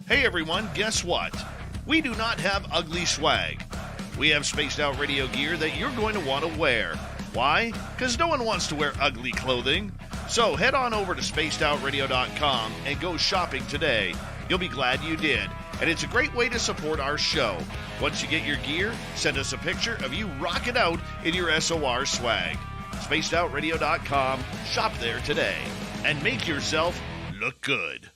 Hey everyone, guess what? We do not have ugly swag. We have spaced out radio gear that you're going to want to wear. Why? Because no one wants to wear ugly clothing. So head on over to spacedoutradio.com and go shopping today. You'll be glad you did. And it's a great way to support our show. Once you get your gear, send us a picture of you rocking out in your SOR swag. spacedoutradio.com, shop there today, and make yourself look good.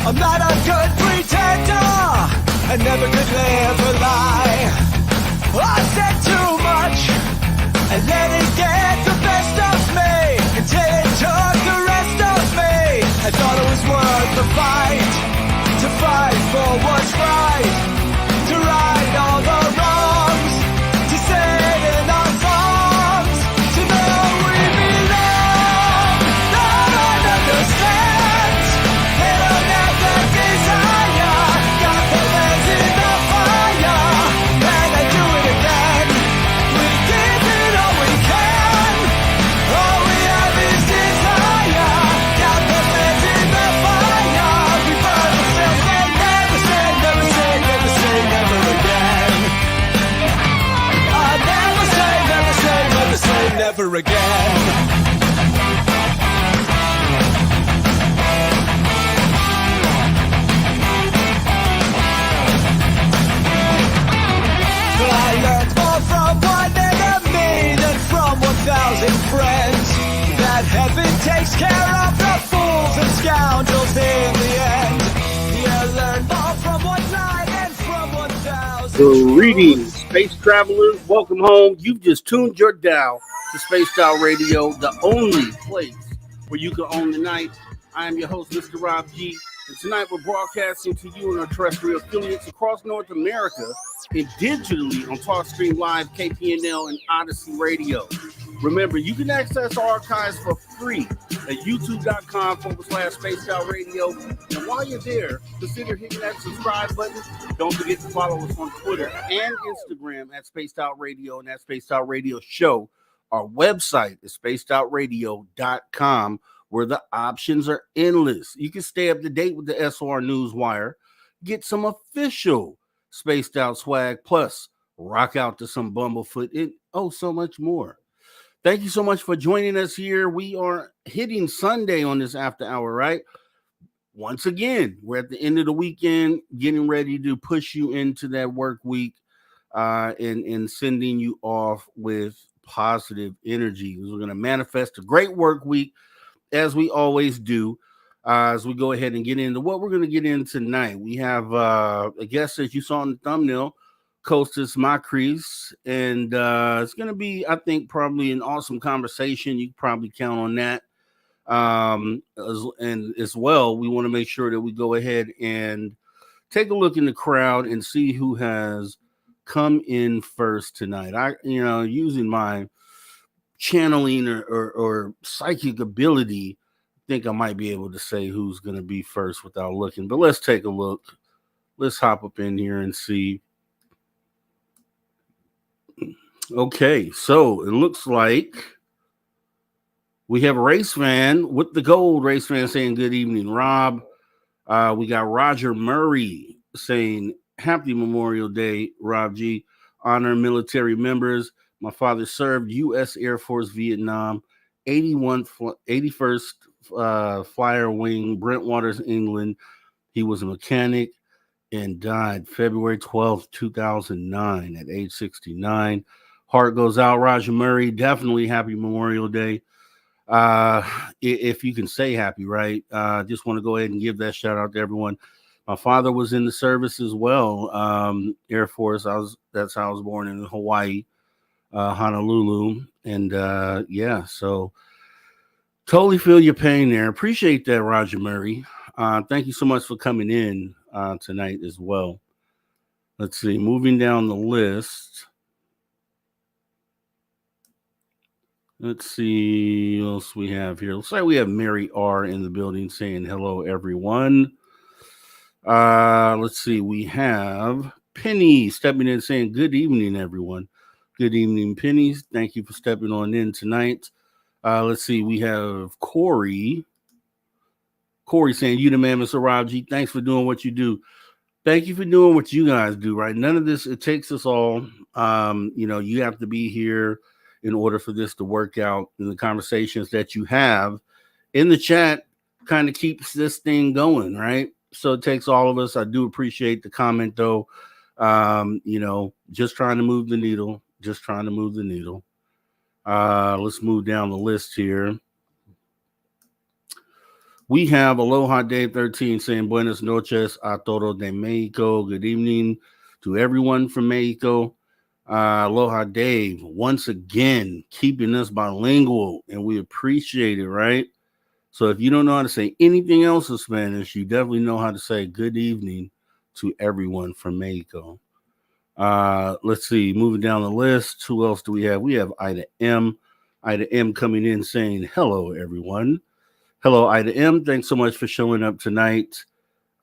I'm not a good pretender, I never could live a lie. I said too much and let it get the best of me until it took the rest of me. I thought it was worth the fight, to fight for what's right, to right all the wrongs, to sing in our songs, to know we belong. No one understands. Never again. But I learned more from one enemy than from 1,000 friends. That heaven takes care of the fools and scoundrels in the end. You learn more from one lie than from 1,000. Greetings, space travelers. Welcome home. You've just tuned your dial to Spaced Out Radio, the only place where you can own the night. I am your host, Mr. Rob G, and tonight we're broadcasting to you on our terrestrial affiliates across North America and digitally on TalkStream Live, KPNL, and Odyssey Radio. Remember, you can access our archives for free at youtube.com/Spaced Out Radio. And while you're there, consider hitting that subscribe button. Don't forget to follow us on Twitter and Instagram at Spaced Out Radio and at Spaced Out Radio Show. Our website is spacedoutradio.com, where the options are endless. You can stay up to date with the SR Newswire, get some official Spaced Out swag, plus rock out to some Bumblefoot, and so much more. Thank you so much for joining us here. We are hitting Sunday on this after hour, right? Once again, we're at the end of the weekend, getting ready to push you into that work week and sending you off with positive energy. We're going to manifest a great work week, as we always do. As we go ahead and get into what we're going to get in tonight, we have a guest, as you saw in the thumbnail, Kosta Makreas, and it's going to be, I think, probably an awesome conversation. You can probably count on that. And as well, we want to make sure that we go ahead and take a look in the crowd and see who has come in first tonight. Using my channeling or psychic ability, I think I might be able to say who's going to be first without looking. But let's take a look. Let's hop up in here and see. Okay, so it looks like we have a Race Fan with the gold. Race Fan saying good evening, Rob. We got Roger Murray saying happy Memorial Day, Rob G. Honor military members. My father served U.S. Air Force Vietnam, 81st Flyer Wing, Brentwaters, England. He was a mechanic and died February 12th, 2009 at age 69. Heart goes out, Roger Murray. Definitely happy Memorial Day. If you can say happy, right? Just want to go ahead and give that shout out to everyone. My father was in the service as well, Air Force. That's how I was born in Hawaii, Honolulu. And so totally feel your pain there. Appreciate that, Roger Murray. Thank you so much for coming in. tonight as well. Let's see, moving down the list. Let's see what else we have here. Looks like we have Mary R in the building saying hello, everyone. Let's see, we have Penny stepping in saying good evening, everyone. Good evening, Penny. Thank you for stepping on in tonight. Let's see, we have Corey. Corey saying, you the man, Mr. Rob G. Thanks for doing what you do. Thank you for doing what you guys do, right? None of this, it takes us all. You have to be here in order for this to work out. And the conversations that you have in the chat kind of keeps this thing going, right? So it takes all of us. I do appreciate the comment, though. Just trying to move the needle. Just trying to move the needle. Let's move down the list here. We have Aloha Dave 13 saying Buenas noches a todo de Mexico. Good evening to everyone from Mexico. Aloha Dave, once again, keeping us bilingual, and we appreciate it, right? So if you don't know how to say anything else in Spanish, you definitely know how to say good evening to everyone from Mexico. Let's see, moving down the list, who else do we have? We have Ida M. Ida M coming in saying hello, everyone. Hello, Ida M. Thanks so much for showing up tonight.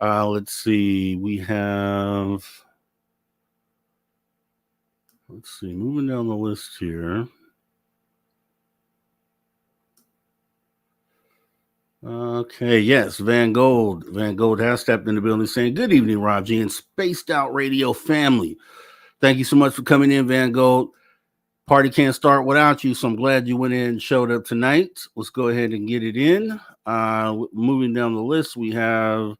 Let's see. We have... Let's see. Moving down the list here. Okay, yes. Van Gold. Van Gold has stepped in the building saying, good evening, Rob G and Spaced Out Radio family. Thank you so much for coming in, Van Gold. Party can't start without you, so I'm glad you went in and showed up tonight. Let's go ahead and get it in. Moving down the list, we have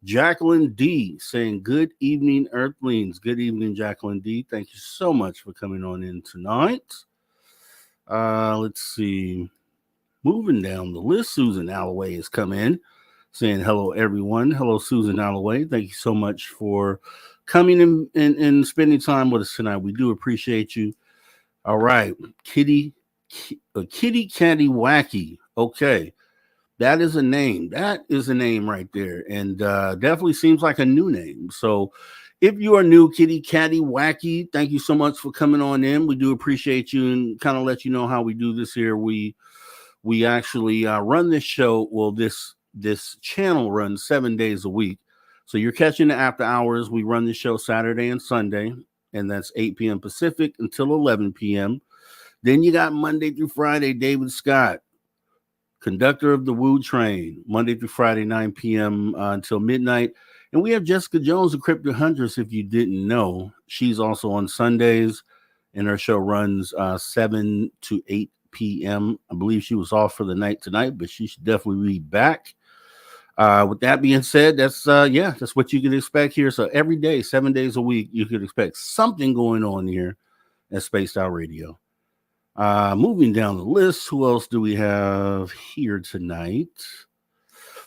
Jacqueline D saying, good evening, Earthlings. Good evening, Jacqueline D. Thank you so much for coming on in tonight. Let's see. Moving down the list, Susan Alloway has come in saying, hello, everyone. Hello, Susan Alloway. Thank you so much for coming in and spending time with us tonight. We do appreciate you. All right, Kitty Catty Wacky. Okay, that is a name. That is a name right there, and definitely seems like a new name. So, if you are new, Kitty Catty Wacky, thank you so much for coming on in. We do appreciate you, and kind of let you know how we do this here. We actually run this show. Well, this channel runs 7 days a week. So you're catching the after hours. We run the show Saturday and Sunday, and that's 8 p.m. Pacific until 11 p.m. Then you got Monday through Friday, David Scott, conductor of the Woo Train, Monday through Friday, 9 p.m. Until midnight. And we have Jessica Jones, the Crypto Huntress, if you didn't know. She's also on Sundays, and her show runs 7 to 8 p.m. I believe she was off for the night tonight, but she should definitely be back. With that being said, that's what you can expect here. So every day, 7 days a week, you could expect something going on here at Spaced Out Radio. Moving down the list, who else do we have here tonight?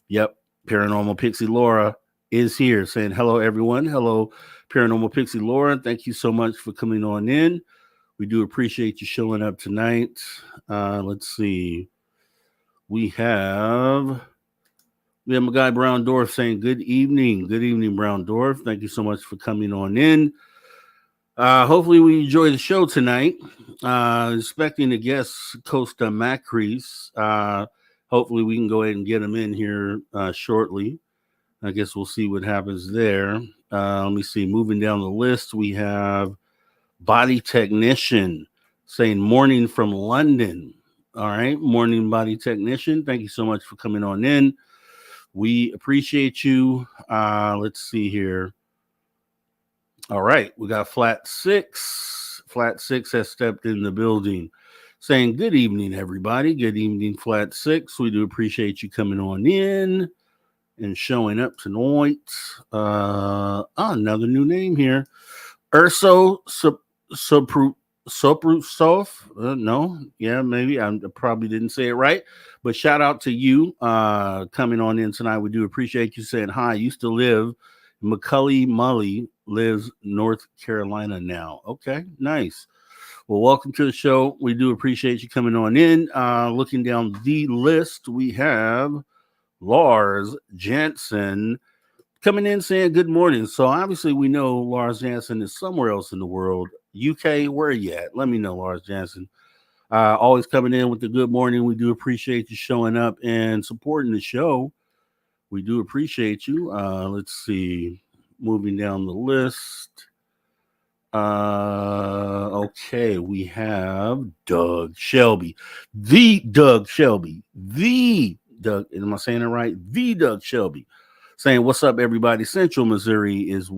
Yep, Paranormal Pixie Laura is here saying hello, everyone. Hello, Paranormal Pixie Laura. Thank you so much for coming on in. We do appreciate you showing up tonight. Let's see. We have my guy Brown Dwarf saying good evening. Good evening, Brown Dwarf. Thank you so much for coming on in. Hopefully we enjoy the show tonight. Expecting to guest Kosta Makreas. Hopefully we can go ahead and get him in here shortly. I guess we'll see what happens there. Let me see. Moving down the list, we have Body Technician saying morning from London. All right, morning Body Technician. Thank you so much for coming on in. We appreciate you. Let's see here. All right, we got Flat Six. Flat Six has stepped in the building saying good evening, everybody. Good evening, Flat Six. We do appreciate you coming on in and showing up tonight. Another new name here. Urso Soprusov. No, yeah, maybe I probably didn't say it right, but shout out to you coming on in tonight. We do appreciate you saying hi. Used to live in McCully Mully, lives North Carolina now. Okay, nice. Well, welcome to the show. We do appreciate you coming on in. Looking down the list, we have Lars Jansen coming in saying good morning. So obviously we know Lars Jansen is somewhere else in the world. UK, where are you at? Let me know, Lars Jansen. Always coming in with the good morning. We do appreciate you showing up and supporting the show. We do appreciate you. Let's see. Moving down the list. Okay, we have Doug Shelby. The Doug Shelby. The Doug, am I saying it right? The Doug Shelby. Saying, what's up, everybody? Central Missouri is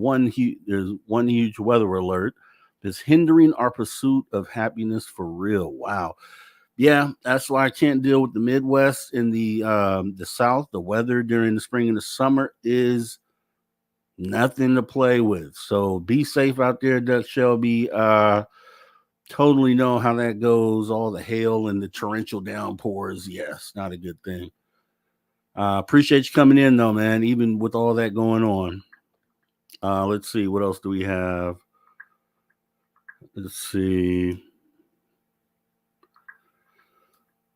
there's one huge weather alert that's hindering our pursuit of happiness for real. Wow. Yeah, that's why I can't deal with the Midwest and the South. The weather during the spring and the summer is nothing to play with. So be safe out there, Doug Shelby. Totally know how that goes. All the hail and the torrential downpours. Yes, not a good thing. Appreciate you coming in, though, man, even with all that going on. Let's see. What else do we have? Let's see.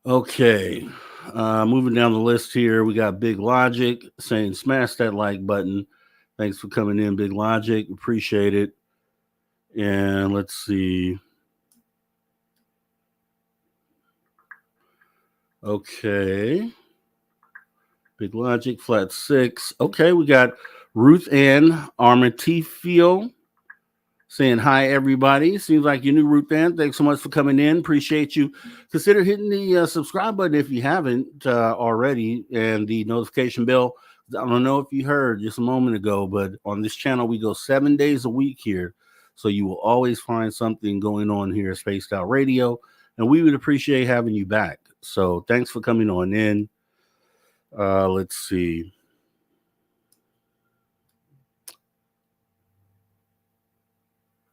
Okay. Moving down the list here, we got Big Logic saying smash that like button. Thanks for coming in, Big Logic. Appreciate it. And let's see. Okay. Big Logic, flat 6. Okay, we got Ruth Ann Armatifio saying hi, everybody. Seems like you knew Ruth Ann. Thanks so much for coming in. Appreciate you. Consider hitting the subscribe button if you haven't already, and the notification bell. I don't know if you heard just a moment ago, but on this channel, we go 7 days a week here. So you will always find something going on here at Spaced Out Radio, and we would appreciate having you back. So thanks for coming on in. Let's see.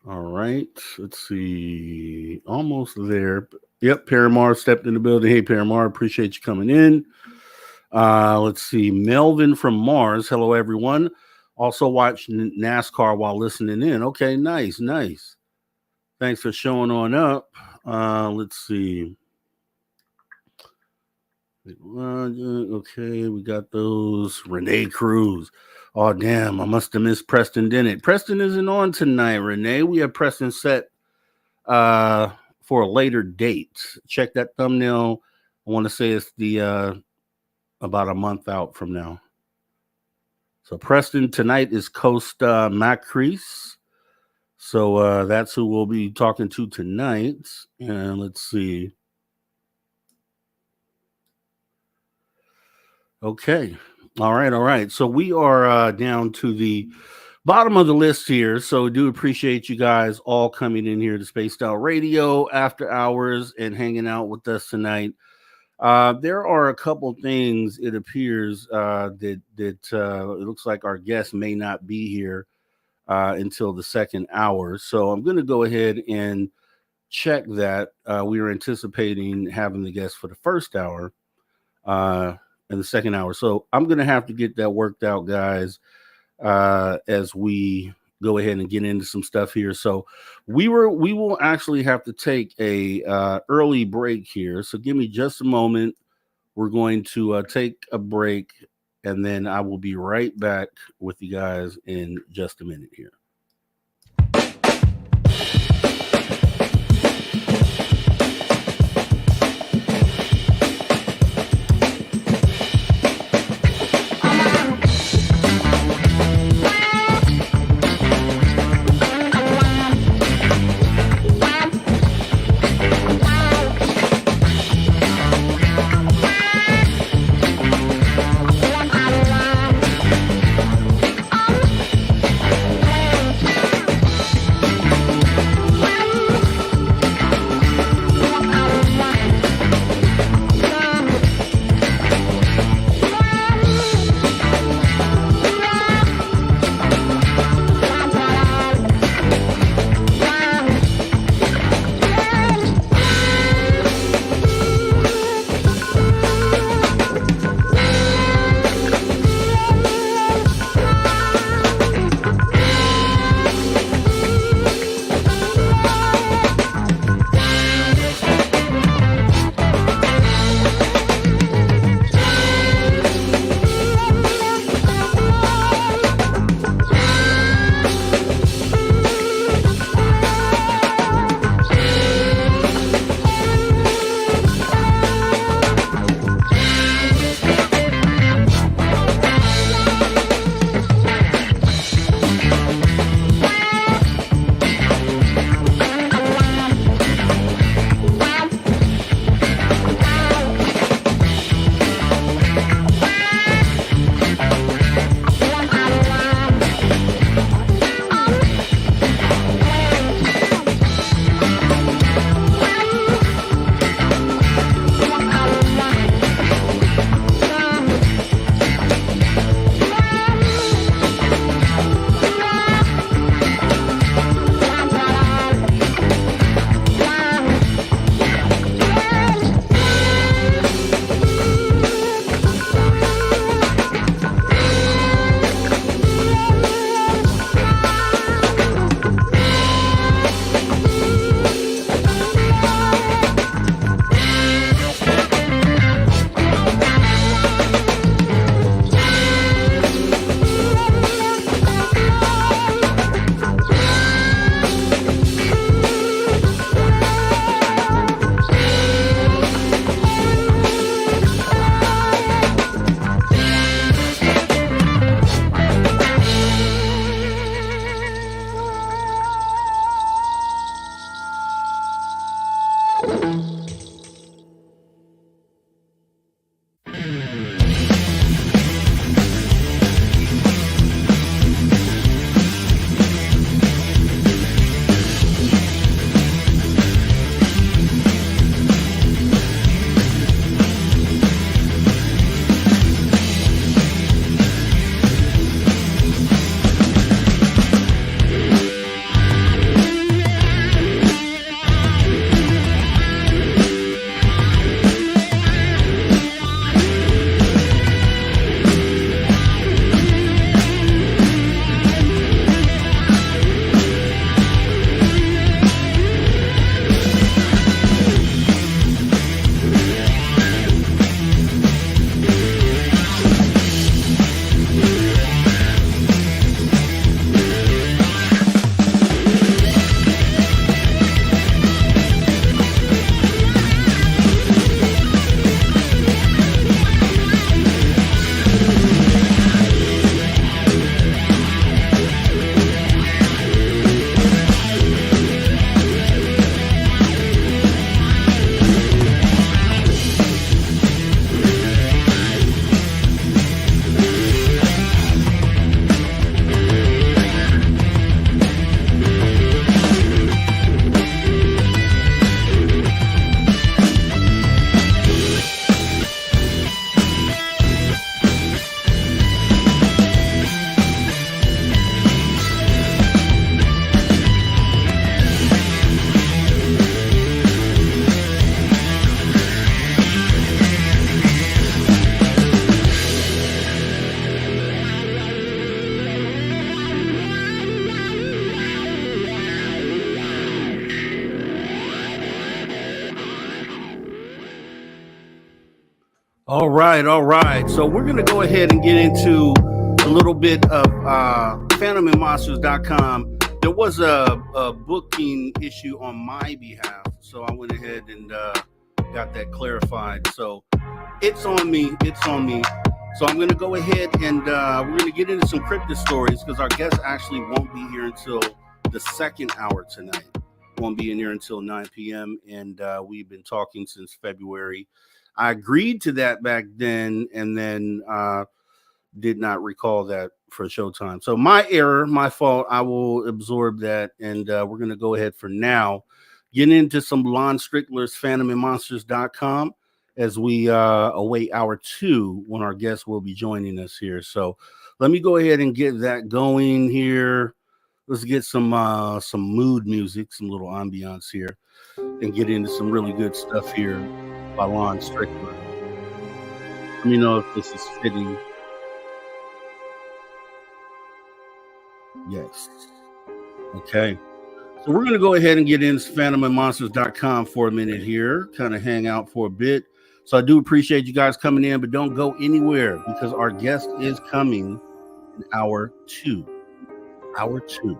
All right. Let's see. Almost there. Yep. Paramar stepped in the building. Hey, Paramar. Appreciate you coming in. Let's see. Melvin from Mars. Hello, everyone. Also watching NASCAR while listening in. Okay. Nice. Nice. Thanks for showing on up. Let's see. Okay, we got those. Renee Cruz. Oh, damn. I must have missed Preston, didn't it? Preston isn't on tonight, Renee. We have Preston set for a later date. Check that thumbnail. I want to say it's the about a month out from now. So Preston tonight is Kosta Makreas. So that's who we'll be talking to tonight. And let's see. Okay. All right. All right. So we are down to the bottom of the list here. So do appreciate you guys all coming in here to Spaced Out Radio after hours and hanging out with us tonight. There are a couple things it appears that it looks like our guest may not be here until the second hour. So I'm going to go ahead and check that. We were anticipating having the guest for the first hour. In the second hour. So I'm going to have to get that worked out, guys, as we go ahead and get into some stuff here. So we will actually have to take a early break here. So give me just a moment. We're going to take a break, and then I will be right back with you guys in just a minute here. All right. So we're going to go ahead and get into a little bit of phantomandmonsters.com. There was a booking issue on my behalf, so I went ahead and got that clarified. So it's on me. So I'm going to go ahead and we're going to get into some cryptid stories because our guest actually won't be here until the second hour tonight. Won't be in here until 9 p.m. And we've been talking since February. I agreed to that back then and then did not recall that for showtime. So my error, my fault. I will absorb that. And we're going to go ahead for now. Get into some Lon Strickler's phantomandmonsters.com as we await hour 2 when our guest will be joining us here. So let me go ahead and get that going here. Let's get some mood music, some little ambiance here, and get into some really good stuff here by Lon Strickler. Let me know if this is fitting. Yes. Okay. So we're going to go ahead and get into phantomandmonsters.com for a minute here, kind of hang out for a bit. So I do appreciate you guys coming in, but don't go anywhere because our guest is coming in hour 2. Hour 2.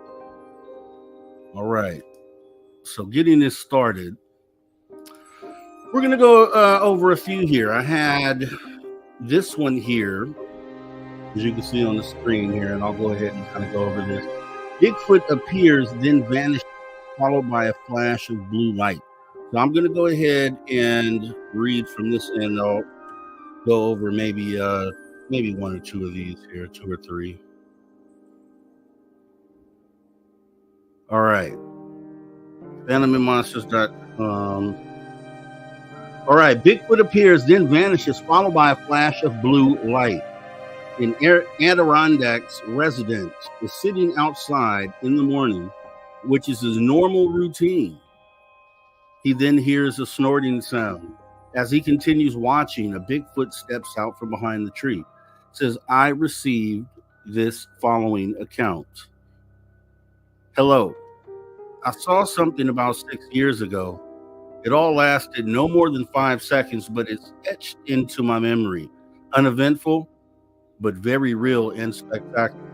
All right. So getting this started, we're going to go over a few here. I had this one here, as you can see on the screen here, and I'll go ahead and kind of go over this. Bigfoot appears, then vanishes, followed by a flash of blue light. So I'm going to go ahead and read from this, and I'll go over maybe 1 or 2 of these here, 2 or 3. All right. phantomandmonsters.com. All right. Bigfoot appears, then vanishes, followed by a flash of blue light. An Adirondacks resident is sitting outside in the morning, which is his normal routine. He then hears a snorting sound. As he continues watching, a Bigfoot steps out from behind the tree. It says, I received this following account. Hello. I saw something about 6 years ago. It all lasted no more than 5 seconds, but it's etched into my memory. Uneventful, but very real and spectacular.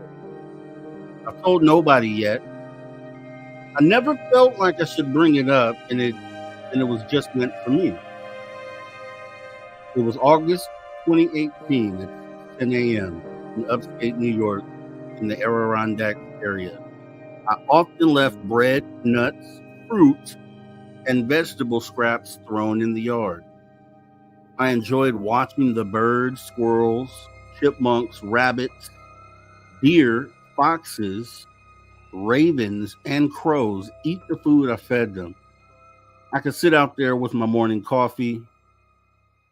I've told nobody yet. I never felt like I should bring it up, and it was just meant for me. It was August 2018 at 10 a.m. in upstate New York in the Adirondack area. I often left bread, nuts, fruit, and vegetable scraps thrown in the yard. I enjoyed watching the birds, squirrels, chipmunks, rabbits, deer, foxes, ravens, and crows eat the food I fed them. I could sit out there with my morning coffee.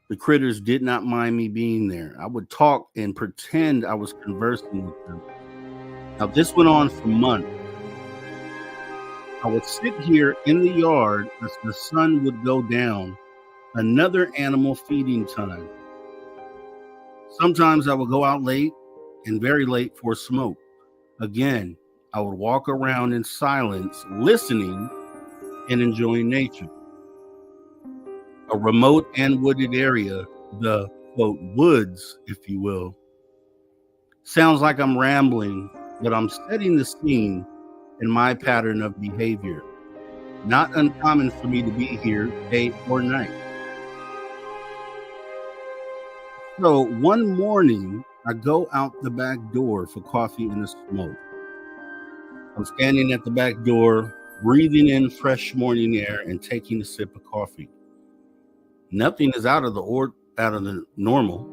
The critters did not mind me being there. I would talk and pretend I was conversing with them. Now, this went on for months. I would sit here in the yard as the sun would go down, another animal feeding time. Sometimes I would go out late and very late for a smoke. Again, I would walk around in silence, listening and enjoying nature. A remote and wooded area, the, quote, woods, if you will. Sounds like I'm rambling, but I'm setting the scene in my pattern of behavior. Not uncommon for me to be here day or night. So one morning, I go out the back door for coffee and a smoke. I'm standing at the back door, breathing in fresh morning air and taking a sip of coffee. Nothing is out of the normal.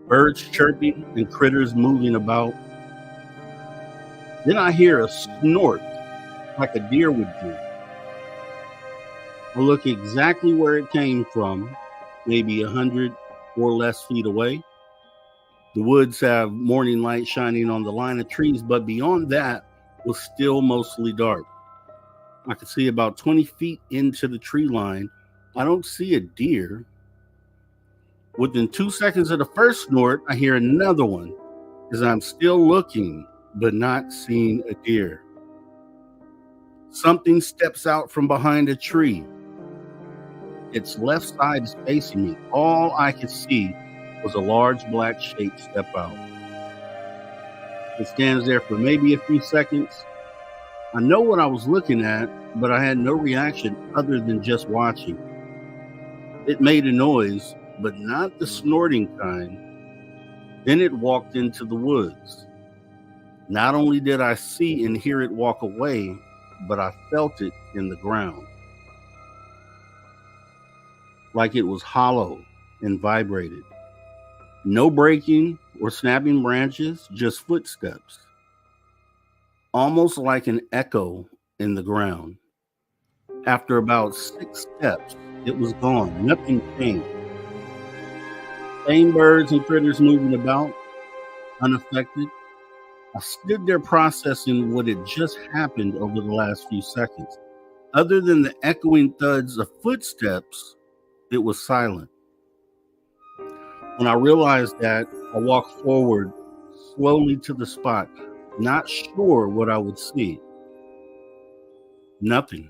Birds chirping and critters moving about. Then I hear a snort like a deer would do. I look exactly where it came from, maybe 100 or less feet away. The woods have morning light shining on the line of trees, but beyond that was still mostly dark. I could see about 20 feet into the tree line. I don't see a deer. Within 2 seconds of the first snort, I hear another one as I'm still looking, but not seeing a deer. Something steps out from behind a tree. Its left side is facing me. All I could see was a large black shape step out. It stands there for maybe a few seconds. I know what I was looking at, but I had no reaction other than just watching. It made a noise, but not the snorting kind. Then it walked into the woods. Not only did I see and hear it walk away, but I felt it in the ground. Like it was hollow and vibrated. No breaking or snapping branches, just footsteps. Almost like an echo in the ground. After about 6 steps, it was gone. Nothing changed. Same birds and critters moving about, unaffected. I stood there processing what had just happened over the last few seconds. Other than the echoing thuds of footsteps, it was silent. When I realized that, I walked forward slowly to the spot, not sure what I would see. Nothing.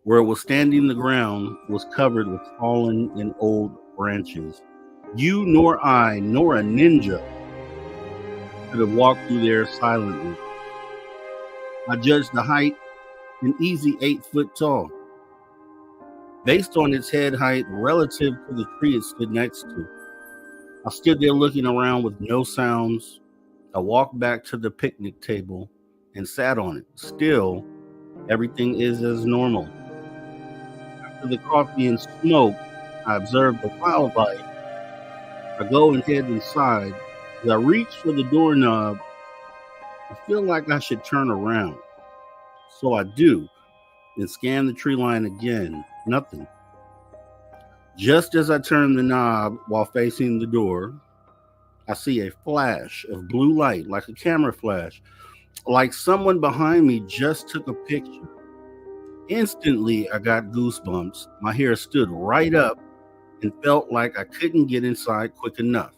Where it was standing, the ground was covered with fallen and old branches. You nor I, nor a ninja could have walked through there silently. I judged the height an easy 8 foot tall, based on its head height relative to the tree it stood next to. I stood there looking around with no sounds. I walked back to the picnic table and sat on it. Still, everything is as normal. After the coffee and smoke, I observed the wildlife. I go and head inside. As I reach for the doorknob, I feel like I should turn around. So I do, and scan the tree line again. Nothing. Just as I turn the knob while facing the door, I see a flash of blue light, like a camera flash, like someone behind me just took a picture. Instantly, I got goosebumps. My hair stood right up and felt like I couldn't get inside quick enough.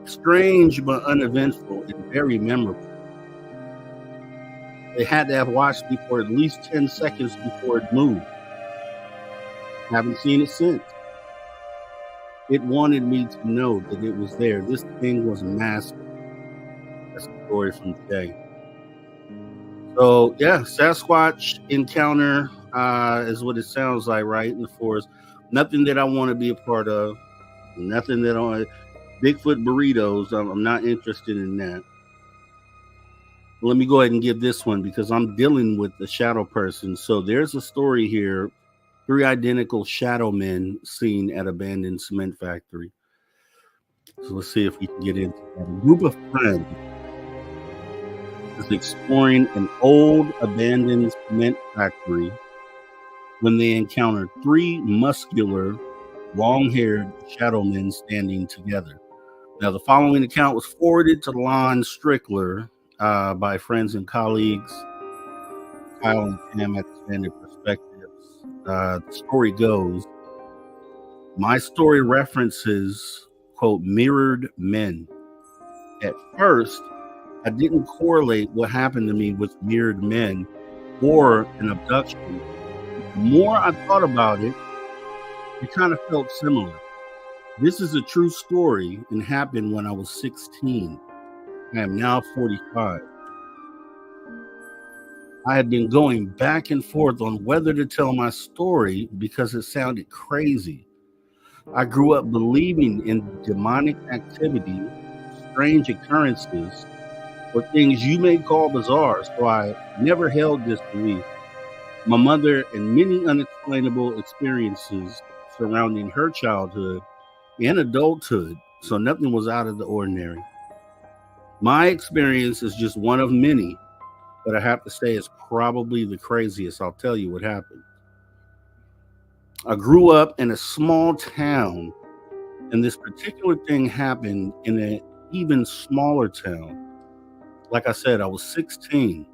Strange but uneventful and very memorable. They had to have watched me for at least 10 seconds before it moved. Haven't seen it since. It wanted me to know that it was there. This thing was massive. That's the story from today. So, yeah, Sasquatch encounter is what it sounds like, right, in the forest. Nothing that I want to be a part of. Nothing that I... Bigfoot burritos, I'm not interested in that. Let me go ahead and give this one because I'm dealing with the shadow person. So there's a story here. 3 identical shadow men seen at abandoned cement factory. So let's see if we can get into that. A group of friends is exploring an old abandoned cement factory when they encountered 3 muscular, long-haired shadow men standing together. Now, the following account was forwarded to Lon Strickler by friends and colleagues, Kyle and Pam at Expanded Perspectives. The story goes, my story references, quote, mirrored men. At first, I didn't correlate what happened to me with mirrored men or an abduction. The more I thought about it, it kind of felt similar. This is a true story and happened when I was 16. I am now 45. I had been going back and forth on whether to tell my story because it sounded crazy. I grew up believing in demonic activity, strange occurrences, or things you may call bizarre, so I never held this belief. My mother and many unexplainable experiences surrounding her childhood and adulthood, so nothing was out of the ordinary. My experience is just one of many, but I have to say it's probably the craziest. I'll tell you what happened. I grew up in a small town, and this particular thing happened in an even smaller town. Like I said, I was 16.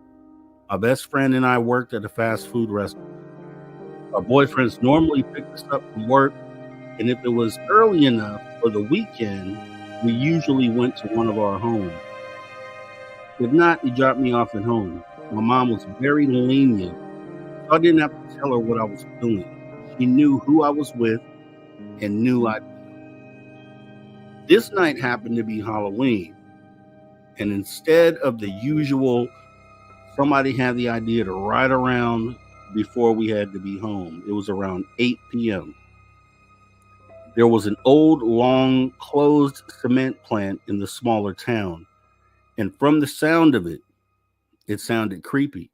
My best friend and I worked at a fast food restaurant. Our boyfriends normally picked us up from work, and if it was early enough for the weekend, we usually went to one of our homes. If not, he dropped me off at home. My mom was very lenient, so I didn't have to tell her what I was doing. She knew who I was with and knew I'd be. This night happened to be Halloween, and instead of the usual, somebody had the idea to ride around before we had to be home. It was around 8 p.m. There was an old, long, closed cement plant in the smaller town, and from the sound of it, it sounded creepy.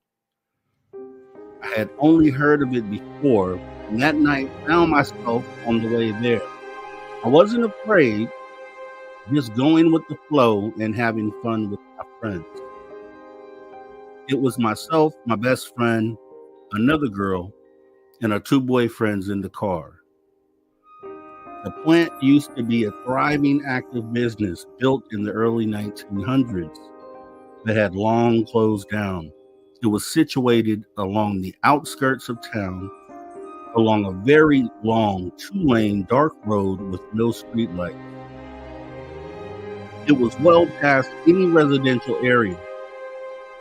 I had only heard of it before, and that night found myself on the way there. I wasn't afraid, just going with the flow and having fun with my friends. It was myself, my best friend, another girl, and our two boyfriends in the car. The plant used to be a thriving, active business built in the early 1900s that had long closed down. It was situated along the outskirts of town, along a very long 2-lane dark road with no streetlights. It was well past any residential area.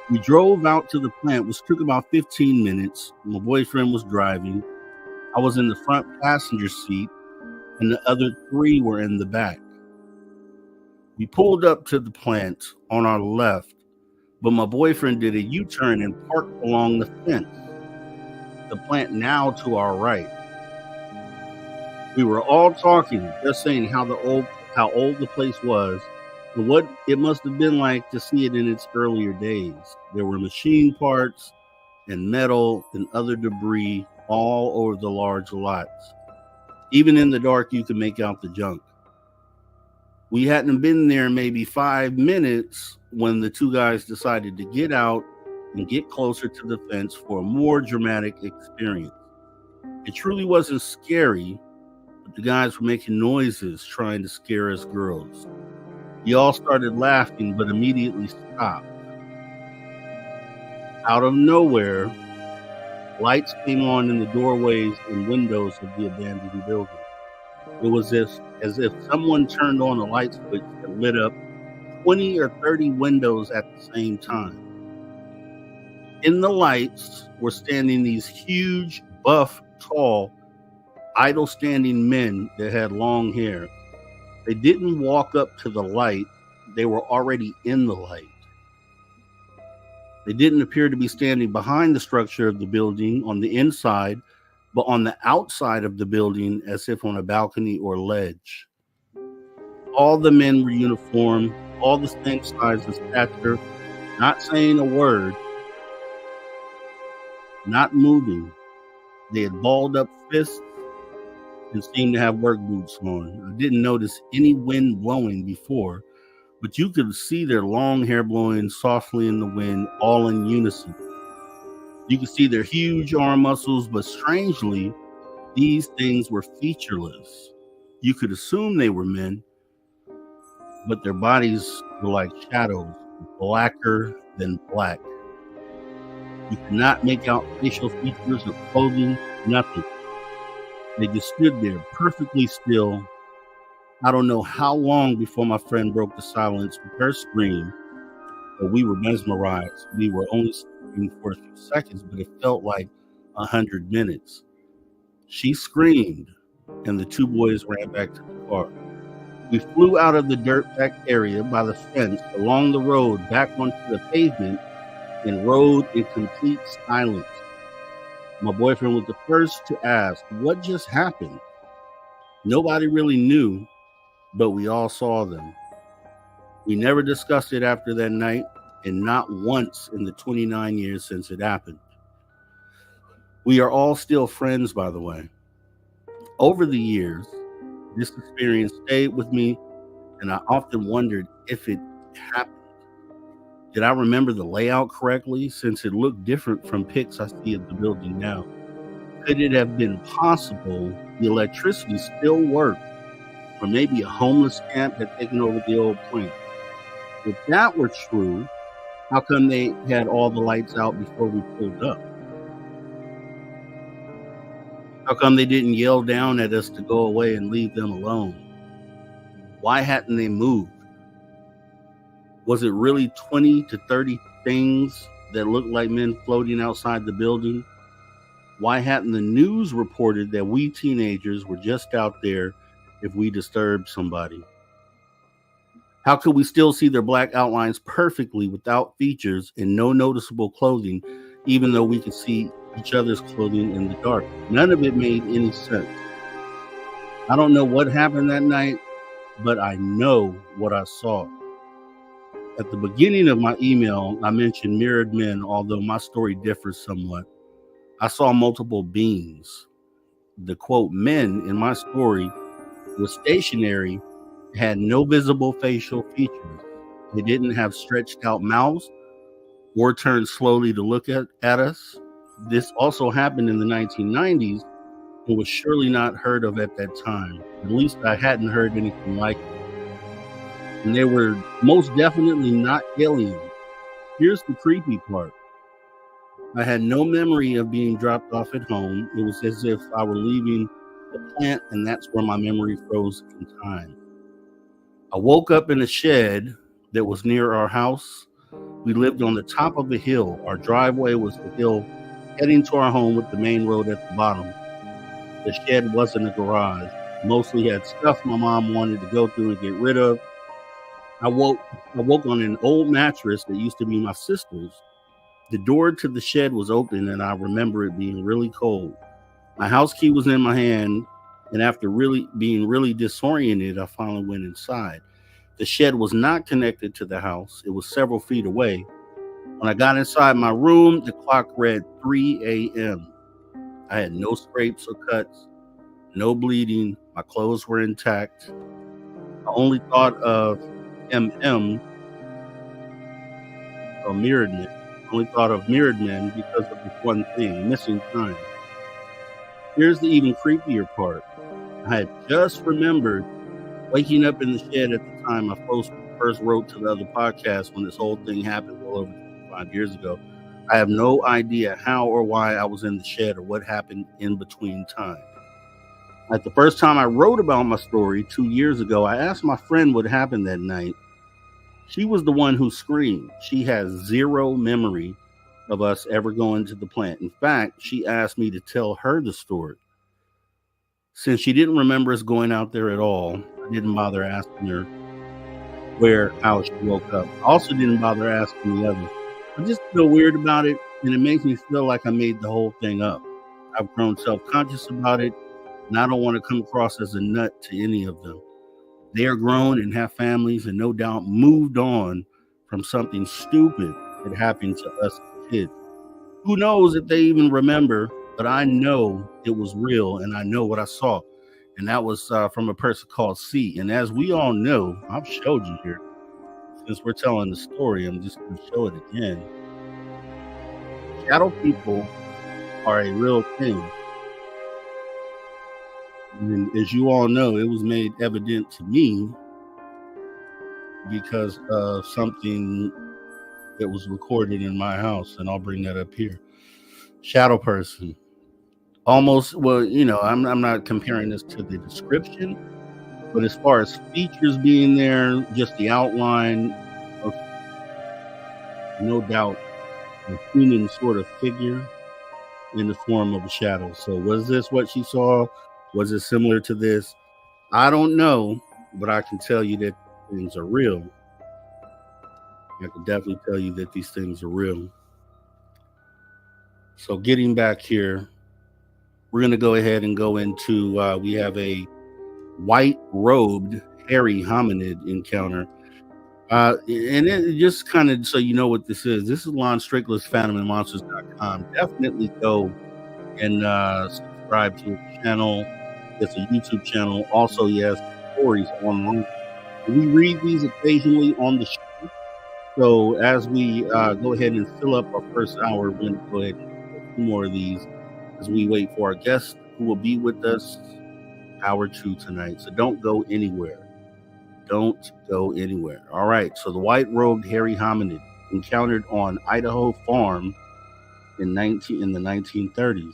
We drove out to the plant, which took about 15 minutes. My boyfriend was driving. I was in the front passenger seat, and the other 3 were in the back. We pulled up to the plant on our left, but my boyfriend did a U-turn and parked along the fence. The plant now to our right. We were all talking, just saying how old the place was, and what it must have been like to see it in its earlier days. There were machine parts and metal and other debris all over the large lots. Even in the dark, you could make out the junk. We hadn't been there maybe 5 minutes when the 2 guys decided to get out and get closer to the fence for a more dramatic experience. It truly wasn't scary, but the guys were making noises trying to scare us girls. We all started laughing, but immediately stopped. Out of nowhere, lights came on in the doorways and windows of the abandoned building. It was as if someone turned on a light switch that lit up 20 or 30 windows at the same time. In the lights were standing these huge, buff, tall, idle-standing men that had long hair. They didn't walk up to the light. They were already in the light. They didn't appear to be standing behind the structure of the building on the inside, but on the outside of the building as if on a balcony or ledge. All the men were uniformed, all the same size and stature, not saying a word, not moving. They had balled up fists and seemed to have work boots on. I didn't notice any wind blowing before, but you could see their long hair blowing softly in the wind, all in unison. You could see their huge arm muscles, but strangely, these things were featureless. You could assume they were men, but their bodies were like shadows, blacker than black. You could not make out facial features or clothing, nothing. They just stood there perfectly still. I don't know how long before my friend broke the silence with her scream, but we were mesmerized. We were only screaming for a few seconds, but it felt like 100 minutes. She screamed, and the 2 boys ran back to the car. We flew out of the dirt-packed area by the fence, along the road, back onto the pavement, and rode in complete silence. My boyfriend was the first to ask, "What just happened?" Nobody really knew, but we all saw them. We never discussed it after that night, and not once in the 29 years since it happened. We are all still friends, by the way. Over the years, this experience stayed with me, and I often wondered if it happened. Did I remember the layout correctly, since it looked different from pics I see of the building now? Could it have been possible the electricity still worked, or maybe a homeless camp had taken over the old plant? If that were true, how come they had all the lights out before we pulled up? How come they didn't yell down at us to go away and leave them alone? Why hadn't they moved? Was it really 20 to 30 things that looked like men floating outside the building? Why hadn't the news reported that we teenagers were just out there if we disturbed somebody? How could we still see their black outlines perfectly without features and no noticeable clothing, even though we could see each other's clothing in the dark? None of it made any sense. I don't know what happened that night, but I know what I saw. At the beginning of my email, I mentioned mirrored men, although my story differs somewhat. I saw multiple beings. The quote men in my story were stationary, had no visible facial features. They didn't have stretched out mouths or turned slowly to look at us. This also happened in the 1990s and was surely not heard of at that time. At least I hadn't heard anything like it. And they were most definitely not aliens. Here's the creepy part. I had no memory of being dropped off at home. It was as if I were leaving the plant, and that's where my memory froze in time. I woke up in a shed that was near our house. We lived on the top of a hill. Our driveway was the hill heading to our home with the main road at the bottom. The shed wasn't a garage. Mostly had stuff my mom wanted to go through and get rid of. I woke on an old mattress that used to be my sister's. The door to the shed was open, and I remember it being really cold. My house key was in my hand, and after being really disoriented, I finally went inside. The shed was not connected to the house. It was several feet away. When I got inside my room, the clock read 3 a.m. I had no scrapes or cuts, no bleeding. My clothes were intact. I only thought of mirrored men. I only thought of mirrored men because of this one thing, missing time. Here's the even creepier part. I had just remembered waking up in the shed at the time I first wrote to the other podcast when this whole thing happened well over 5 years ago. I have no idea how or why I was in the shed or what happened in between time. At the first time I wrote about my story 2 years ago, I asked my friend what happened that night. She was the one who screamed. She has zero memory of us ever going to the plant. In fact, she asked me to tell her the story. Since she didn't remember us going out there at all, I didn't bother asking her how she woke up. I also didn't bother asking the others. I just feel weird about it, and it makes me feel like I made the whole thing up. I've grown self-conscious about it, and I don't want to come across as a nut to any of them. They are grown and have families and no doubt moved on from something stupid that happened to us as kids. Who knows if they even remember, but I know it was real and I know what I saw. And that was from a person called C. And as we all know, I've showed you here. Since we're telling the story, I'm just going to show it again. Shadow people are a real thing. And as you all know, it was made evident to me because of something that was recorded in my house. And I'll bring that up here. Shadow person. Almost, well, I'm not comparing this to the description, but as far as features being there, just the outline of, no doubt, a human sort of figure in the form of a shadow. So was this what she saw? Was it similar to this? I don't know, but I can tell you that things are real. I can definitely tell you that these things are real. So getting back here, we're going to go ahead and go into, we have a white-robed, hairy hominid encounter. And it just kind of, so you know what this is Lon Strickler's PhantomandMonsters.com. Definitely go and subscribe to his channel. It's a YouTube channel. Also, he has stories online. We read these occasionally on the show. So as we go ahead and fill up our first hour, we're going to go ahead and do a few more of these as we wait for our guest who will be with us hour 2 tonight. So don't go anywhere. Don't go anywhere. All right. So the white-robed hairy hominid encountered on Idaho farm in the 1930s.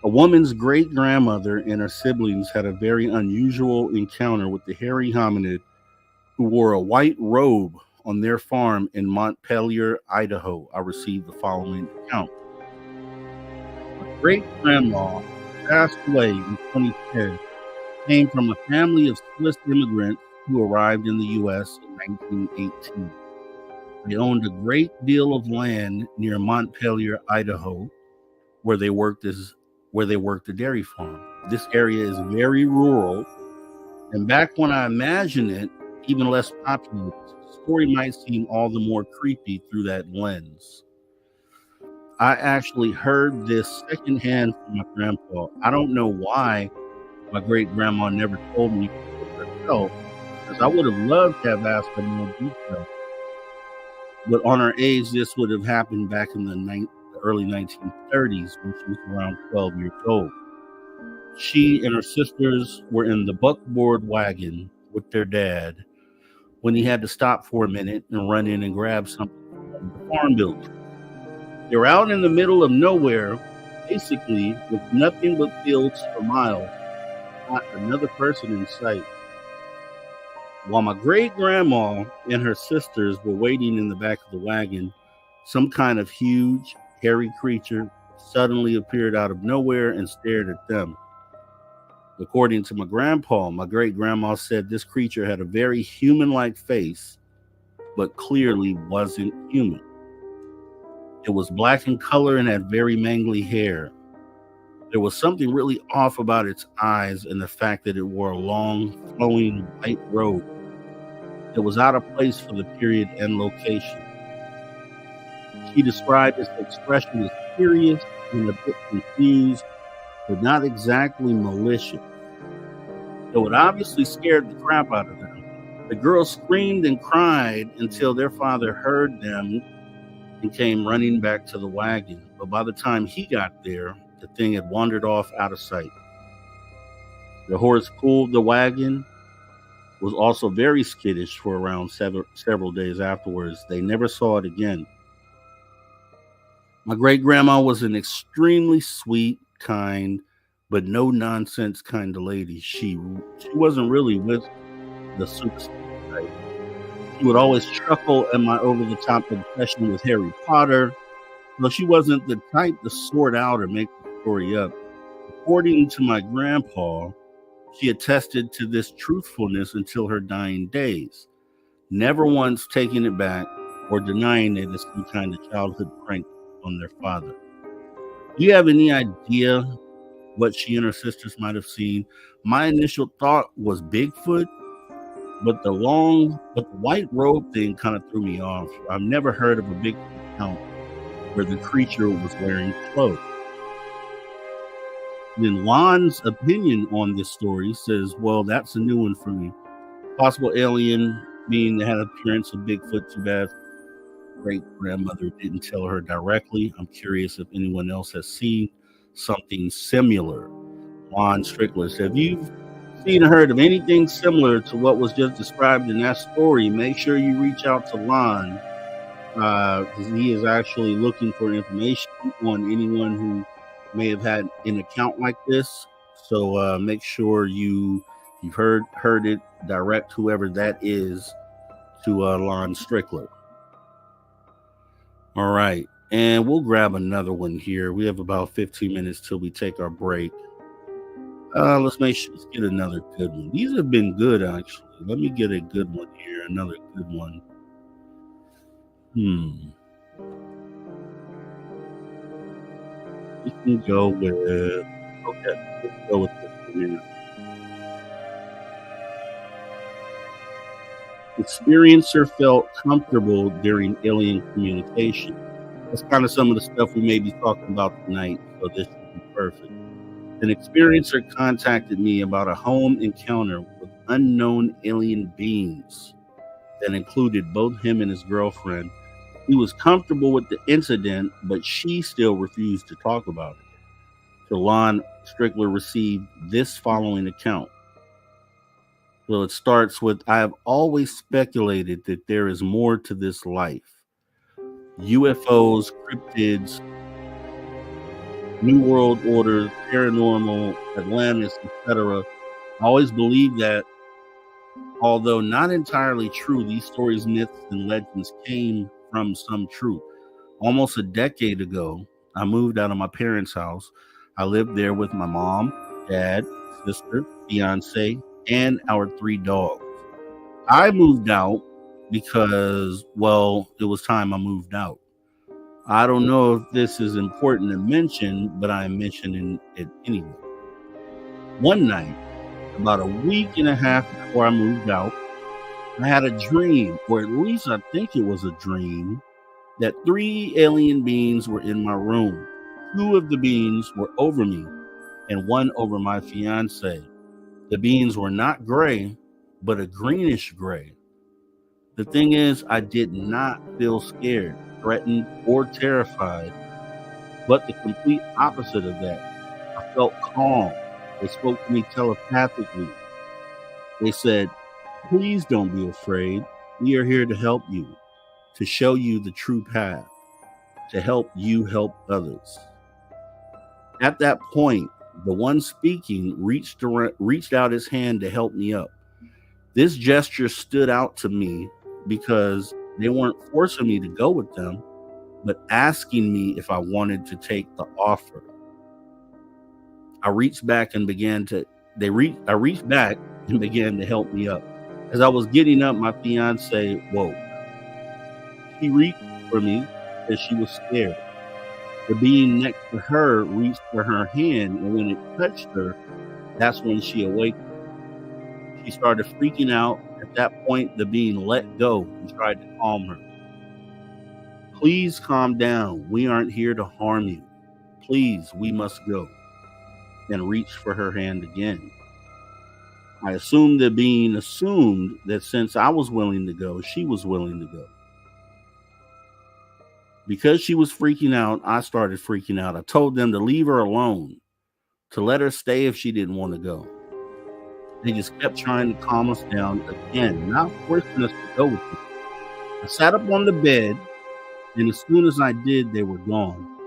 A woman's great-grandmother and her siblings had a very unusual encounter with the hairy hominid who wore a white robe on their farm in Montpelier, Idaho. I received the following account. My great-grandma passed away in 2010, came from a family of Swiss immigrants who arrived in the U.S. in 1918. They owned a great deal of land near Montpelier, Idaho, where they worked a dairy farm. This area is very rural, and back when I imagine it, even less popular, the story might seem all the more creepy through that lens. I actually heard this secondhand from my grandpa. I don't know why my great grandma never told me herself, because I would have loved to have asked her more detail. But on her age, this would have happened back in the early 1930s when she was around 12 years old. She and her sisters were in the buckboard wagon with their dad when he had to stop for a minute and run in and grab something from the farm building. They were out in the middle of nowhere, basically with nothing but fields for miles, not another person in sight. While my great-grandma and her sisters were waiting in the back of the wagon, some kind of huge, hairy creature suddenly appeared out of nowhere and stared at them. According to my grandpa, my great-grandma said this creature had a very human-like face, but clearly wasn't human. It was black in color and had very mangly hair. There was something really off about its eyes and the fact that it wore a long, flowing white robe. It was out of place for the period and location. She described its expression as curious and a bit confused, but not exactly malicious. Though it obviously scared the crap out of them. The girls screamed and cried until their father heard them and came running back to the wagon. But by the time he got there, the thing had wandered off out of sight. The horse pulled the wagon, was also very skittish for around several days afterwards. They never saw it again. My great-grandma was an extremely sweet, kind, but no-nonsense kind of lady. She wasn't really with the superstition type. She would always chuckle at my over-the-top obsession with Harry Potter, though she wasn't the type to sort out or make the story up. According to my grandpa, she attested to this truthfulness until her dying days, never once taking it back or denying it as some kind of childhood prank on their father. Do you have any idea what she and her sisters might have seen? My initial thought was Bigfoot, but the white robe thing kind of threw me off. I've never heard of a Bigfoot account where the creature was wearing clothes. Then Lon's opinion on this story says, well, that's a new one for me. Possible alien being that had appearance of Bigfoot, too bad great-grandmother didn't tell her directly. I'm curious if anyone else has seen something similar. Lon Strickler said, if you've seen or heard of anything similar to what was just described in that story, make sure you reach out to Lon, because he is actually looking for information on anyone who may have had an account like this. So make sure you've heard it, direct whoever that is to Lon Strickler. All right, and we'll grab another one here. We have about 15 minutes till we take our break. Let's get another good one. These have been good, actually. Let me get a good one here. Another good one. We can go with... Okay, let's go with this one here. Experiencer felt comfortable during alien communication. That's kind of some of the stuff we may be talking about tonight, so this should be perfect. An experiencer contacted me about a home encounter with unknown alien beings that included both him and his girlfriend. He was comfortable with the incident, but she still refused to talk about it. So Lon Strickler received this following account. So it starts with, I have always speculated that there is more to this life. UFOs, cryptids, New World Order, paranormal, Atlantis, etc. I always believed that, although not entirely true, these stories, myths, and legends came from some truth. Almost a decade ago, I moved out of my parents' house. I lived there with my mom, dad, sister, fiance, and our 3 dogs. I moved out because, well, it was time I moved out. I don't know if this is important to mention, but I'm mentioning it anyway. One night, about a week and a half before I moved out, I had a dream, or at least I think it was a dream, that 3 alien beings were in my room. 2 of the beings were over me, and 1 over my fiance. The beings were not gray, but a greenish gray. The thing is, I did not feel scared, threatened, or terrified, but the complete opposite of that. I felt calm. They spoke to me telepathically. They said, "Please don't be afraid. We are here to help you, to show you the true path, to help you help others." At that point, the one speaking reached out his hand to help me up. This gesture stood out to me because they weren't forcing me to go with them, but asking me if I wanted to take the offer. I reached back and began to help me up. As I was getting up, my fiance woke. She reached for me as she was scared. The being next to her reached for her hand, and when it touched her, that's when she awakened. She started freaking out. At that point, the being let go and tried to calm her. "Please calm down. We aren't here to harm you. Please, we must go." And reached for her hand again. I assumed the being assumed that since I was willing to go, she was willing to go. Because she was freaking out, I started freaking out. I told them to leave her alone, to let her stay if she didn't want to go. They just kept trying to calm us down again, not forcing us to go with them. I sat up on the bed, and as soon as I did, they were gone.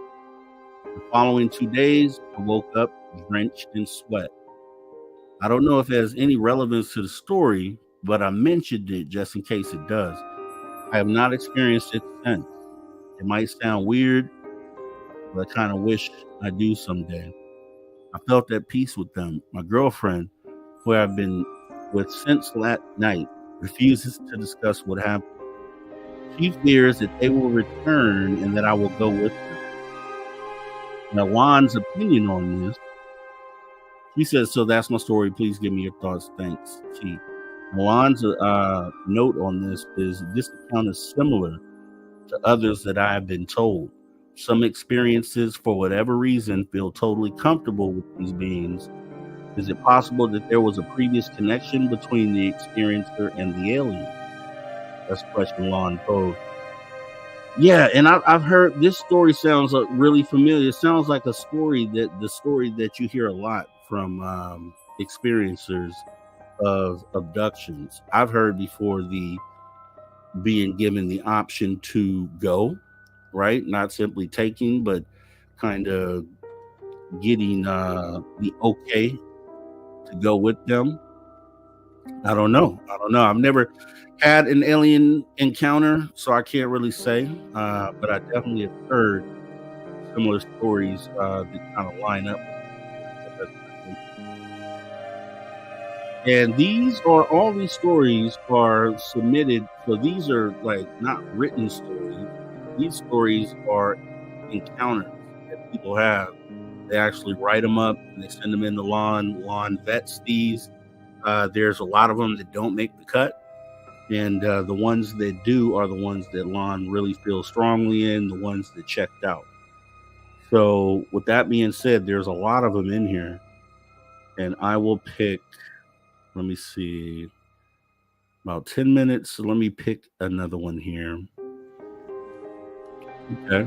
The following 2 days, I woke up drenched in sweat. I don't know if it has any relevance to the story, but I mentioned it just in case it does. I have not experienced it since. It might sound weird, but I kind of wish I do someday. I felt at peace with them. My girlfriend, who I've been with since that night, refuses to discuss what happened. She fears that they will return and that I will go with them. Now, Juan's opinion on this, he says, "So that's my story. Please give me your thoughts. Thanks, Chief." Juan's note on this is this account is similar to others that I have been told. Some experiences, for whatever reason, feel totally comfortable with these beings. Is it possible that there was a previous connection between the experiencer and the alien? That's a question Lon posed. Yeah, and I've heard this story sounds really familiar. It sounds like the story that you hear a lot from experiencers of abductions. I've heard before the being given the option to go, right? Not simply taking, but kind of getting the okay to go with them. I don't know. I've never had an alien encounter, so I can't really say. But I definitely have heard similar stories that kind of line up. And all these stories are submitted. So these are like not written stories. These stories are encounters that people have. They actually write them up and they send them in to Lon. Lon vets these. There's a lot of them that don't make the cut. And the ones that do are the ones that Lon really feels strongly in, the ones that checked out. So with that being said, there's a lot of them in here. And I will pick, let me see, about 10 minutes. So let me pick another one here. Okay.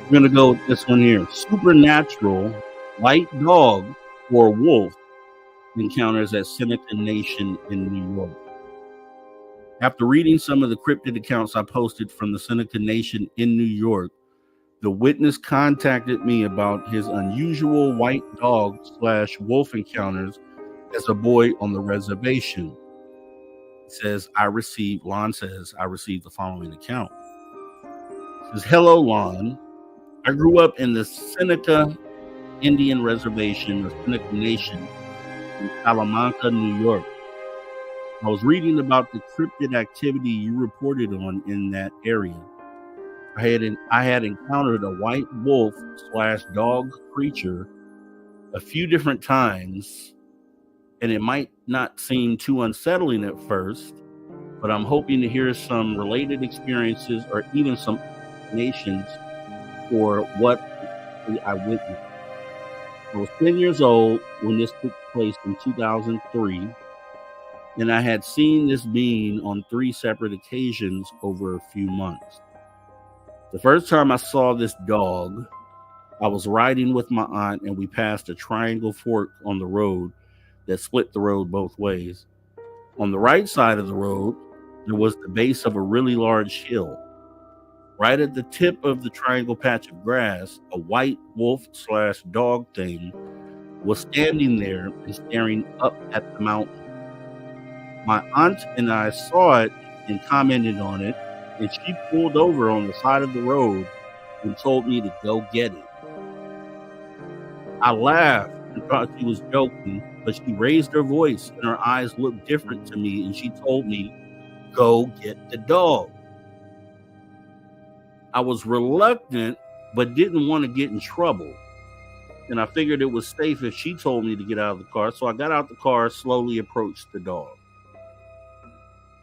I'm going to go with this one here. Supernatural white dog or wolf encounters at Seneca Nation in New York. After reading some of the cryptid accounts I posted from the Seneca Nation in New York, the witness contacted me about his unusual white dog / wolf encounters as a boy on the reservation. Lon says, I received the following account. It says, "Hello, Lon. I grew up in the Seneca Indian Reservation, the Seneca Nation, in Salamanca, New York. I was reading about the cryptid activity you reported on in that area. I had encountered a white wolf / dog creature a few different times, and it might not seem too unsettling at first, but I'm hoping to hear some related experiences or even some explanations for what I witnessed. I was 10 years old when this took place in 2003, and I had seen this being on 3 separate occasions over a few months. The first time I saw this dog, I was riding with my aunt, and we passed a triangle fork on the road that split the road both ways. On the right side of the road, there was the base of a really large hill. Right at the tip of the triangle patch of grass, a white wolf / dog thing was standing there and staring up at the mountain. My aunt and I saw it and commented on it, and she pulled over on the side of the road and told me to go get it. I laughed and thought she was joking, but she raised her voice and her eyes looked different to me, and she told me, "Go get the dog." I was reluctant, but didn't want to get in trouble. And I figured it was safe if she told me to get out of the car. So I got out the car, slowly approached the dog.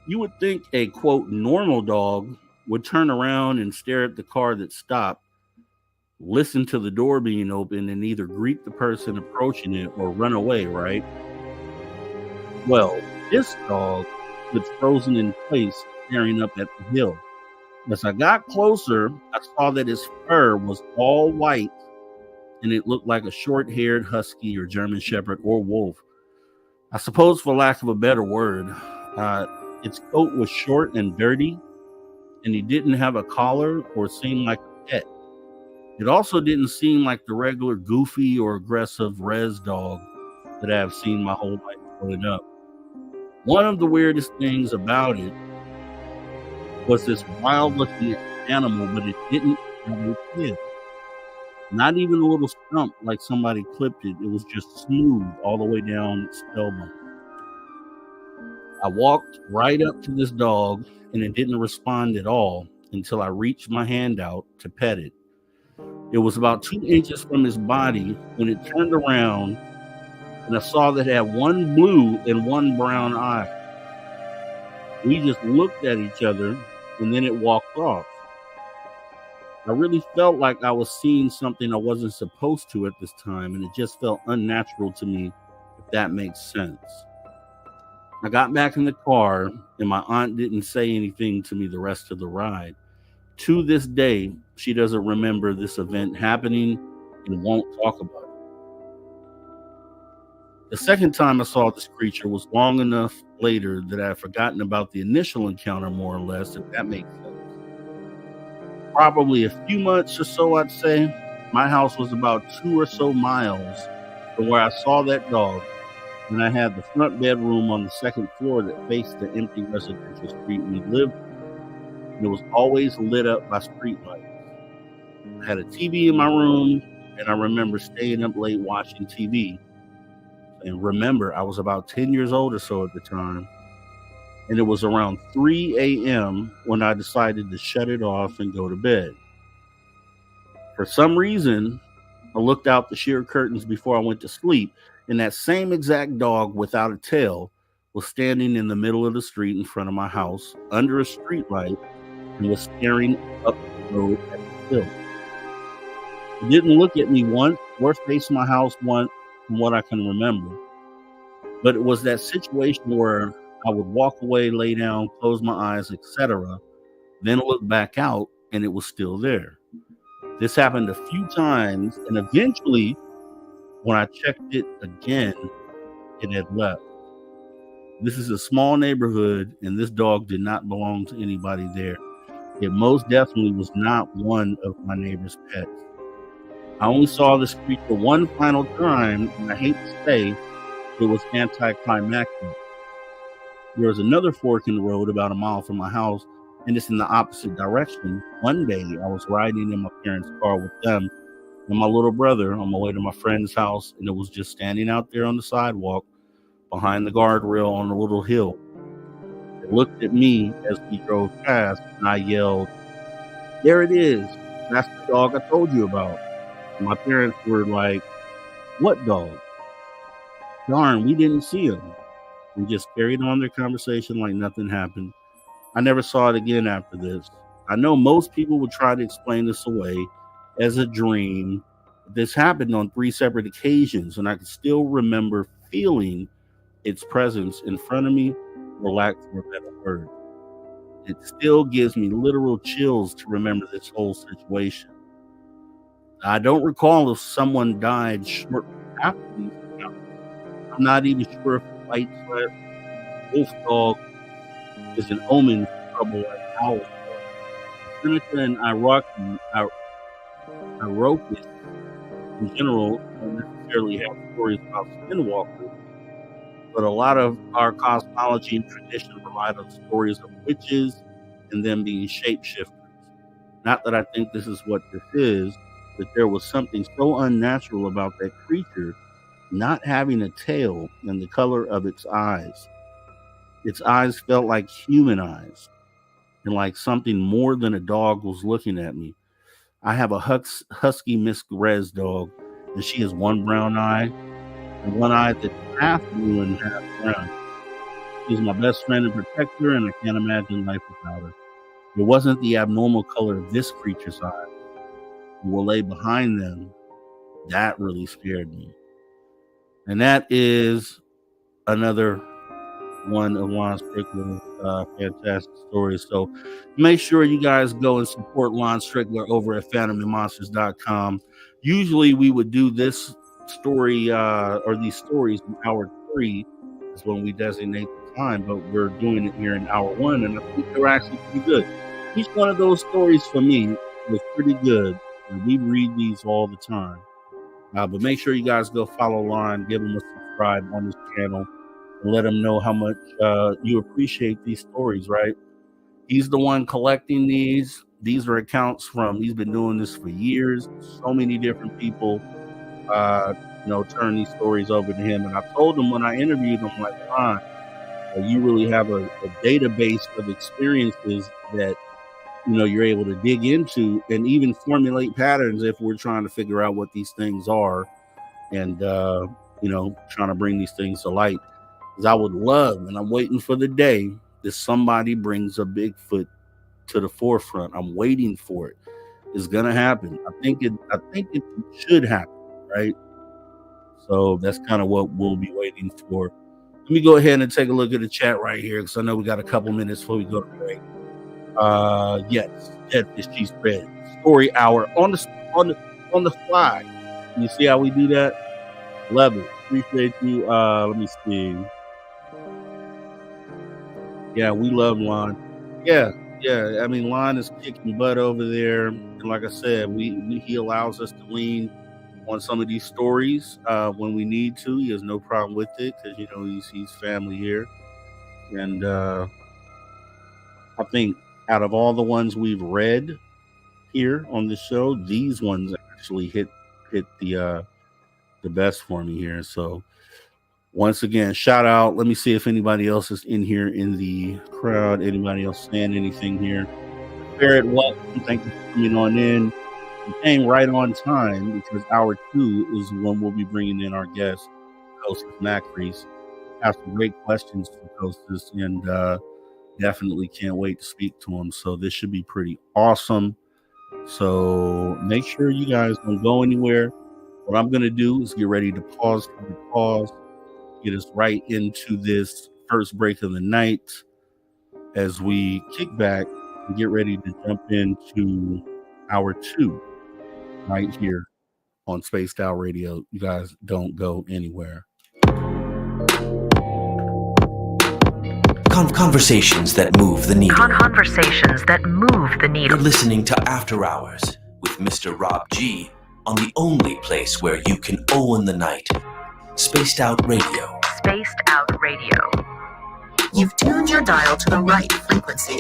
You would think a, quote, normal dog would turn around and stare at the car that stopped, listen to the door being opened, and either greet the person approaching it or run away, right? Well, this dog was frozen in place, staring up at the hill. As I got closer, I saw that his fur was all white, and it looked like a short-haired husky or German shepherd or wolf. I suppose, for lack of a better word, its coat was short and dirty, and he didn't have a collar or seem like a pet. It also didn't seem like the regular goofy or aggressive res dog that I have seen my whole life growing up. One of the weirdest things about it was this wild-looking animal, but it didn't have a tail. Not even a little stump like somebody clipped it. It was just smooth all the way down its tailbone. I walked right up to this dog, and it didn't respond at all until I reached my hand out to pet it. It was about 2 inches from his body when it turned around, and I saw that it had one blue and one brown eye. We just looked at each other, and then it walked off. I really felt like I was seeing something I wasn't supposed to at this time, and it just felt unnatural to me, if that makes sense. I got back in the car, and my aunt didn't say anything to me the rest of the ride. To this day, she doesn't remember this event happening and won't talk about it. The second time I saw this creature was long enough later that I had forgotten about the initial encounter, more or less, if that makes sense. Probably a few months or so, I'd say. My house was about 2 or so miles from where I saw that dog, and I had the front bedroom on the second floor that faced the empty residential street we lived in, and it was always lit up by streetlights. I had a TV in my room, and I remember staying up late watching TV. And remember, I was about 10 years old or so at the time, and it was around 3 a.m. when I decided to shut it off and go to bed. For some reason, I looked out the sheer curtains before I went to sleep, and that same exact dog without a tail was standing in the middle of the street in front of my house under a streetlight and was staring up the road at the hill. It didn't look at me once or face my house once from what I can remember, but it was that situation where I would walk away, lay down, close my eyes, etc., then look back out, and it was still there. This happened a few times, and eventually, when I checked it again, it had left. This is a small neighborhood, and this dog did not belong to anybody there. It most definitely was not one of my neighbor's pets. I only saw this creature one final time, and I hate to say it was anticlimactic. There was another fork in the road about a mile from my house, and it's in the opposite direction. One day, I was riding in my parents' car with them and my little brother on my way to my friend's house, and it was just standing out there on the sidewalk behind the guardrail on a little hill. looked at me as we drove past, and I yelled, "There it is. That's the dog I told you about." And my parents were like, "What dog?" "Darn, we didn't see him." And just carried on their conversation like nothing happened. I never saw it again after this. I know most people would try to explain this away as a dream. This happened on 3 separate occasions, and I can still remember feeling its presence in front of me, for lack of a better word. It still gives me literal chills to remember this whole situation. I don't recall if someone died shortly after these encounters. I'm not even sure if the white/wolf dog is an omen for trouble like owls. Seneca and Iroquois in general don't necessarily have stories about skinwalkers, but a lot of our cosmology and tradition relied on stories of witches and them being shapeshifters. Not that I think this is what this is, but there was something so unnatural about that creature not having a tail and the color of its eyes. Its eyes felt like human eyes, and like something more than a dog was looking at me. I have a husky Miss Grez dog, and she has one brown eye and one eye that's half blue and half brown. She's my best friend and protector, and I can't imagine life without her. It wasn't the abnormal color of this creature's eyes, what lay behind them. That really scared me. And that is another one of Lon Strickler's fantastic stories. So make sure you guys go and support Lon Strickler over at phantomandmonsters.com. Usually we would do this story or these stories in hour 3 is when we designate the time, but we're doing it here in hour 1, and I think they're actually pretty good. Each one of those stories for me was pretty good, and we read these all the time. But make sure you guys go follow Lon, give him a subscribe on his channel, and let him know how much you appreciate these stories, right? He's the one collecting these. These are accounts from, he's been doing this for years. So many different people, turn these stories over to him. And I told him when I interviewed him, like, Lon, you really have a database of experiences that, you're able to dig into and even formulate patterns if we're trying to figure out what these things are and, trying to bring these things to light. Because I would love, and I'm waiting for the day that somebody brings a Bigfoot to the forefront. I'm waiting for it. It's going to happen. I think it should happen, right? So that's kind of what we'll be waiting for. Let me go ahead and take a look at the chat right here, because I know we got a couple minutes before we go to break. Yes, Deadfish Cheese Bread Story Hour on the fly. You see how we do that? Love it. Appreciate you. Let me see. Yeah, we love Lon. Yeah. I mean, Lon is kicking butt over there, and like I said, he allows us to lean on some of these stories when we need to. He has no problem with it because he's family here, and I think out of all the ones we've read here on the show, these ones actually hit the best for me here. So once again, shout out. Let me see if anybody else is in here in the crowd. Anybody else saying anything here? Barrett, welcome. Thank you for coming on in. You came right on time because hour 2 is when we'll be bringing in our guest, Kosta Makreas. Have some great questions for Kostas, and definitely can't wait to speak to him. So this should be pretty awesome. So make sure you guys don't go anywhere. What I'm going to do is get ready to pause, get us right into this first break of the night as we kick back and get ready to jump into hour 2 right here on Spaced Out Radio. You guys don't go anywhere. Conversations that move the needle. Conversations that move the needle. You're listening to After Hours with Mr. Rob G on the only place where you can own the night. Spaced Out Radio. Spaced Out Radio. You've tuned your dial to the right frequency.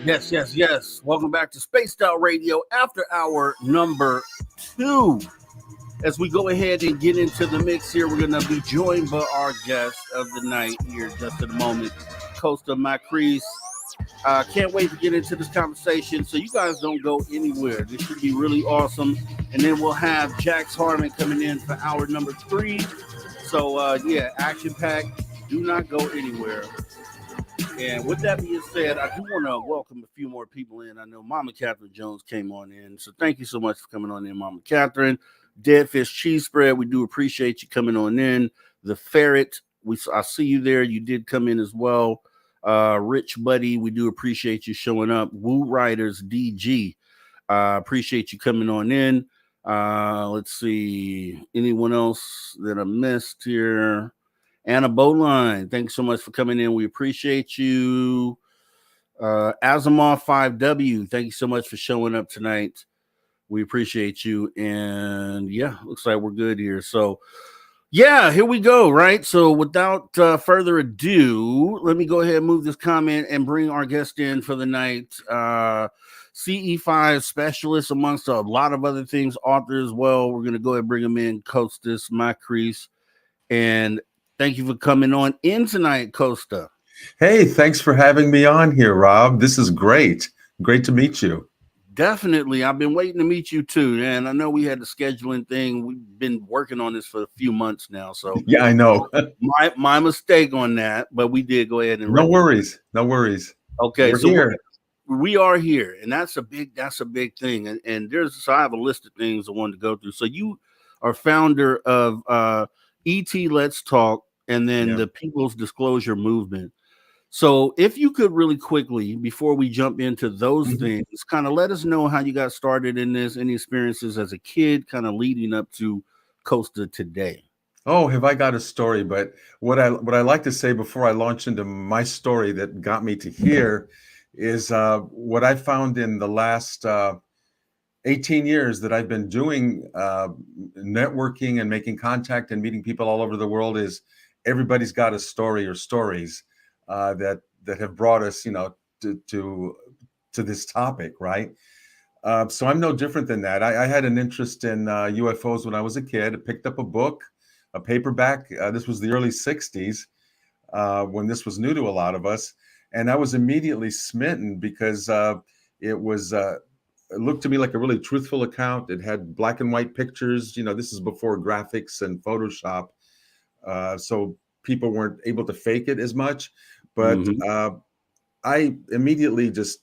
Yes, yes, yes. Welcome back to Spaced Out Radio after hour number 2. As we go ahead and get into the mix here, we're going to be joined by our guest of the night here just in a moment, Kosta Makreas. Can't wait to get into this conversation, so you guys don't go anywhere. This should be really awesome. And then we'll have Jax Harmon coming in for hour number 3. So, yeah, action-packed. Do not go anywhere. And with that being said, I do want to welcome a few more people in. I know Mama Catherine Jones came on in, so thank you so much for coming on in, Mama Catherine. Dead Fish Cheese Spread, we do appreciate you coming on in. The Ferret, I see you there. You did come in as well. Rich Buddy, we do appreciate you showing up. Woo Riders DG, appreciate you coming on in. Let's see, anyone else that I missed here? Anna Bowline, thanks so much for coming in. We appreciate you. Asimov 5W, thank you so much for showing up tonight. We appreciate you. And yeah, looks like we're good here. So yeah, here we go, right? So without further ado, let me go ahead and move this comment and bring our guest in for the night. CE5 specialist, amongst a lot of other things, author as well. We're going to go ahead and bring him in, Kosta Makreas. And thank you for coming on in tonight, Kosta. Hey, thanks for having me on here, Rob. This is great. Great to meet you. Definitely. I've been waiting to meet you too. And I know we had the scheduling thing. We've been working on this for a few months now. So yeah, I know. my mistake on that, but we did go ahead and no worries. Okay, we're here. We are here, and that's a big thing. And so I have a list of things I wanted to go through. So you are founder of ET Let's Talk and then the People's Disclosure Movement. So if you could really quickly, before we jump into those things, kind of let us know how you got started in this, any experiences as a kid, kind of leading up to Kosta today. Oh, have I got a story? But what I like to say before I launch into my story that got me to here is what I found in the last 18 years that I've been doing networking and making contact and meeting people all over the world is everybody's got a story or stories that have brought us, to this topic, right? So I'm no different than that. I had an interest in UFOs when I was a kid. I picked up a book, a paperback. This was the early 60s when this was new to a lot of us. And I was immediately smitten because it looked to me like a really truthful account. It had black and white pictures. This is before graphics and Photoshop. So people weren't able to fake it as much. But I immediately just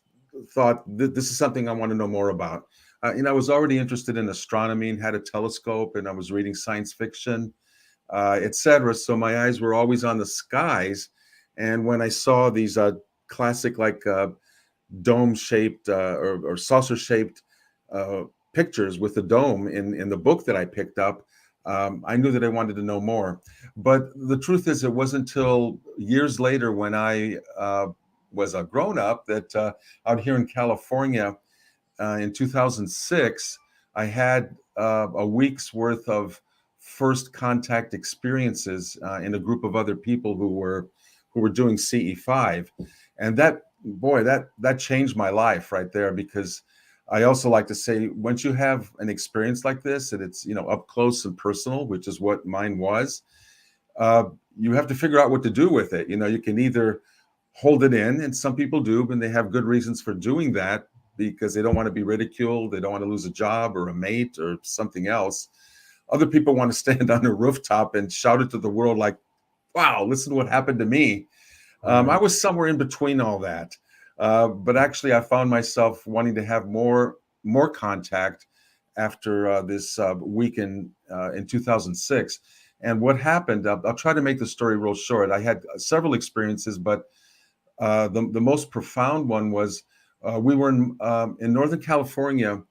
thought this is something I want to know more about. I was already interested in astronomy and had a telescope, and I was reading science fiction, etc. So my eyes were always on the skies. And when I saw these classic, like dome-shaped or saucer-shaped pictures with the dome in the book that I picked up, I knew that I wanted to know more. But the truth is, it wasn't until years later when I was a grown-up that out here in California in 2006, I had a week's worth of first contact experiences in a group of other people who were doing CE5. And that changed my life right there, because I also like to say, once you have an experience like this, and it's, up close and personal, which is what mine was, you have to figure out what to do with it. You can either hold it in, and some people do, and they have good reasons for doing that because they don't want to be ridiculed. They don't want to lose a job or a mate or something else. Other people want to stand on a rooftop and shout it to the world like, wow, listen to what happened to me. I was somewhere in between all that. But actually, I found myself wanting to have more contact after this week in 2006. And what happened, I'll try to make the story real short. I had several experiences, but the most profound one was we were in Northern California,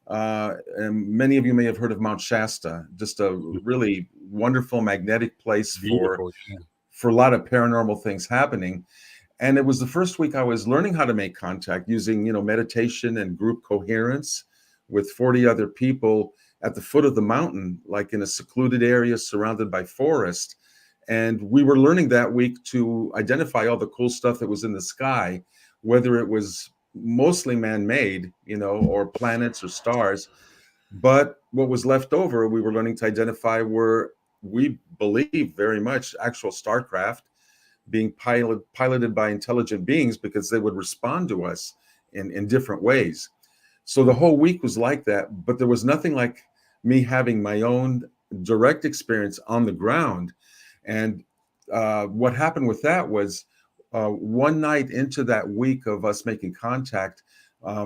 and many of you may have heard of Mount Shasta, just a really wonderful magnetic place for a lot of paranormal things happening. And it was the first week I was learning how to make contact using, meditation and group coherence with 40 other people at the foot of the mountain, like in a secluded area surrounded by forest. And we were learning that week to identify all the cool stuff that was in the sky, whether it was, mostly man-made, or planets or stars. But what was left over, we were learning to identify, were, we believe very much, actual starcraft being piloted by intelligent beings, because they would respond to us in different ways. So the whole week was like that, but there was nothing like me having my own direct experience on the ground. And what happened with that was, one night into that week of us making contact,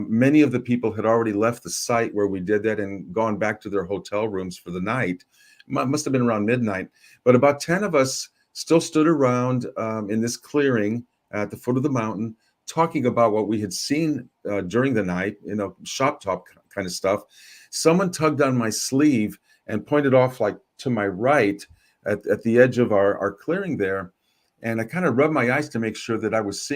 many of the people had already left the site where we did that and gone back to their hotel rooms for the night. Must have been around midnight, but about 10 of us still stood around in this clearing at the foot of the mountain, talking about what we had seen during the night, shop talk kind of stuff. Someone tugged on my sleeve and pointed off like to my right at the edge of our clearing there. And I kind of rubbed my eyes to make sure that I was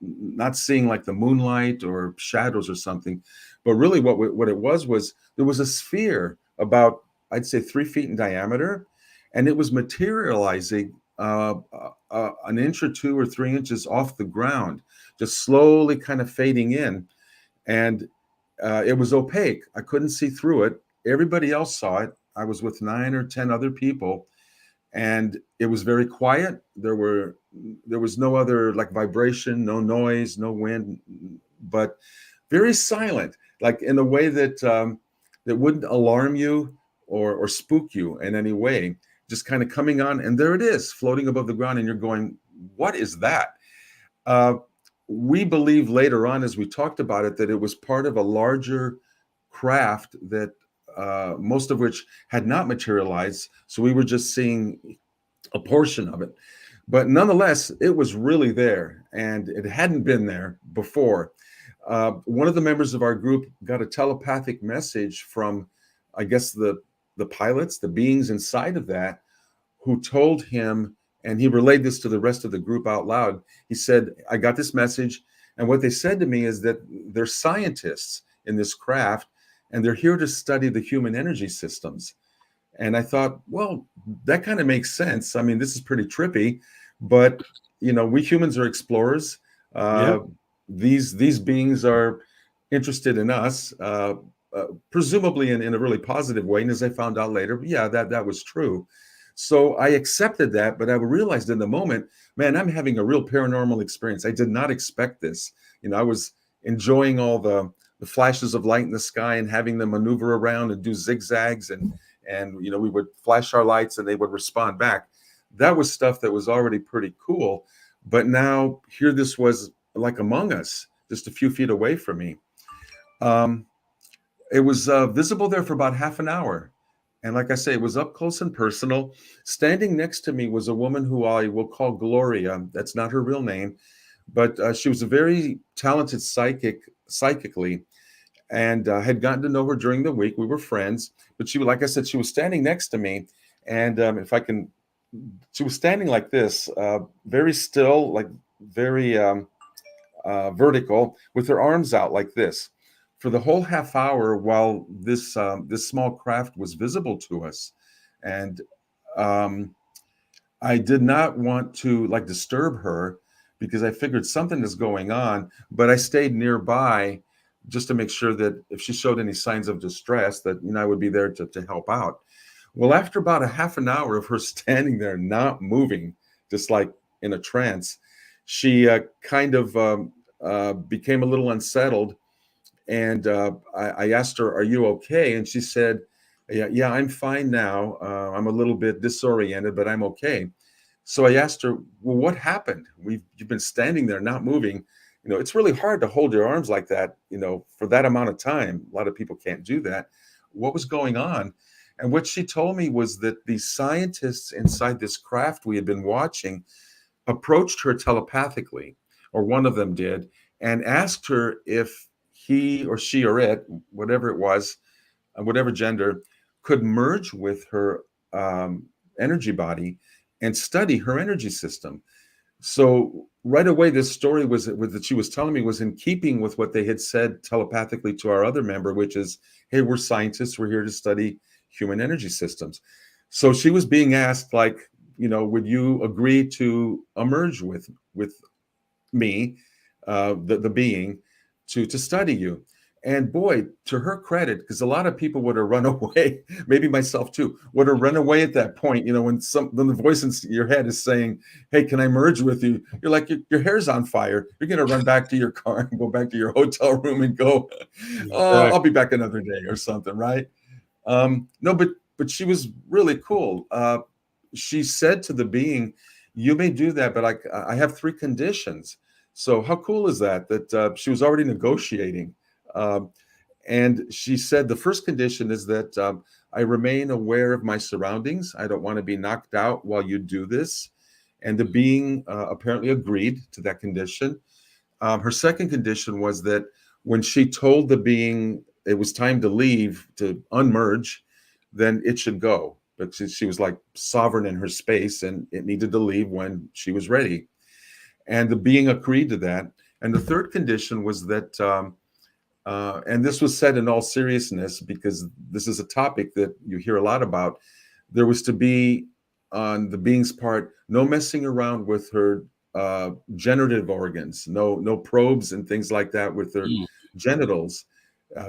not seeing like the moonlight or shadows or something, but really what it was there was a sphere about, I'd say, 3 feet in diameter, and it was materializing an inch or 2 or 3 inches off the ground, just slowly kind of fading in. And it was opaque. I couldn't see through it. Everybody else saw it. I was with 9 or 10 other people, and it was very quiet. There was no other like vibration, no noise, no wind, but very silent, like in a way that that wouldn't alarm you or spook you in any way. Just kind of coming on, and there it is, floating above the ground, and you're going, what is that? We believe later on, as we talked about it, that it was part of a larger craft that most of which had not materialized. So we were just seeing a portion of it. But nonetheless, it was really there, and it hadn't been there before. One of the members of our group got a telepathic message from, I guess, the pilots, the beings inside of that, who told him, and he relayed this to the rest of the group out loud. He said, I got this message, and what they said to me is that they're scientists in this craft, and they're here to study the human energy systems. And I thought, well, that kind of makes sense. I mean, this is pretty trippy, but we humans are explorers. These beings are interested in us, presumably in a really positive way. And as I found out later, yeah, that was true. So I accepted that, but I realized in the moment, man, I'm having a real paranormal experience. I did not expect this. I was enjoying all the flashes of light in the sky and having them maneuver around and do zigzags, and we would flash our lights and they would respond back. That was stuff that was already pretty cool. But now here this was like among us, just a few feet away from me. It was visible there for about half an hour. And like I say, it was up close and personal. Standing next to me was a woman who I will call Gloria. That's not her real name, but she was a very talented psychically, and had gotten to know her during the week. We were friends, but like I said, she was standing next to me. And she was standing like this, very still, like very vertical, with her arms out like this, for the whole half hour while this small craft was visible to us. And I did not want to disturb her, because I figured something is going on, but I stayed nearby just to make sure that if she showed any signs of distress, that I would be there to help out. Well, after about a half an hour of her standing there not moving, just like in a trance, she kind of became a little unsettled. And I asked her, "Are you okay?" And she said, yeah, I'm fine now. I'm a little bit disoriented, but I'm okay. So I asked her, well, what happened? You've been standing there not moving. It's really hard to hold your arms like that, for that amount of time. A lot of people can't do that. What was going on? And what she told me was that the scientists inside this craft we had been watching approached her telepathically, or one of them did, and asked her if he or she or it, whatever it was, whatever gender, could merge with her energy body and study her energy system. So right away, this story that she was telling me was in keeping with what they had said telepathically to our other member, which is, hey, we're scientists, we're here to study human energy systems. So she was being asked, would you agree to emerge with me, the being, to study you. And boy, to her credit, because a lot of people would have run away, maybe myself too, would have run away at that point. You know, when the voice in your head is saying, "Hey, can I merge with you?" You're like, your hair's on fire. You're going to run back to your car and go back to your hotel room and go, "I'll be back another day" or something, right? No, but she was really cool. She said to the being, "You may do that, but I have 3 conditions." So how cool is that? That she was already negotiating. And she said the first condition is that I remain aware of my surroundings. I don't want to be knocked out while you do this. And the being apparently agreed to that condition. Her second condition was that when she told the being it was time to leave, to unmerge, then it should go. But she was like sovereign in her space, and it needed to leave when she was ready. And the being agreed to that. And the third condition was that, and this was said in all seriousness, because this is a topic that you hear a lot about, there was to be, on the being's part, no messing around with her generative organs, no probes and things like that with her genitals.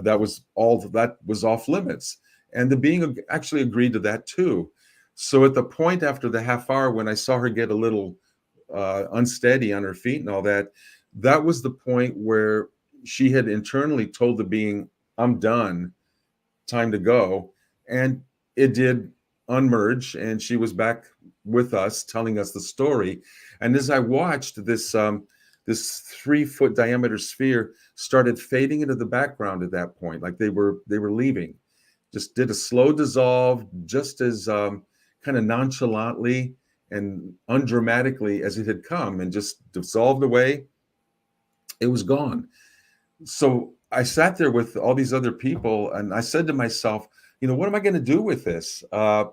That was off limits. And the being actually agreed to that too. So at the point after the half hour, when I saw her get a little unsteady on her feet and all that, that was the point where she had internally told the being, "I'm done, time to go." And it did unmerge, and she was back with us, telling us the story. And as I watched, this 3-foot diameter sphere started fading into the background at that point, like they were leaving. Just did a slow dissolve, just as kind of nonchalantly and undramatically as it had come, and just dissolved away. It was gone. So I sat there with all these other people, and I said to myself, what am I going to do with this? There's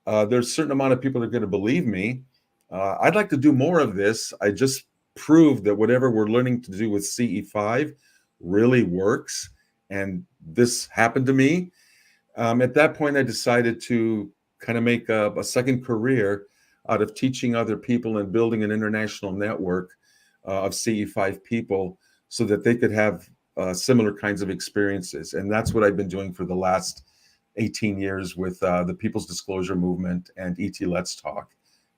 a certain amount of people that are going to believe me. I'd like to do more of this. I just proved that whatever we're learning to do with CE5 really works. And this happened to me. At that point, I decided to kind of make a second career out of teaching other people and building an international network of CE5 people so that they could have similar kinds of experiences. And that's what I've been doing for the last 18 years with the People's Disclosure Movement and ET Let's Talk.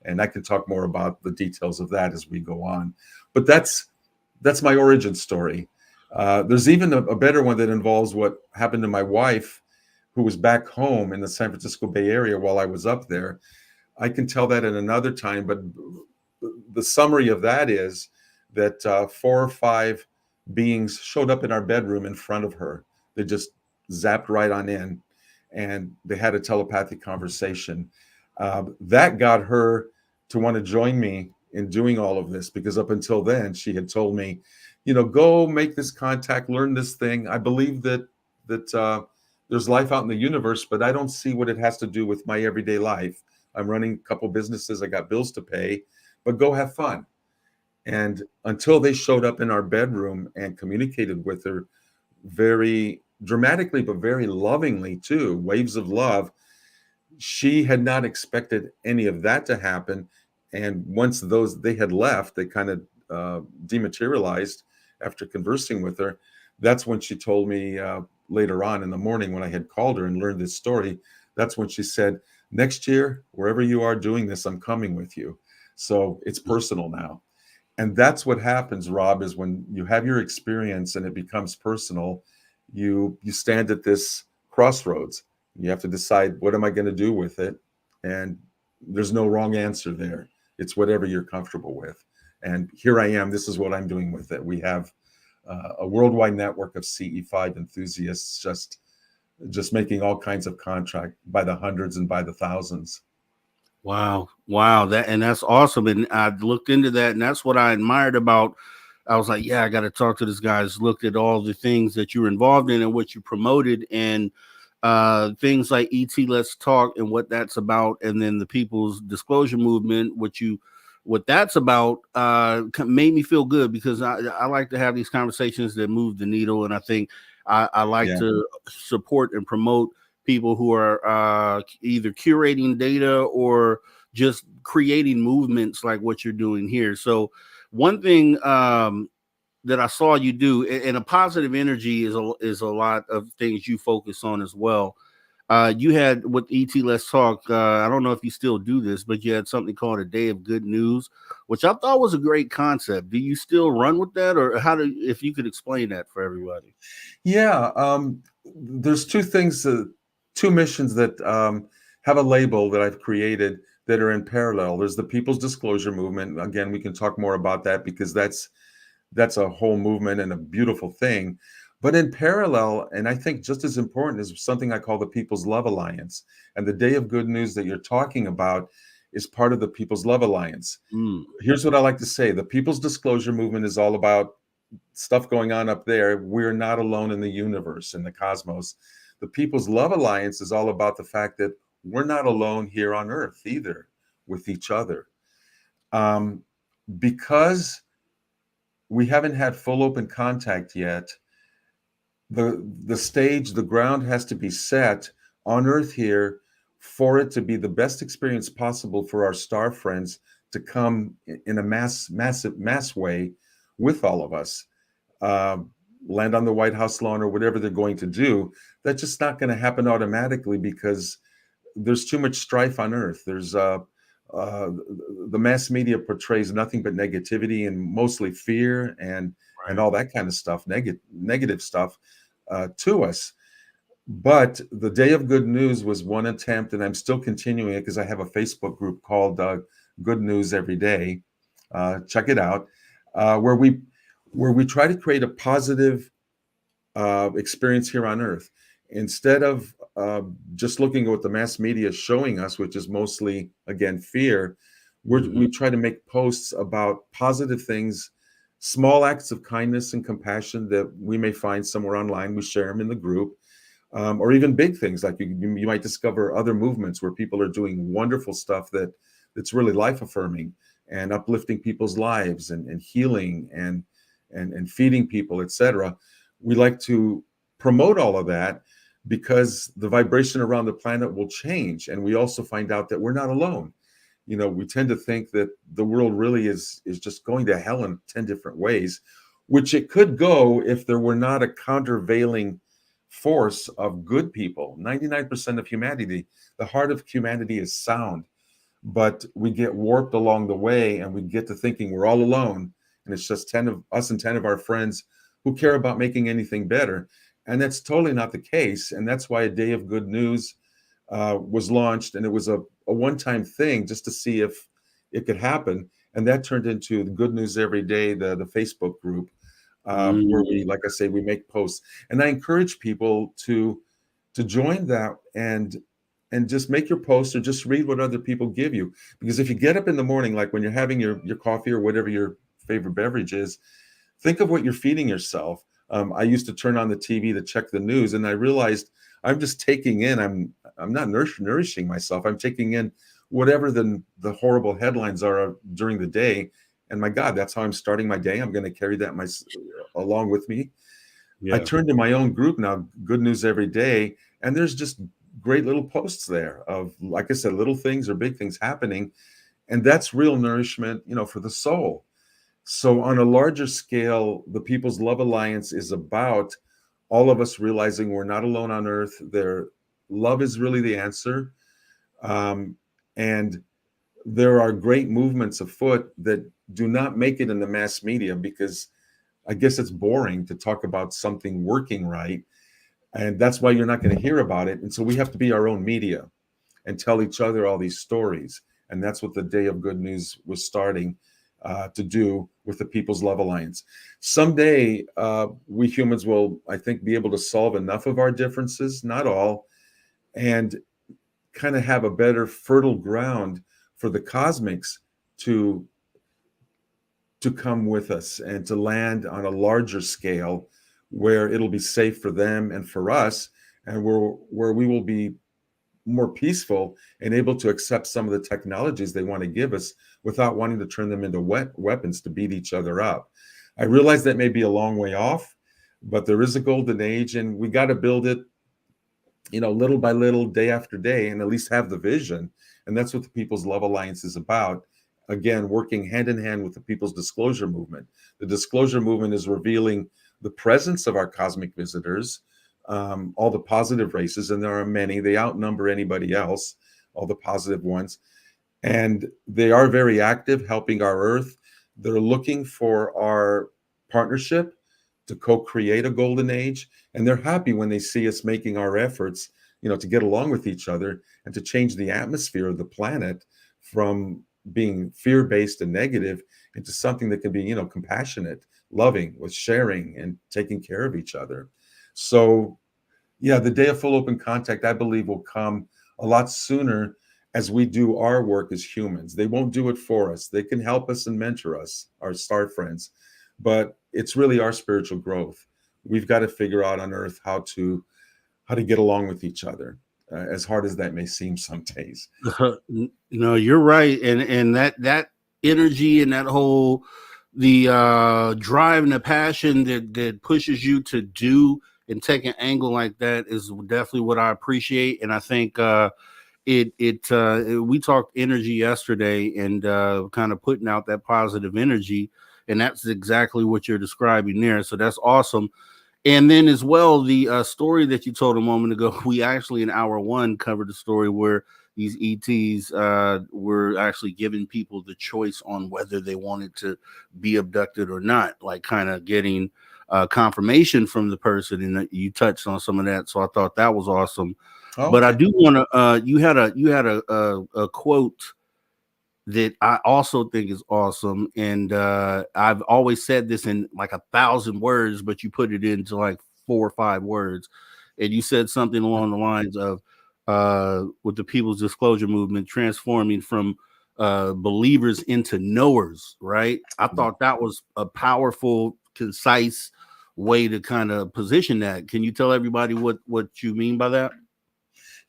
And I can talk more about the details of that as we go on. But that's my origin story. There's even a better one that involves what happened to my wife, who was back home in the San Francisco Bay Area while I was up there. I can tell that at another time, but the summary of that is that 4 or 5 beings showed up in our bedroom in front of her. They just zapped right on in, and they had a telepathic conversation. That got her to want to join me in doing all of this, because up until then, she had told me, go make this contact, learn this thing. I believe that there's life out in the universe, but I don't see what it has to do with my everyday life. I'm running a couple businesses. I got bills to pay, but go have fun. And until they showed up in our bedroom and communicated with her very dramatically, but very lovingly too, waves of love, she had not expected any of that to happen. And once they had left, they kind of dematerialized after conversing with her. That's when she told me later on in the morning, when I had called her and learned this story, that's when she said, "Next year, wherever you are doing this, I'm coming with you." So it's personal now. And that's what happens, Rob, is when you have your experience and it becomes personal, you stand at this crossroads. You have to decide, what am I going to do with it? And there's no wrong answer there. It's whatever you're comfortable with. And here I am. This is what I'm doing with it. We have a worldwide network of CE5 enthusiasts just making all kinds of contract by the hundreds and by the thousands. Wow. That's awesome. And I looked into that, and that's what I admired about. I was like, yeah, I got to talk to this guy. I just looked at all the things that you were involved in and what you promoted, and things like ET Let's Talk and what that's about, and then the People's Disclosure Movement, what that's about, made me feel good, because I like to have these conversations that move the needle, and I think I like to support and promote people who are either curating data or just creating movements like what you're doing here. So one thing that I saw you do, and a positive energy is a lot of things you focus on as well. You had with ET Let's Talk. I don't know if you still do this, but you had something called a Day of Good News, which I thought was a great concept. Do you still run with that, or if you could explain that for everybody? Yeah, there's two things, two missions that have a label that I've created that are in parallel. There's the People's Disclosure Movement. Again, we can talk more about that because that's a whole movement and a beautiful thing. But in parallel, and I think just as important, is something I call the People's Love Alliance. And the Day of Good News that you're talking about is part of the People's Love Alliance. Here's what I like to say. The People's Disclosure Movement is all about stuff going on up there. We're not alone in the universe, in the cosmos. The People's Love Alliance is all about the fact that we're not alone here on Earth either, with each other. Because we haven't had full open contact yet, the stage, the ground has to be set on Earth here for it to be the best experience possible for our star friends to come in a mass way with all of us, land on the White House lawn or whatever they're going to do. That's just not going to happen automatically because there's too much strife on Earth. There's the mass media portrays nothing but negativity and mostly fear and all that kind of stuff, negative stuff to us. But the Day of Good News was one attempt, and I'm still continuing it because I have a Facebook group called Good News Every Day. Check it out, where we try to create a positive experience here on Earth. Instead of just looking at what the mass media is showing us, which is mostly, again, fear, we try to make posts about positive things, small acts of kindness and compassion that we may find somewhere online. We share them in the group, or even big things like you might discover other movements where people are doing wonderful stuff that's really life affirming and uplifting people's lives and healing and feeding people, etc. We like to promote all of that because the vibration around the planet will change, and we also find out that we're not alone. We tend to think that the world really is just going to hell in 10 different ways, which it could go if there were not a countervailing force of good people. 99% of humanity, the heart of humanity is sound, but we get warped along the way and we get to thinking we're all alone, and it's just 10 of us and 10 of our friends who care about making anything better. And that's totally not the case. And that's why a Day of Good News was launched, and it was a one-time thing just to see if it could happen. And that turned into the Good News Every Day, the Facebook group, where we, like I say, we make posts. And I encourage people to join that and just make your posts or just read what other people give you. Because if you get up in the morning, like when you're having your coffee or whatever your favorite beverage is, think of what you're feeding yourself. I used to turn on the TV to check the news, and I realized I'm just taking in, I'm not nourishing myself. I'm taking in whatever the horrible headlines are during the day. And my God, that's how I'm starting my day. I'm going to carry that along with me. Yeah. I turned to my own group now, Good News Every Day, and there's just great little posts there of, like I said, little things or big things happening. And that's real nourishment, for the soul. So on a larger scale, the People's Love Alliance is about all of us realizing we're not alone on Earth. Their love is really the answer. And there are great movements afoot that do not make it in the mass media because I guess it's boring to talk about something working right. And that's why you're not going to hear about it. And so we have to be our own media and tell each other all these stories. And that's what the Day of Good News was starting to do with the People's Love Alliance. Someday, we humans will, I think, be able to solve enough of our differences, not all, and kind of have a better fertile ground for the cosmics to come with us and to land on a larger scale where it'll be safe for them and for us, and where we will be more peaceful and able to accept some of the technologies they want to give us without wanting to turn them into weapons to beat each other up. I realize that may be a long way off, but there is a golden age, and we got to build it, little by little, day after day, and at least have the vision. And that's what the People's Love Alliance is about. again, working hand in hand with the People's Disclosure Movement. The Disclosure Movement is revealing the presence of our cosmic visitors, all the positive races, and there are many. They outnumber anybody else, all the positive ones. And they are very active helping our Earth. They're looking for our partnership to co-create a golden age. And they're happy when they see us making our efforts, to get along with each other and to change the atmosphere of the planet from being fear-based and negative into something that can be, compassionate, loving, with sharing and taking care of each other. So, yeah, the day of full open contact, I believe, will come a lot sooner as we do our work as humans. They won't do it for us. They can help us and mentor us, our star friends, but it's really our spiritual growth. We've got to figure out on Earth how to get along with each other, as hard as that may seem some days. No, you're right, and that energy and that whole drive and the passion that pushes you to do and take an angle like that is definitely what I appreciate. And I think we talked energy yesterday and kind of putting out that positive energy, and that's exactly what you're describing there. So that's awesome. And then as well, the story that you told a moment ago, we actually in hour one covered the story where these ETs were actually giving people the choice on whether they wanted to be abducted or not, like kind of getting confirmation from the person. And you touched on some of that, so I thought that was awesome. Oh, but okay. I do want to. You had a quote that I also think is awesome, and I've always said this in like 1,000 words, but you put it into like 4 or 5 words, and you said something along the lines of with the People's Disclosure Movement transforming from believers into knowers, right? I thought that was a powerful, concise way to kind of position that. Can you tell everybody what you mean by that?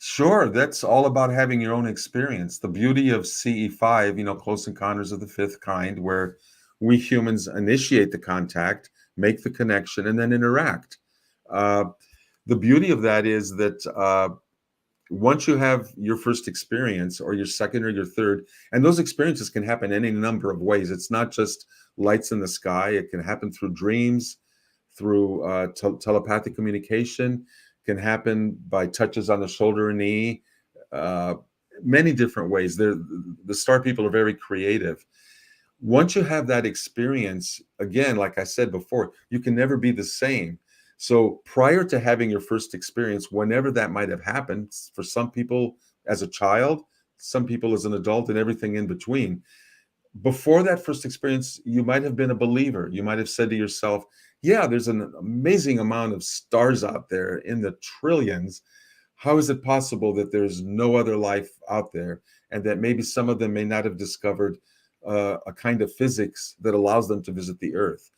Sure, that's all about having your own experience. The beauty of CE5, Close Encounters of the Fifth Kind, where we humans initiate the contact, make the connection, and then interact. The beauty of that is that once you have your first experience or your second or your third, and those experiences can happen any number of ways. It's not just lights in the sky. It can happen through dreams, through telepathic communication, can happen by touches on the shoulder and knee, many different ways. The star people are very creative. Once you have that experience, again, like I said before, you can never be the same. So prior to having your first experience, whenever that might have happened, for some people as a child, some people as an adult, and everything in between, before that first experience, you might have been a believer. You might have said to yourself, yeah, there's an amazing amount of stars out there in the trillions. How is it possible that there's no other life out there, and that maybe some of them may not have discovered a kind of physics that allows them to visit the Earth?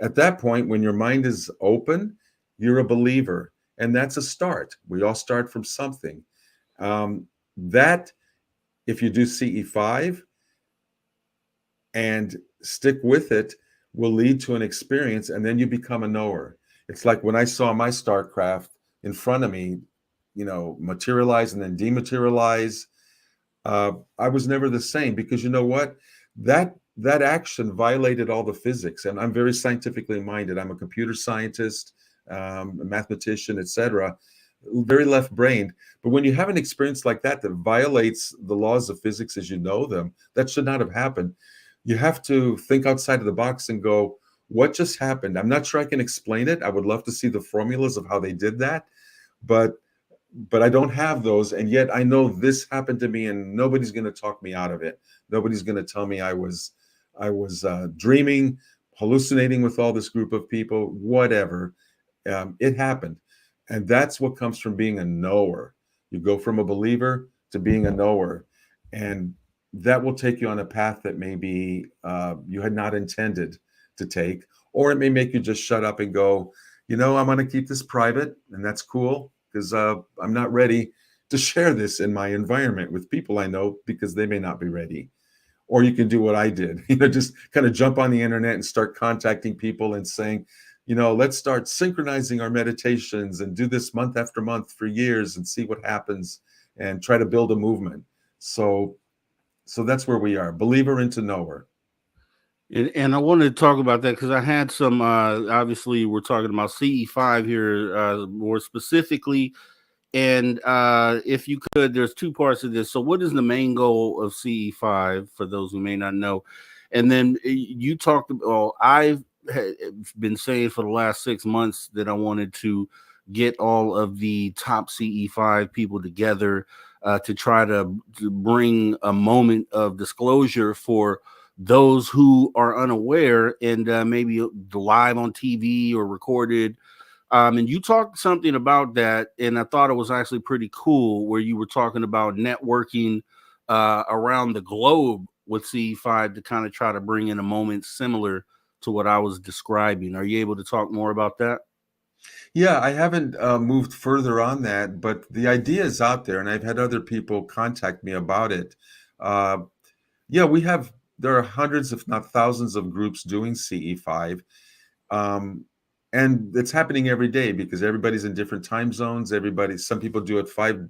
At that point, when your mind is open, you're a believer, and that's a start. We all start from something. That, if you do CE5 and stick with it, will lead to an experience, and then you become a knower. It's like when I saw my starcraft in front of me, materialize and then dematerialize. I was never the same, because you know what? That action violated all the physics, and I'm very scientifically minded. I'm a computer scientist, a mathematician, etc. Very left-brained. But when you have an experience like that violates the laws of physics as you know them, that should not have happened. You have to think outside of the box and go, what just happened? I'm not sure I can explain it. I would love to see the formulas of how they did that, but I don't have those. And yet I know this happened to me, and nobody's going to talk me out of it. Nobody's going to tell me I was dreaming, hallucinating with all this group of people, whatever. It happened. And that's what comes from being a knower. You go from a believer to being a knower. And that will take you on a path that maybe you had not intended to take, or it may make you just shut up and go, I'm going to keep this private, and that's cool, because I'm not ready to share this in my environment with people I know, because they may not be ready. Or you can do what I did, just kind of jump on the internet and start contacting people and saying, let's start synchronizing our meditations and do this month after month for years and see what happens and try to build a movement. So So that's where we are, believer into knower. And I wanted to talk about that because I had some, obviously, we're talking about CE5 here more specifically. And if you could, there's two parts of this. So, what is the main goal of CE5 for those who may not know? And then you talked about, well, I've been saying for the last 6 months that I wanted to get all of the top CE5 people together to try to bring a moment of disclosure for those who are unaware and maybe live on TV or recorded. And you talked something about that, and I thought it was actually pretty cool where you were talking about networking around the globe with CE5 to kind of try to bring in a moment similar to what I was describing. Are you able to talk more about that? Yeah, I haven't moved further on that, but the idea is out there, and I've had other people contact me about it. Uh, yeah, there are hundreds, if not thousands, of groups doing CE5. Um, and it's happening every day because everybody's in different time zones. Some people do it five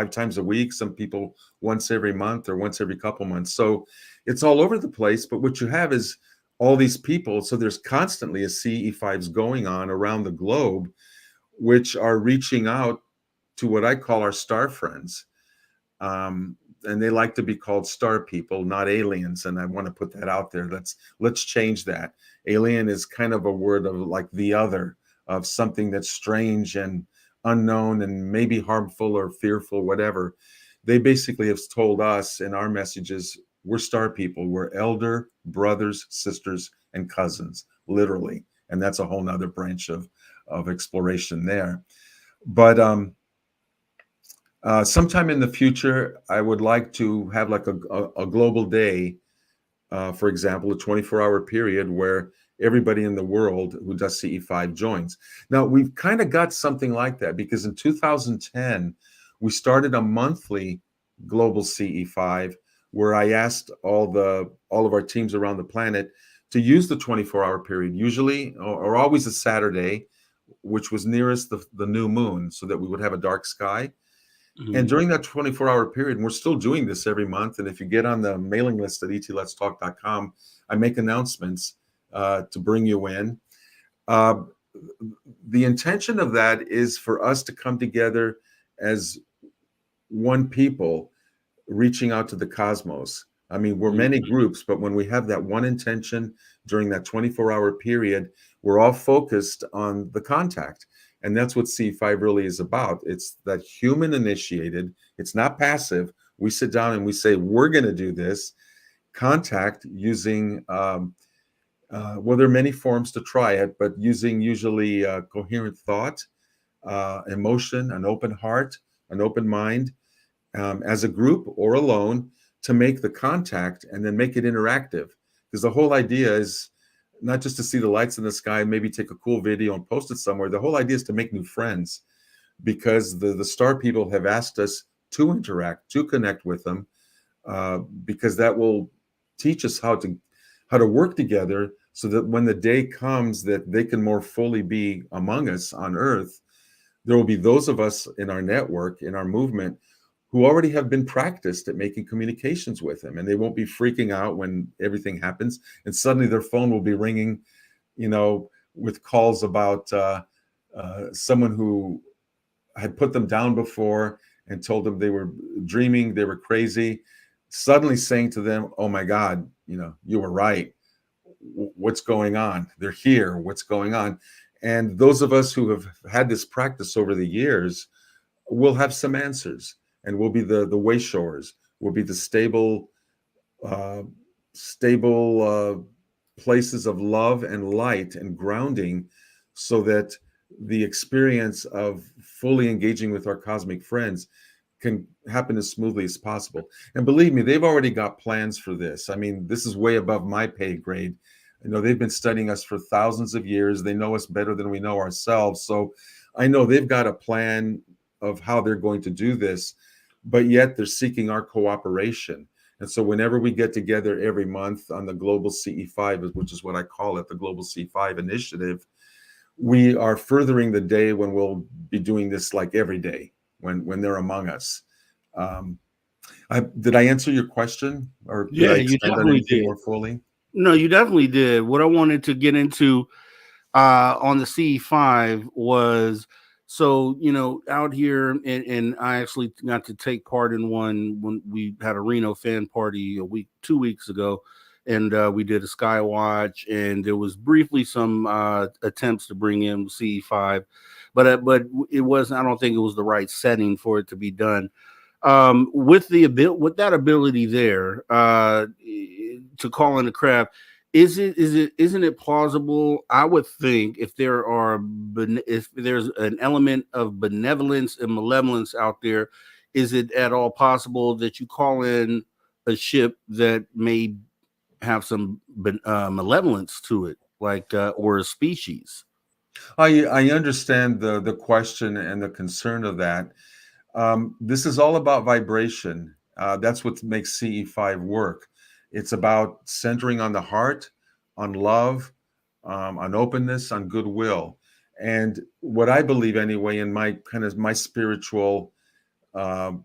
times a week, some people once every month or once every couple months. So it's all over the place. But what you have is all these people. So there's constantly a CE5s going on around the globe, which are reaching out to what I call our star friends. And they like to be called star people, not aliens. And I want to put that out there. Let's change that. Alien is kind of a word of like the other, of something that's strange and unknown and maybe harmful or fearful, whatever. They basically have told us in our messages, we're star people. We're elder brothers, sisters, and cousins, literally. And that's a whole nother branch of exploration there. But sometime in the future, I would like to have like a global day, for example, a 24-hour period where everybody in the world who does CE5 joins. Now, we've kind of got something like that because in 2010, we started a monthly global CE5 where I asked all of our teams around the planet to use the 24-hour period, usually or always a Saturday, which was nearest the new moon so that we would have a dark sky. And during that 24-hour period, and we're still doing this every month. And if you get on the mailing list at etletstalk.com, I make announcements to bring you in. The intention of that is for us to come together as one people reaching out to the cosmos. I mean, we're many groups, but when we have that one intention during that 24-hour period, we're all focused on the contact. And that's what C5 really is about. It's that human initiated, it's not passive. We sit down and we say, we're going to do this contact using, well, there are many forms to try it, but using usually coherent thought, emotion, an open heart, an open mind, as a group or alone to make the contact and then make it interactive. Because the whole idea is not just to see the lights in the sky, maybe take a cool video and post it somewhere. The whole idea is to make new friends because the star people have asked us to interact, to connect with them, because that will teach us how to work together so that when the day comes that they can more fully be among us on Earth, there will be those of us in our network, in our movement, who already have been practiced at making communications with him, and they won't be freaking out when everything happens. And suddenly their phone will be ringing, with calls about someone who had put them down before and told them they were dreaming, they were crazy, suddenly saying to them, oh my God, you were right. What's going on? They're here. What's going on? And those of us who have had this practice over the years will have some answers. And we'll be the wayshowers. We'll be the stable places of love and light and grounding, so that the experience of fully engaging with our cosmic friends can happen as smoothly as possible. And believe me, they've already got plans for this. I mean, this is way above my pay grade. They've been studying us for thousands of years. They know us better than we know ourselves. So I know they've got a plan of how they're going to do this, but yet they're seeking our cooperation. And so whenever we get together every month on the Global CE5, which is what I call it, the Global C5 Initiative, we are furthering the day when we'll be doing this like every day when they're among us. Did I answer your question, or did Yeah, I you expand on definitely anything did. more fully? No, you definitely did. What I wanted to get into on the CE5 was, so out here, and I actually got to take part in one when we had a Reno fan party 2 weeks ago, and we did a sky watch, and there was briefly some attempts to bring in CE5, but it wasn't, I don't think it was the right setting for it to be done. With that ability there, to call in a craft, isn't it plausible? I would think if there's an element of benevolence and malevolence out there, is it at all possible that you call in a ship that may have some malevolence to it, like or a species? I understand the question and the concern of that. This is all about vibration. That's what makes CE5 work. It's about centering on the heart, on love, on openness, on goodwill. And what I believe, anyway, in my spiritual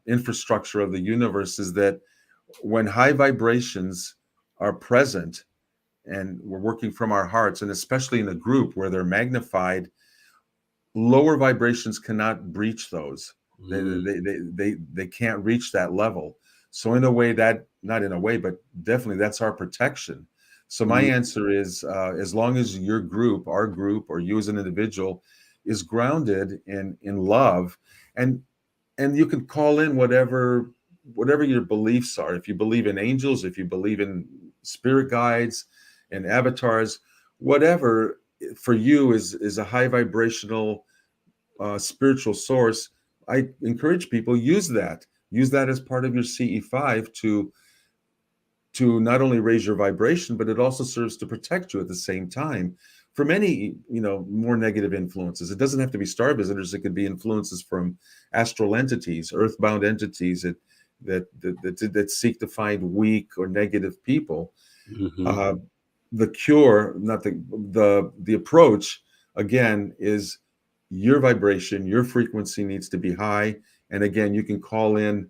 infrastructure of the universe, is that when high vibrations are present and we're working from our hearts, and especially in a group where they're magnified, lower vibrations cannot breach those. They can't reach that level. So in a way, that not in a way, but definitely that's our protection. So my answer is, as long as your group, our group, or you as an individual is grounded in love, and you can call in whatever your beliefs are. If you believe in angels, if you believe in spirit guides and avatars, whatever for you is a high vibrational spiritual source, I encourage people, use that as part of your CE5 to not only raise your vibration, but it also serves to protect you at the same time from any more negative influences. It doesn't have to be star visitors. It could be influences from astral entities, earthbound entities that seek to find weak or negative people. The cure, not the approach, again, is your vibration, your frequency needs to be high. And again, you can call in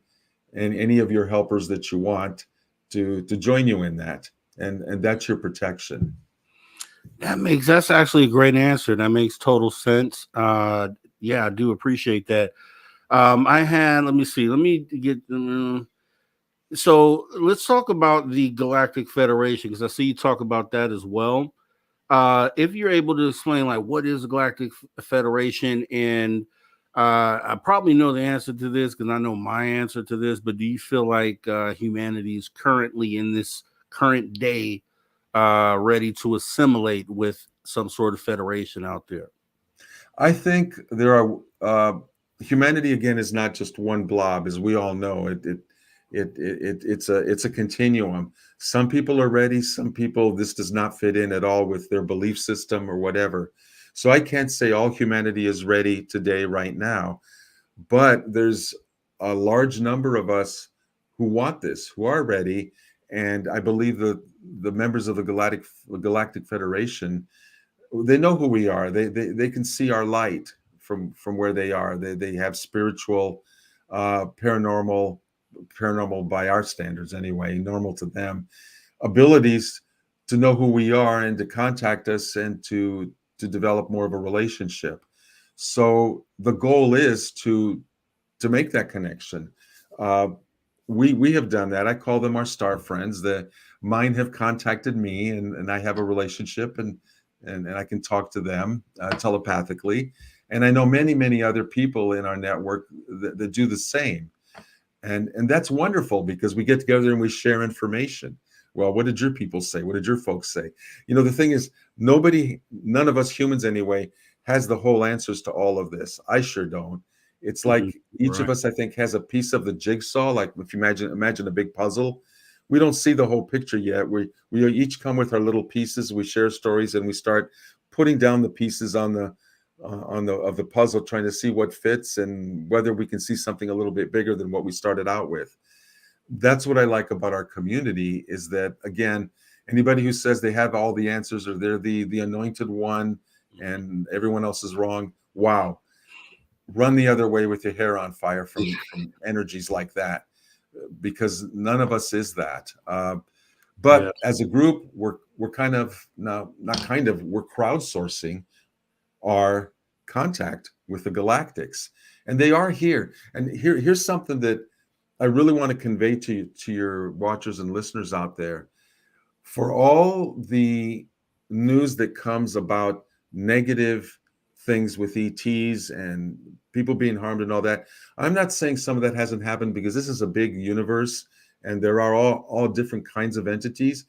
and any of your helpers that you want to join you in that. And that's your protection. That's actually a great answer. That makes total sense. Yeah, I do appreciate that. Let me see, let me get so let's talk about the Galactic Federation, because I see you talk about that as well. If you're able to explain, like, what is the Galactic Federation, and I probably know the answer to this because I know my answer to this, but do you feel like humanity is currently in this current day ready to assimilate with some sort of federation out there? I think there are humanity, again, is not just one blob, as we all know. It's a continuum. Some people are ready. Some people, this does not fit in at all with their belief system or whatever. So I can't say all humanity is ready today, right now, but there's a large number of us who want this, who are ready. And I believe the members of the Galactic Federation, they know who we are. They can see our light from where they are. They have spiritual, paranormal by our standards anyway, normal to them, abilities to know who we are and to contact us and to develop more of a relationship. So the goal is to make that connection. We have done that. I call them our star friends. Mine have contacted me, and I have a relationship, and I can talk to them telepathically. And I know many other people in our network that do the same. And that's wonderful, because we get together and we share information. Well, what did your people say? What did your folks say? The thing is, none of us humans anyway, has the whole answers to all of this. I sure don't. It's like each of us, I think, has a piece of the jigsaw. Like, if you imagine a big puzzle, we don't see the whole picture yet. We each come with our little pieces. We share stories, and we start putting down the pieces of the puzzle, trying to see what fits and whether we can see something a little bit bigger than what we started out with. That's what I like about our community, is that, again, anybody who says they have all the answers, or they're the anointed one and everyone else is wrong, wow, run the other way with your hair on fire from energies like that. because none of us is that. But as a group, we're kind of not kind of, we're crowdsourcing our contact with the galactics, and they are here. And here's something that I really want to convey to your watchers and listeners out there. For all the news that comes about negative things with ETs and people being harmed and all that, I'm not saying some of that hasn't happened, because this is a big universe and there are all different kinds of entities.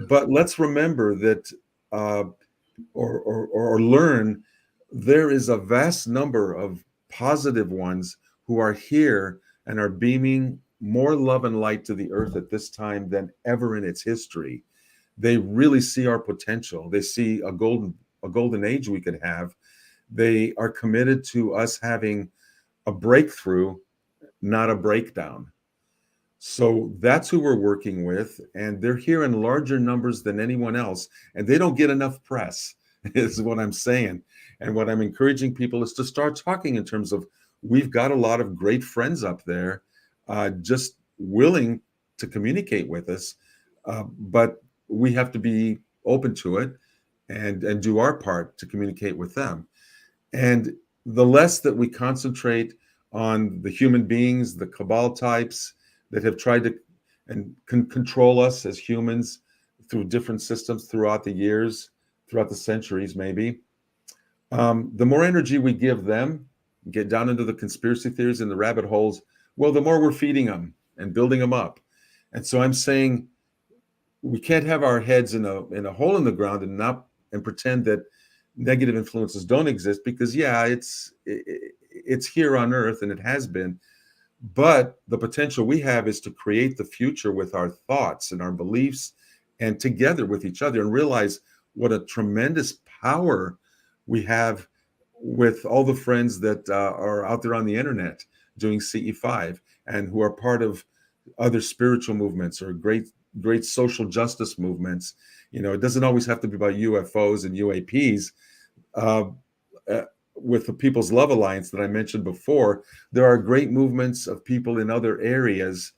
But let's remember that, or learn, there is a vast number of positive ones who are here and are beaming more love and light to the earth at this time than ever in its history. They really see our potential. They see a golden age we could have. They are committed to us having a breakthrough, not a breakdown. So that's who we're working with, and they're here in larger numbers than anyone else, and they don't get enough press, is what I'm saying. And what I'm encouraging people is to start talking in terms of, we've got a lot of great friends up there, just willing to communicate with us, but we have to be open to it and do our part to communicate with them. And the less that we concentrate on the human beings, the cabal types that have tried to and can control us as humans through different systems throughout the years, throughout the centuries, maybe, the more energy we give them, get down into the conspiracy theories and the rabbit holes, well, the more we're feeding them and building them up. And so I'm saying we can't have our heads in a hole in the ground and pretend that negative influences don't exist, because it's here on Earth and it has been. But the potential we have is to create the future with our thoughts and our beliefs, and together with each other, and realize what a tremendous power we have with all the friends that are out there on the internet doing CE5 and who are part of other spiritual movements or great social justice movements. It doesn't always have to be about UFOs and UAPs. With the People's Love Alliance that I mentioned before, there are great movements of people in other areas,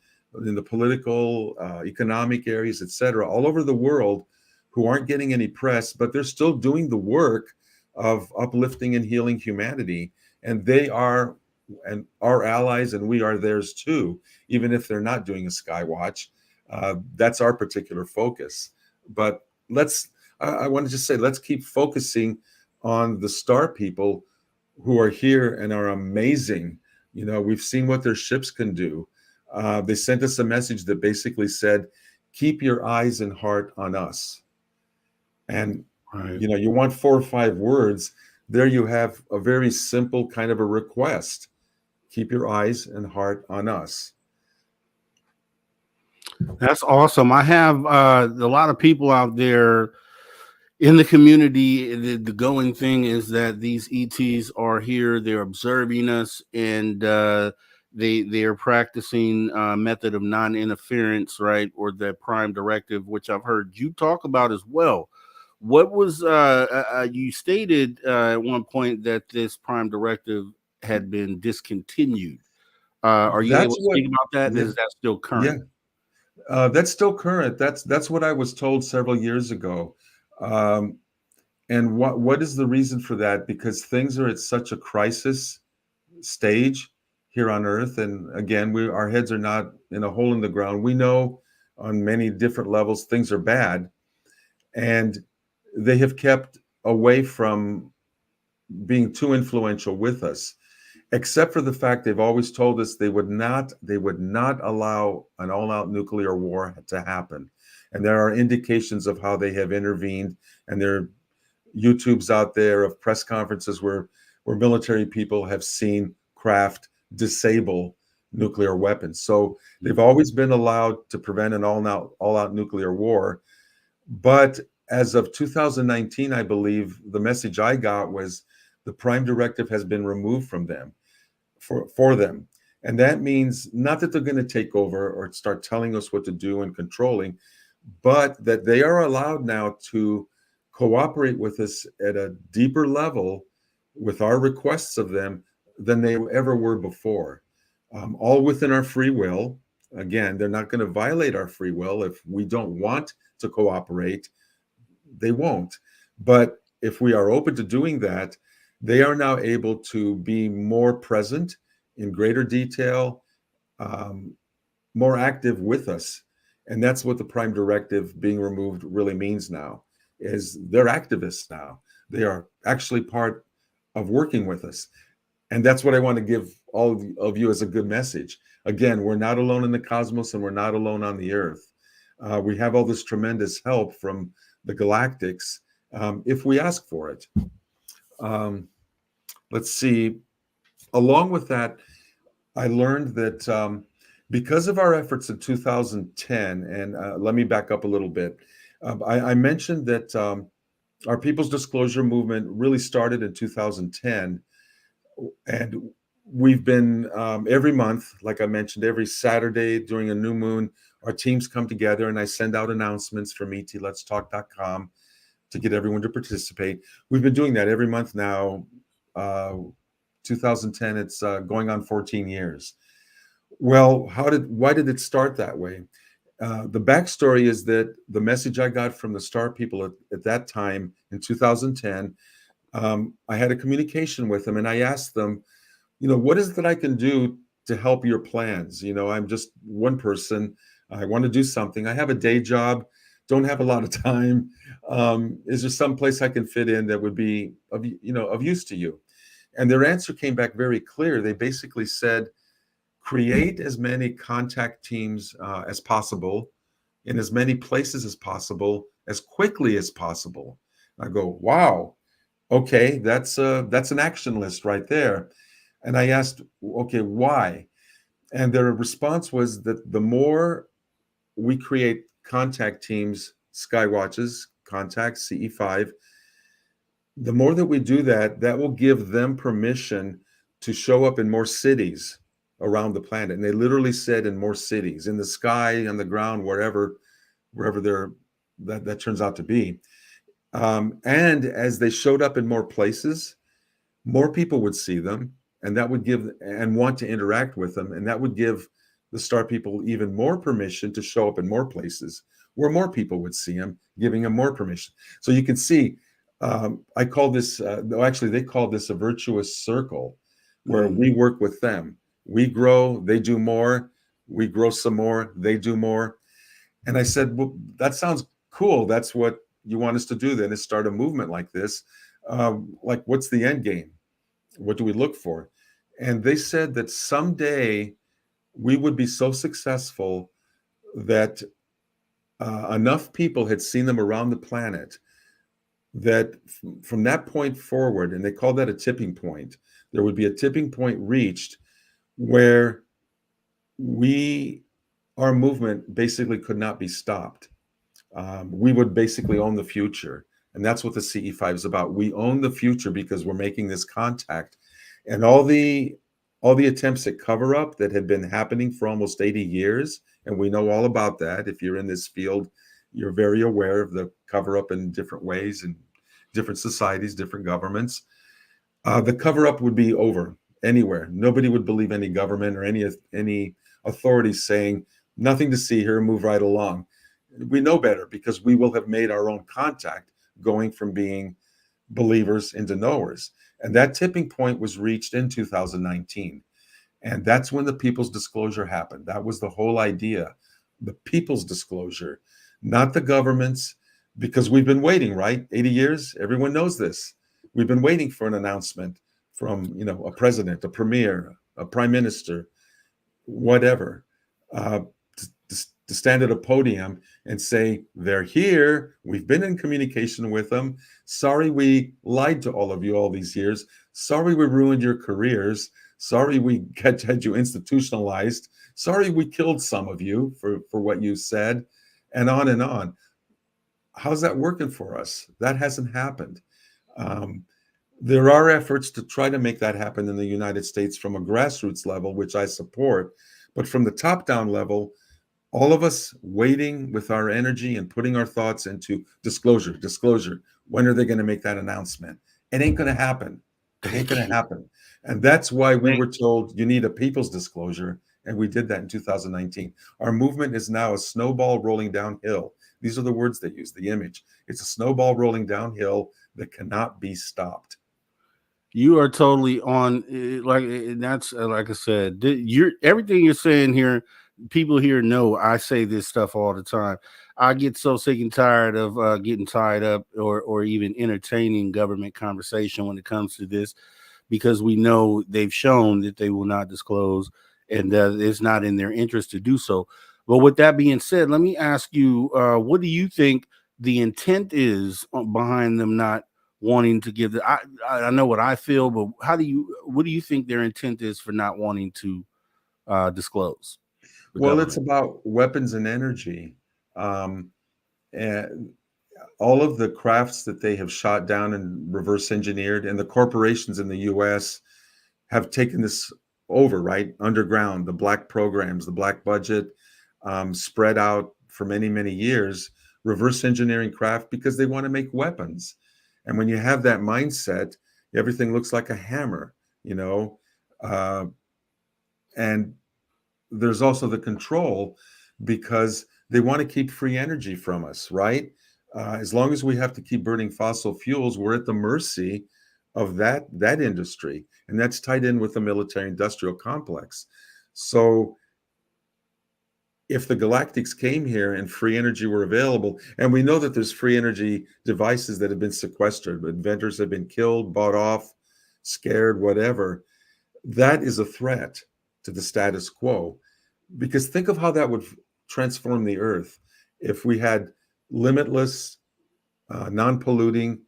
in the political, economic areas, etc., all over the world, who aren't getting any press, but they're still doing the work of uplifting and healing humanity. And they are our allies, and we are theirs too, even if they're not doing a Skywatch. That's our particular focus. But I want to just say, let's keep focusing on the star people who are here and are amazing. We've seen what their ships can do. They sent us a message that basically said, keep your eyes and heart on us. And, right. You want 4 or 5 words. There you have a very simple kind of a request. Keep your eyes and heart on us. That's awesome. I have a lot of people out there in the community. The going thing is that these ETs are here. They're observing us, and they are practicing method of non-interference, right, or the prime directive, which I've heard you talk about as well. What was you stated at one point that this prime directive had been discontinued? Are you able to speak about that? Yeah. Is that still current? Yeah, that's still current. That's what I was told several years ago. And what is the reason for that? Because things are at such a crisis stage here on Earth, and again, our heads are not in a hole in the ground. We know on many different levels things are bad, and they have kept away from being too influential with us, except for the fact they've always told us they would not allow an all-out nuclear war to happen. And there are indications of how they have intervened, and there are YouTubes out there of press conferences where military people have seen craft disable nuclear weapons. So they've always been allowed to prevent an all-out nuclear war. But as of 2019, I believe the message I got was the prime directive has been removed from them for them. And that means not that they're going to take over or start telling us what to do and controlling, but that they are allowed now to cooperate with us at a deeper level with our requests of them than they ever were before. All within our free will. Again, they're not going to violate our free will. If we don't want to cooperate, they won't. But if we are open to doing that, they are now able to be more present in greater detail, more active with us. And that's what the prime directive being removed really means now, is they're activists now. They are actually part of working with us. And that's what I want to give all of you as a good message. Again, we're not alone in the cosmos, and we're not alone on the earth. We have all this tremendous help from the galactics if we ask for it. Let's see. Along with that, I learned that because of our efforts in 2010, and let me back up a little bit. I mentioned that our People's Disclosure Movement really started in 2010. And we've been every month, like I mentioned, every Saturday during a new moon, our teams come together and I send out announcements from etletstalk.com to get everyone to participate. We've been doing that every month now. 2010, it's going on 14 years. Well, why did it start that way? The backstory is that the message I got from the star people at that time in 2010, I had a communication with them and I asked them, what is it that I can do to help your plans? I'm just one person. I want to do something. I have a day job, don't have a lot of time. Is there some place I can fit in that would be of use to you? And their answer came back very clear. They basically said, create as many contact teams as possible in as many places as possible, as quickly as possible. I go, wow. Okay, that's an action list right there. And I asked, okay, why? And their response was that the more we create contact teams, Skywatches, contacts, CE5, the more that we do that will give them permission to show up in more cities around the planet. And they literally said in more cities, in the sky, on the ground, wherever that turns out to be. And as they showed up in more places, more people would see them, and that would give and want to interact with them, and that would give the star people even more permission to show up in more places where more people would see them, giving them more permission. So you can see, I call this, actually they call this a virtuous circle, where we work with them. We grow, they do more, we grow some more, they do more. And I said, well, that sounds cool. That's what you want us to do then, is start a movement like this. Like, what's the end game? What do we look for? And they said that someday we would be so successful that enough people had seen them around the planet that from that point forward, and they call that a tipping point, there would be a tipping point reached where our movement basically could not be stopped. We would basically own the future. And that's what the CE5 is about. We own the future because we're making this contact. And all the attempts at cover up that had been happening for almost 80 years, and we know all about that. If you're in this field, you're very aware of the cover up in different ways in different societies, different governments. The cover up would be over anywhere. Nobody would believe any government or any authorities saying nothing to see here, move right along. We know better because we will have made our own contact, going from being believers into knowers. And that tipping point was reached in 2019. And that's when the People's Disclosure happened. That was the whole idea, the People's Disclosure, not the government's, because we've been waiting, right? 80 years, everyone knows this. We've been waiting for an announcement from, a president, a premier, a prime minister, whatever, to stand at a podium and say, they're here. We've been in communication with them. Sorry we lied to all of you all these years. Sorry we ruined your careers. Sorry we had you institutionalized. Sorry we killed some of you for what you said, and on and on. How's that working for us? That hasn't happened. There are efforts to try to make that happen in the United States from a grassroots level, which I support. But from the top-down level, all of us waiting with our energy and putting our thoughts into disclosure. When are they going to make that announcement? It ain't going to happen. It ain't going to happen. And that's why we were told you need a People's Disclosure And we did that in 2019. Our movement is now a snowball rolling downhill. These are the words they use, the image. It's a snowball rolling downhill that cannot be stopped. You are totally on. That's like I said. You're everything you're saying here. People here know I say this stuff all the time. I get so sick and tired of getting tied up or even entertaining government conversation when it comes to this, because we know they've shown that they will not disclose, and it's not in their interest to do so. But with that being said, let me ask you, what do you think the intent is behind them not wanting to give I know what I feel, but what do you think their intent is for not wanting to disclose? Well, it's about weapons and energy. And all of the crafts that they have shot down and reverse engineered, and the corporations in the US have taken this over, right? Underground, the black programs, the black budget, spread out for many, many years, reverse engineering craft because they want to make weapons. And when you have that mindset, everything looks like a hammer, and there's also the control, because they want to keep free energy from us, right? As long as we have to keep burning fossil fuels, we're at the mercy of that industry, and that's tied in with the military-industrial complex. So if the galactics came here and free energy were available, and we know that there's free energy devices that have been sequestered, inventors have been killed, bought off, scared, whatever, that is a threat to the status quo. Because think of how that would transform the Earth if we had limitless, non-polluting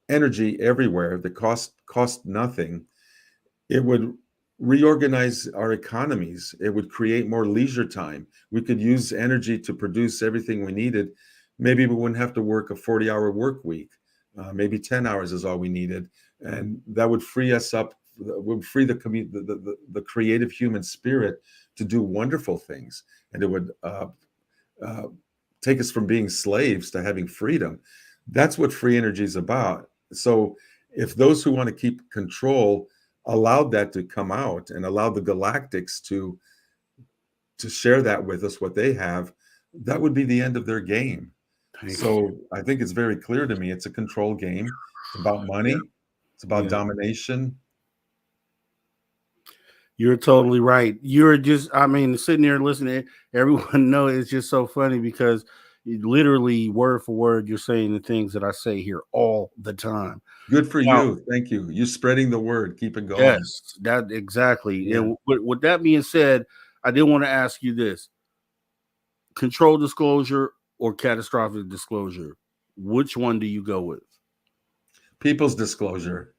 energy everywhere that cost nothing. It would reorganize our economies. It would create more leisure time. We could use energy to produce everything we needed. Maybe we wouldn't have to work a 40-hour work week. Maybe 10 hours is all we needed. And that would free us up, would free the creative human spirit to do wonderful things. And it would take us from being slaves to having freedom. That's what free energy is about. So if those who want to keep control allowed that to come out and allowed the galactics to share that with us, what they have, that would be the end of their game. So I think it's very clear to me, it's a control game. It's about money. It's about domination. You're totally right. You're just, sitting there listening, everyone know it's just so funny because literally word for word, you're saying the things that I say here all the time. Good for you. Thank you. You're spreading the word. Keep it going. Yes, that exactly. Yeah. And with that being said, I did want to ask you this: controlled disclosure or catastrophic disclosure? Which one do you go with? People's disclosure.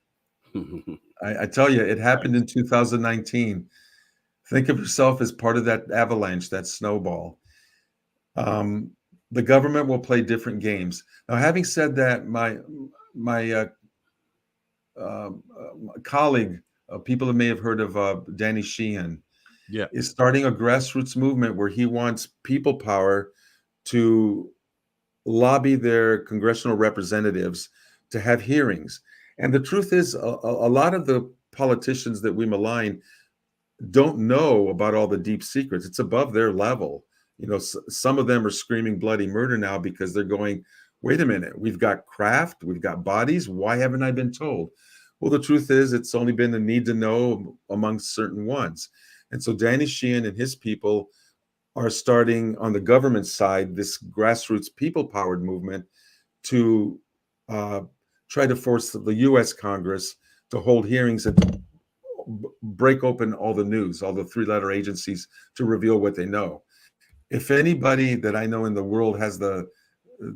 I tell you, it happened in 2019. Think of yourself as part of that avalanche, that snowball. The government will play different games. Now, having said that, my colleague, people that may have heard of Danny Sheehan, is starting a grassroots movement where he wants people power to lobby their congressional representatives to have hearings. And the truth is, a lot of the politicians that we malign don't know about all the deep secrets. It's above their level. Some of them are screaming bloody murder now because they're going, wait a minute, we've got craft, we've got bodies. Why haven't I been told? Well, the truth is, it's only been a need to know among certain ones. And so Danny Sheehan and his people are starting on the government side this grassroots people-powered movement to try to force the U.S. Congress to hold hearings and break open all the news, all the three-letter agencies, to reveal what they know. If anybody that I know in the world has the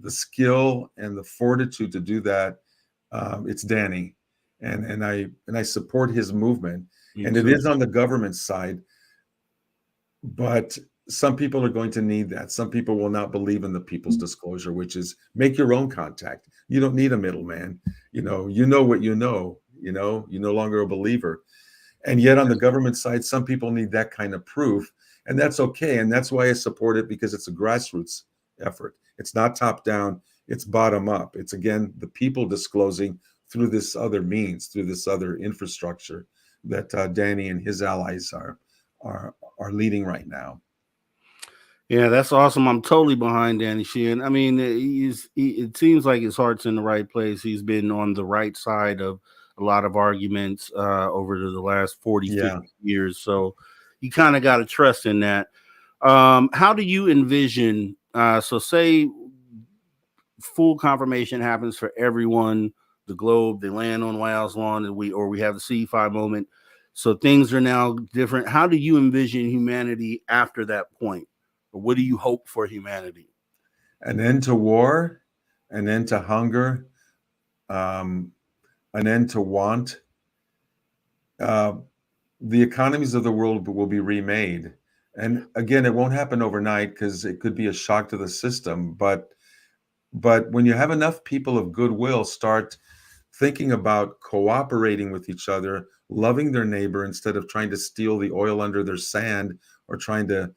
skill and the fortitude to do that, it's Danny, and I support his movement. And it is on the government side, but some people are going to need that. Some people will not believe in the people's disclosure, which is make your own contact. You don't need a middleman. You know what you know. You're no longer a believer. And yet on the government side, some people need that kind of proof, and that's okay. And that's why I support it, because it's a grassroots effort. It's not top down, it's bottom up. It's, again, the people disclosing through this other means, through this other infrastructure that Danny and his allies are leading right now. Yeah, that's awesome. I'm totally behind Danny Sheehan. I mean, it seems like his heart's in the right place. He's been on the right side of a lot of arguments over the last 40, Yeah. 50 years. So you kind of got to trust in that. How do you envision? So say full confirmation happens for everyone, the globe, they land on White House lawn, and we have the C5 moment. So things are now different. How do you envision humanity after that point? Or what do you hope for humanity? An end to war, an end to hunger, an end to want. The economies of the world will be remade. And again, it won't happen overnight because it could be a shock to the system. But when you have enough people of goodwill start thinking about cooperating with each other, loving their neighbor instead of trying to steal the oil under their sand or trying to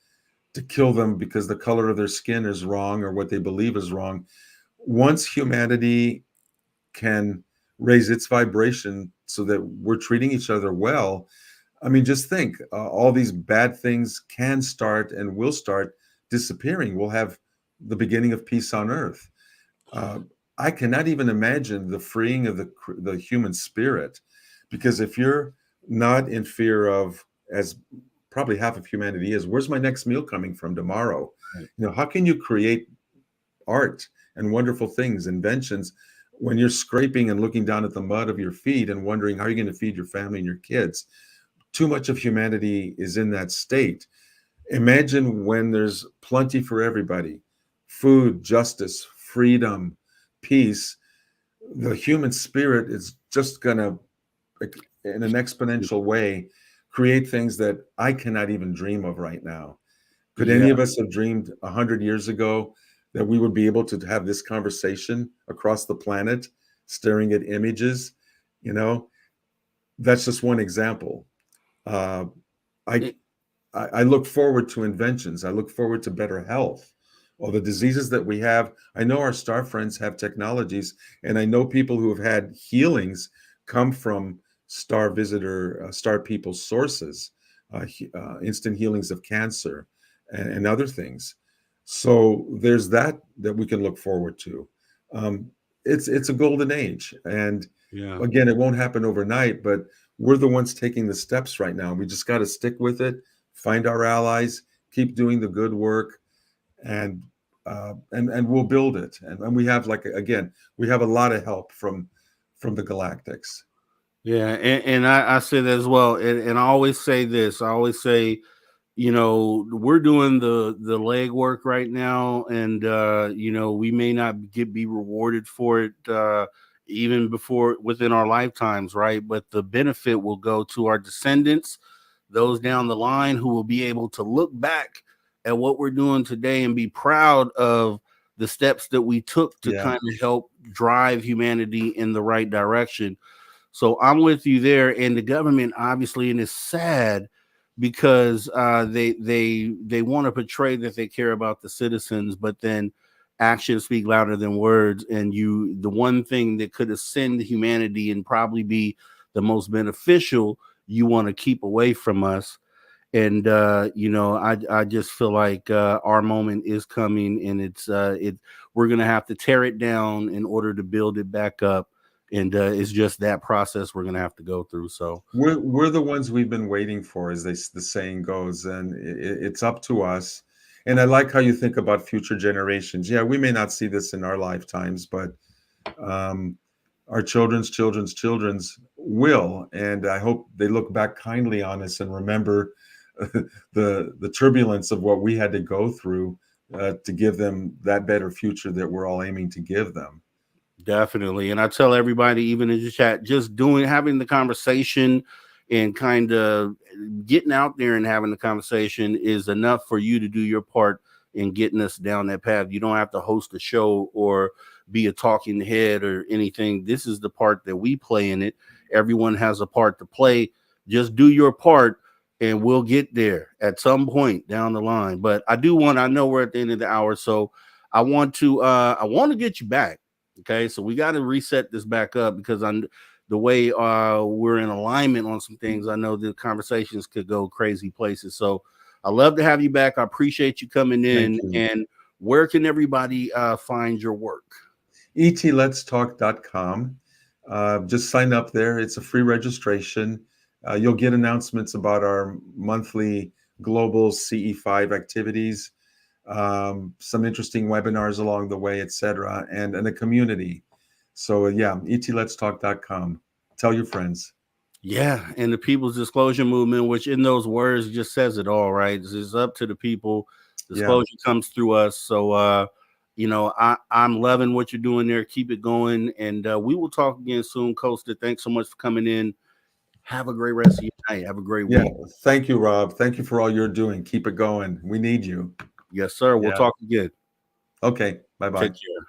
kill them because the color of their skin is wrong or what they believe is wrong. Once humanity can raise its vibration so that we're treating each other well, I mean, just think, all these bad things can start and will start disappearing. We'll have the beginning of peace on earth. I cannot even imagine the freeing of the human spirit, because if you're not in fear of, as probably half of humanity is, where's my next meal coming from tomorrow? Right. You know, how can you create art and wonderful things, inventions, when you're scraping and looking down at the mud of your feet and wondering how you're going to feed your family and your kids? Too much of humanity is in that state. Imagine when there's plenty for everybody, food, justice, freedom, peace. The human spirit is just going to, in an exponential way, create things that I cannot even dream of right now. Could any of us have dreamed 100 years ago that we would be able to have this conversation across the planet, staring at images? You know, that's just one example. I look forward to inventions. I look forward to better health. All the diseases that we have, I know our star friends have technologies, and I know people who have had healings come from star visitor, star people sources, instant healings of cancer and other things. So there's that we can look forward to. It's a golden age, and again, it won't happen overnight, but we're the ones taking the steps right now. We just got to stick with it, find our allies, keep doing the good work, and we'll build it. And we have, like, again, we have a lot of help from the galactics. Yeah, and I say that as well. And I always say this. I always say, you know, we're doing the legwork right now, and you know, we may not be rewarded for it even within our lifetimes, right? But the benefit will go to our descendants, those down the line, who will be able to look back at what we're doing today and be proud of the steps that we took to kind of help drive humanity in the right direction. So I'm with you there. And the government, obviously, and it's sad because they want to portray that they care about the citizens, but then actions speak louder than words. And the one thing that could ascend humanity and probably be the most beneficial, you want to keep away from us. And you know, I just feel like our moment is coming, and we're gonna have to tear it down in order to build it back up. And it's just that process we're gonna have to go through. So we're the ones we've been waiting for, as the saying goes, and it's up to us. And I like how you think about future generations. Yeah, we may not see this in our lifetimes, but our children's will. And I hope they look back kindly on us and remember the turbulence of what we had to go through to give them that better future that we're all aiming to give them. Definitely. And I tell everybody, even in the chat, just having the conversation and kind of getting out there and having the conversation is enough for you to do your part in getting us down that path. You don't have to host a show or be a talking head or anything. This is the part that we play in it. Everyone has a part to play. Just do your part, and we'll get there at some point down the line. But I know we're at the end of the hour, so I want to get you back. Okay, so we got to reset this back up, because the way we're in alignment on some things, I know the conversations could go crazy places. So I love to have you back. I appreciate you coming in. And where can everybody find your work? etletstalk.com. Just sign up there. It's a free registration. You'll get announcements about our monthly global CE5 activities, some interesting webinars along the way, etc., and a community. So yeah, etletstalk.com. Tell your friends. Yeah, and the People's Disclosure Movement, which in those words just says it all, right? It's up to the people. Disclosure comes through us. So I'm loving what you're doing there. Keep it going, and we will talk again soon. Kosta, thanks so much for coming in. Have a great rest of your night. Have a great week. Thank you, Rob. Thank you for all you're doing. Keep it going. We need you. Yes, sir. We'll talk again. Okay. Bye-bye. Take care.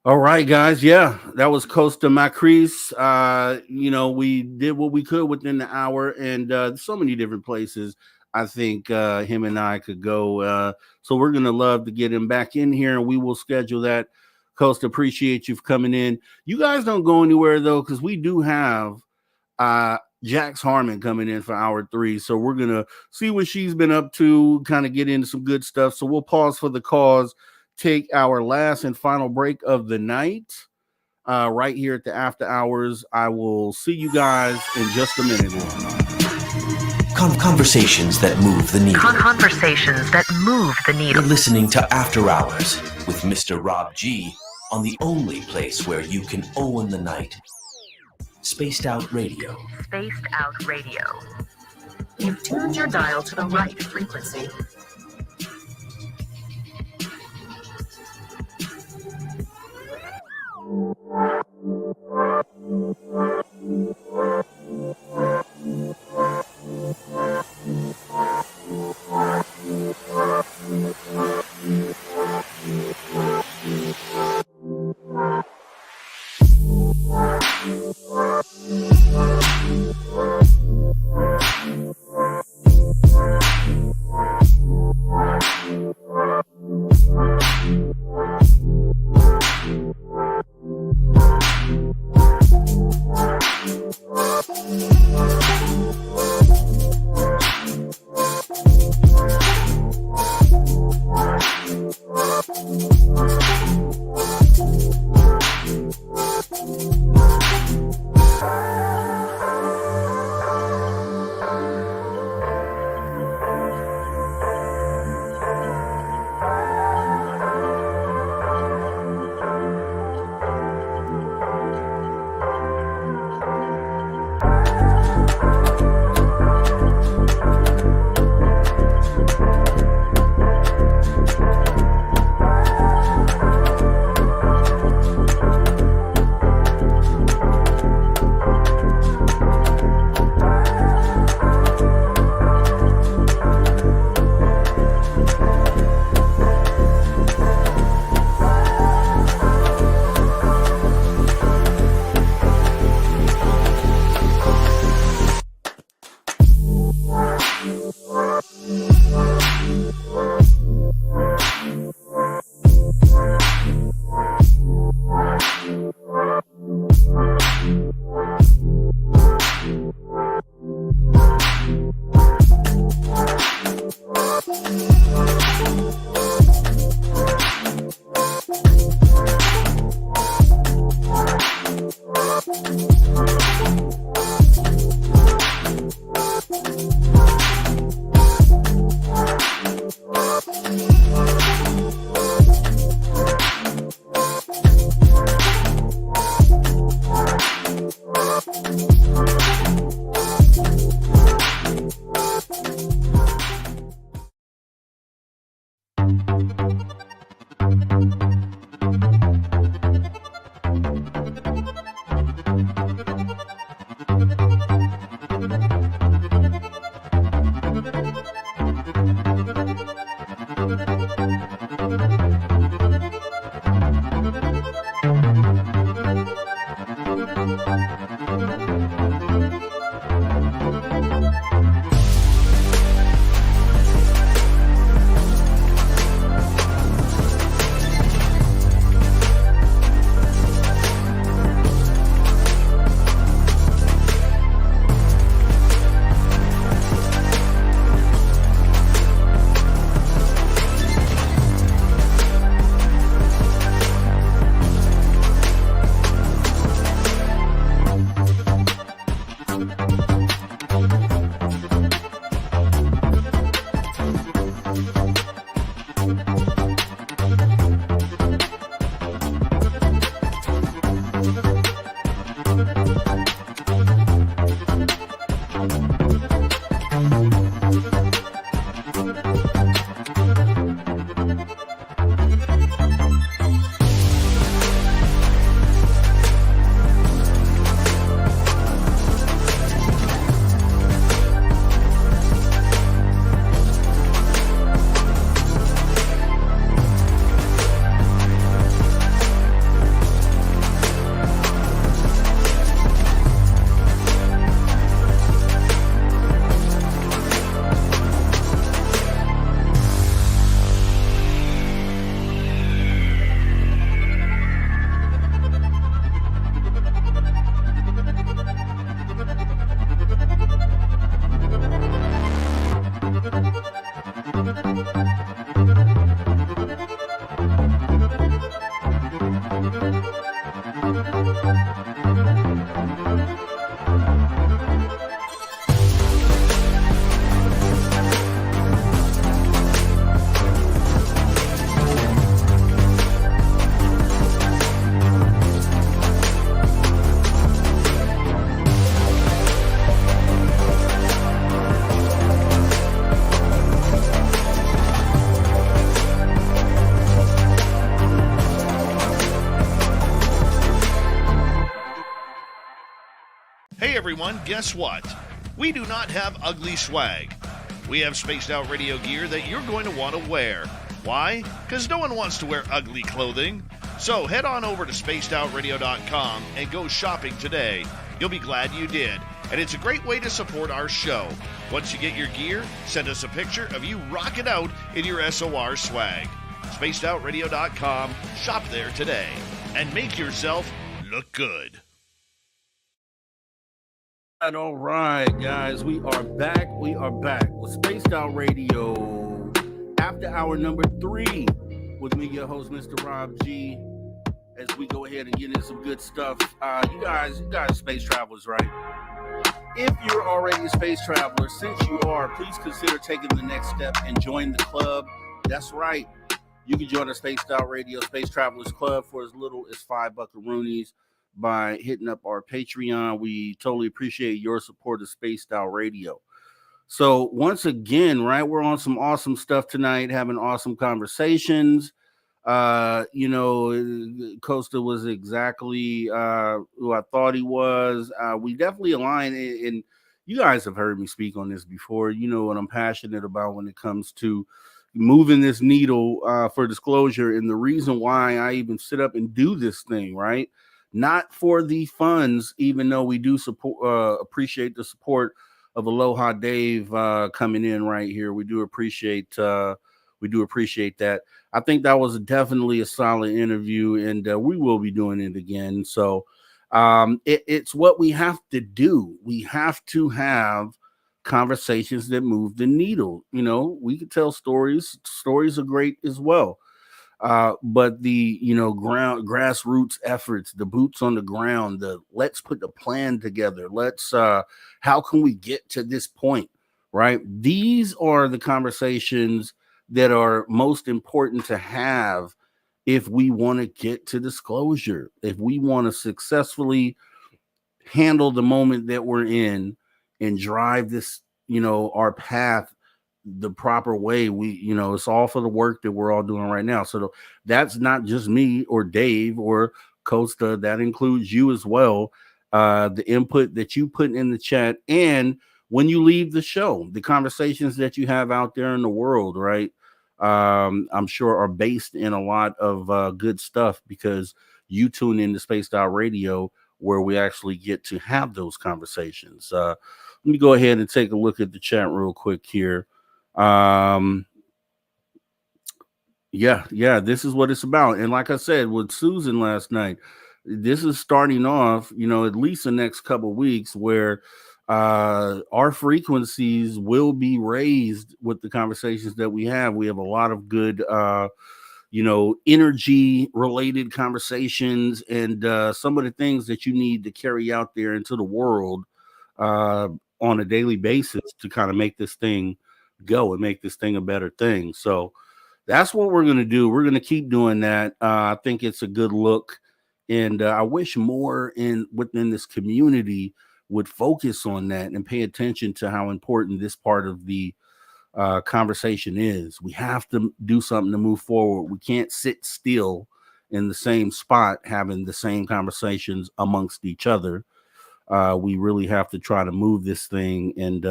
All right, guys. Yeah, that was Kosta Makreas. We did what we could within the hour, and so many different places I think him and I could go. So we're going to love to get him back in here, and we will schedule that. Kosta, appreciate you for coming in. You guys don't go anywhere, though, because we do have Jax Harmon coming in for hour 3. So we're going to see what she's been up to, kind of get into some good stuff. So we'll pause for the cause, take our last and final break of the night right here at the After Hours. I will see you guys in just a minute. Conversations that move the needle. Conversations that move the needle. You're listening to After Hours with Mr. Rob G on the only place where you can own the night. Spaced Out Radio. Spaced Out Radio. You've tuned your dial to the right frequency. everyone, guess what? We do not have ugly swag. We have spaced out radio gear that you're going to want to wear. Why? Because no one wants to wear ugly clothing. So head on over to spacedoutradio.com and go shopping today. You'll be glad you did. And it's a great way to support our show. Once you get your gear, send us a picture of you rocking out in your SOR swag. spacedoutradio.com, shop there today, and make yourself look good. All right, guys, we are back. We are back with Spaced Out Radio after hour number 3 with me, your host, Mr. Rob G. As we go ahead and get into some good stuff. You guys are space travelers, right? If you're already a space traveler, since you are, please consider taking the next step and join the club. That's right. You can join the Spaced Out Radio Space Travelers Club for as little as $5 buckaroonies by hitting up our Patreon. We totally appreciate your support of Spaced Out Radio. So once again, right, we're on some awesome stuff tonight, having awesome conversations. Costa was exactly who I thought he was. We definitely align, and you guys have heard me speak on this before. You know what I'm passionate about when it comes to moving this needle for disclosure, and the reason why I even sit up and do this thing, right? Not for the funds, even though we do support, appreciate the support of Aloha Dave coming in right here. We do appreciate that. I think that was definitely a solid interview, and we will be doing it again. So it's what we have to do. We have to have conversations that move the needle. You know, we could tell stories. Stories are great as well. But the grassroots efforts, the boots on the ground, let's put the plan together. How can we get to this point, right? These are the conversations that are most important to have if we want to get to disclosure, if we want to successfully handle the moment that we're in and drive this, our path the proper way. It's all for the work that we're all doing right now. So that's not just me or Dave or Kosta. That includes you as well. The input that you put in the chat, and when you leave the show, the conversations that you have out there in the world, right? I'm sure are based in a lot of good stuff, because you tune into Spaced Out Radio, where we actually get to have those conversations. Let me go ahead and take a look at the chat real quick here. This is what it's about. And like I said with Susan last night, this is starting off, at least the next couple of weeks, where our frequencies will be raised with the conversations that we have. We have a lot of good energy related conversations, and some of the things that you need to carry out there into the world on a daily basis to kind of make this thing go and make this thing a better thing. So that's what we're going to do. We're going to keep doing that. I think it's a good look, and I wish more within this community would focus on that and pay attention to how important this part of the conversation is. We have to do something to move forward. We can't sit still in the same spot having the same conversations amongst each other. We really have to try to move this thing and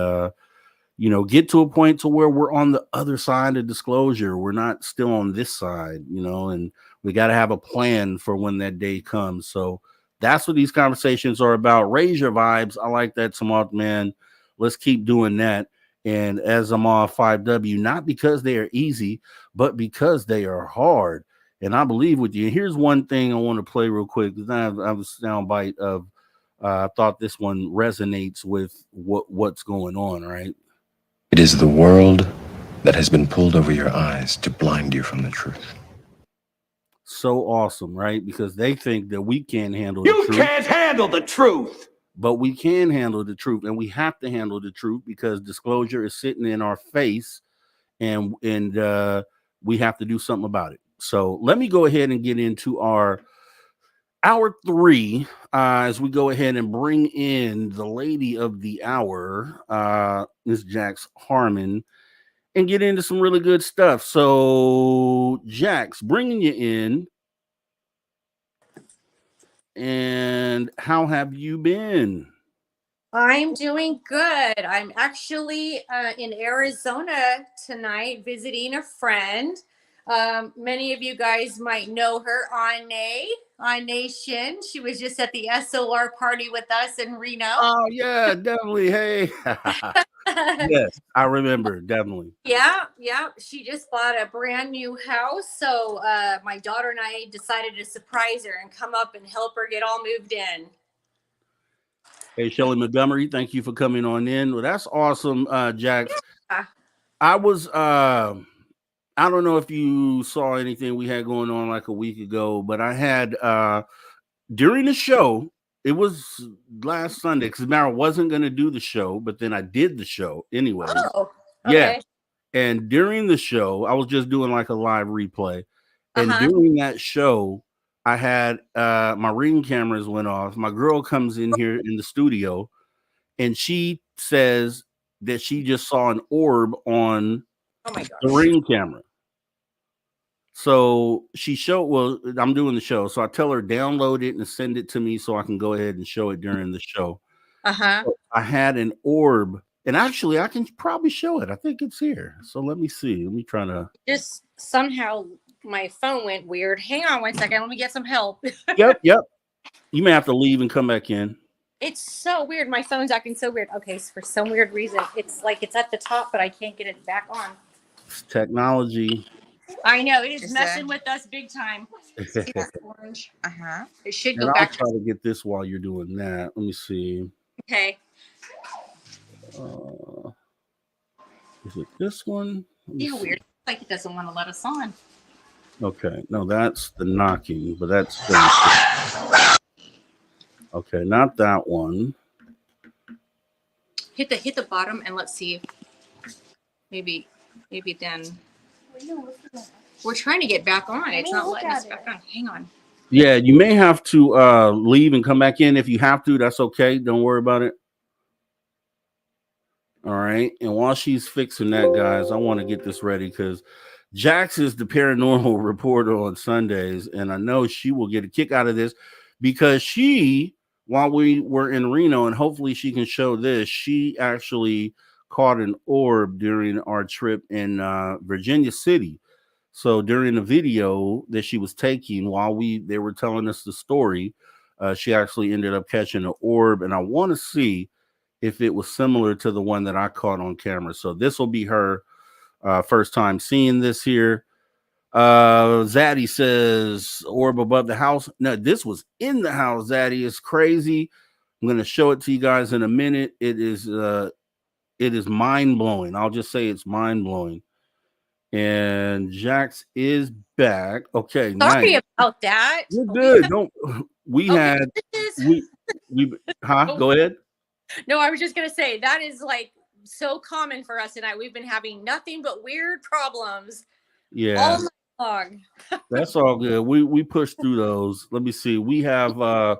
get to a point to where we're on the other side of disclosure. We're not still on this side, and we got to have a plan for when that day comes. So that's what these conversations are about. Raise your vibes. I like that, Samant, man. Let's keep doing that. And as I'm on 5W, not because they are easy, but because they are hard. And I believe with you. Here's one thing I want to play real quick, because I have a sound bite of, I thought this one resonates with what's going on, right? It is the world that has been pulled over your eyes to blind you from the truth. So awesome, right? Because they think that we can't handle the truth. You can't handle the truth. But we can handle the truth, and we have to handle the truth, because disclosure is sitting in our face, and we have to do something about it. So let me go ahead and get into our hour 3 as we go ahead and bring in the lady of the hour, Ms. Jax Harmon, and get into some really good stuff. So Jax, bringing you in. And how have you been? I'm doing good. I'm actually in Arizona tonight visiting a friend. Many of you guys might know her, Ane Shin. She was just at the SOR party with us in Reno. Oh yeah, definitely. Hey, yes, I remember definitely. Yeah. She just bought a brand new house. So my daughter and I decided to surprise her and come up and help her get all moved in. Hey, Shelley Montgomery, thank you for coming on in. Well, that's awesome, Jax. Yeah. I was I don't know if you saw anything we had going on like a week ago, but I had during the show, it was last Sunday because Mara wasn't going to do the show, but then I did the show anyway. Oh, Yeah. okay. And during the show, I was just doing like a live replay. And Uh-huh. during that show, I had my ring cameras went off. My girl comes in here in the studio and she says that she just saw an orb on Oh my gosh. the ring camera. So she showed, I'm doing the show. So I tell her download it and send it to me so I can go ahead and show it during the show. Uh-huh. So I had an orb, and actually I can probably show it. I think it's here. So let me see. Let me try to. Just somehow my phone went weird. Hang on one second. Let me get some help. Yep. You may have to leave and come back in. It's so weird. My phone's acting so weird. Okay, so for some weird reason, it's like it's at the top, but I can't get it back on. It's technology. I know it is messing with us big time. Orange. It should go And I'll back. try to get this while you're doing that. Let me see. Okay. Is it this one? Yeah, weird. Like it doesn't want to let us on. Okay. No, that's the knocking, but that's okay. Not that one. Hit the bottom and let's see. Maybe then. We're trying to get back on. It's not letting us back on. Hang on. Yeah, you may have to leave and come back in. If you have to, that's okay. Don't worry about it. All right. And while she's fixing that, guys, I want to get this ready because Jax is the paranormal reporter on Sundays. And I know she will get a kick out of this because while we were in Reno, and hopefully she can show this, she actually caught an orb during our trip in Virginia City. So during the video that she was taking while they were telling us the story, she actually ended up catching an orb. And I want to see if it was similar to the one that I caught on camera. So this will be her first time seeing this here. Zaddy says orb above the house. No, this was in the house. Zaddy is crazy. I'm going to show it to you guys in a minute. It is mind blowing. I'll just say it's mind blowing. And Jax is back. Okay, Sorry nice. about that. You're good. We go ahead. No, I was just gonna say that is like so common for us tonight. We've been having nothing but weird problems. Yeah. All night long. That's all good. We pushed through those. Let me see. We have I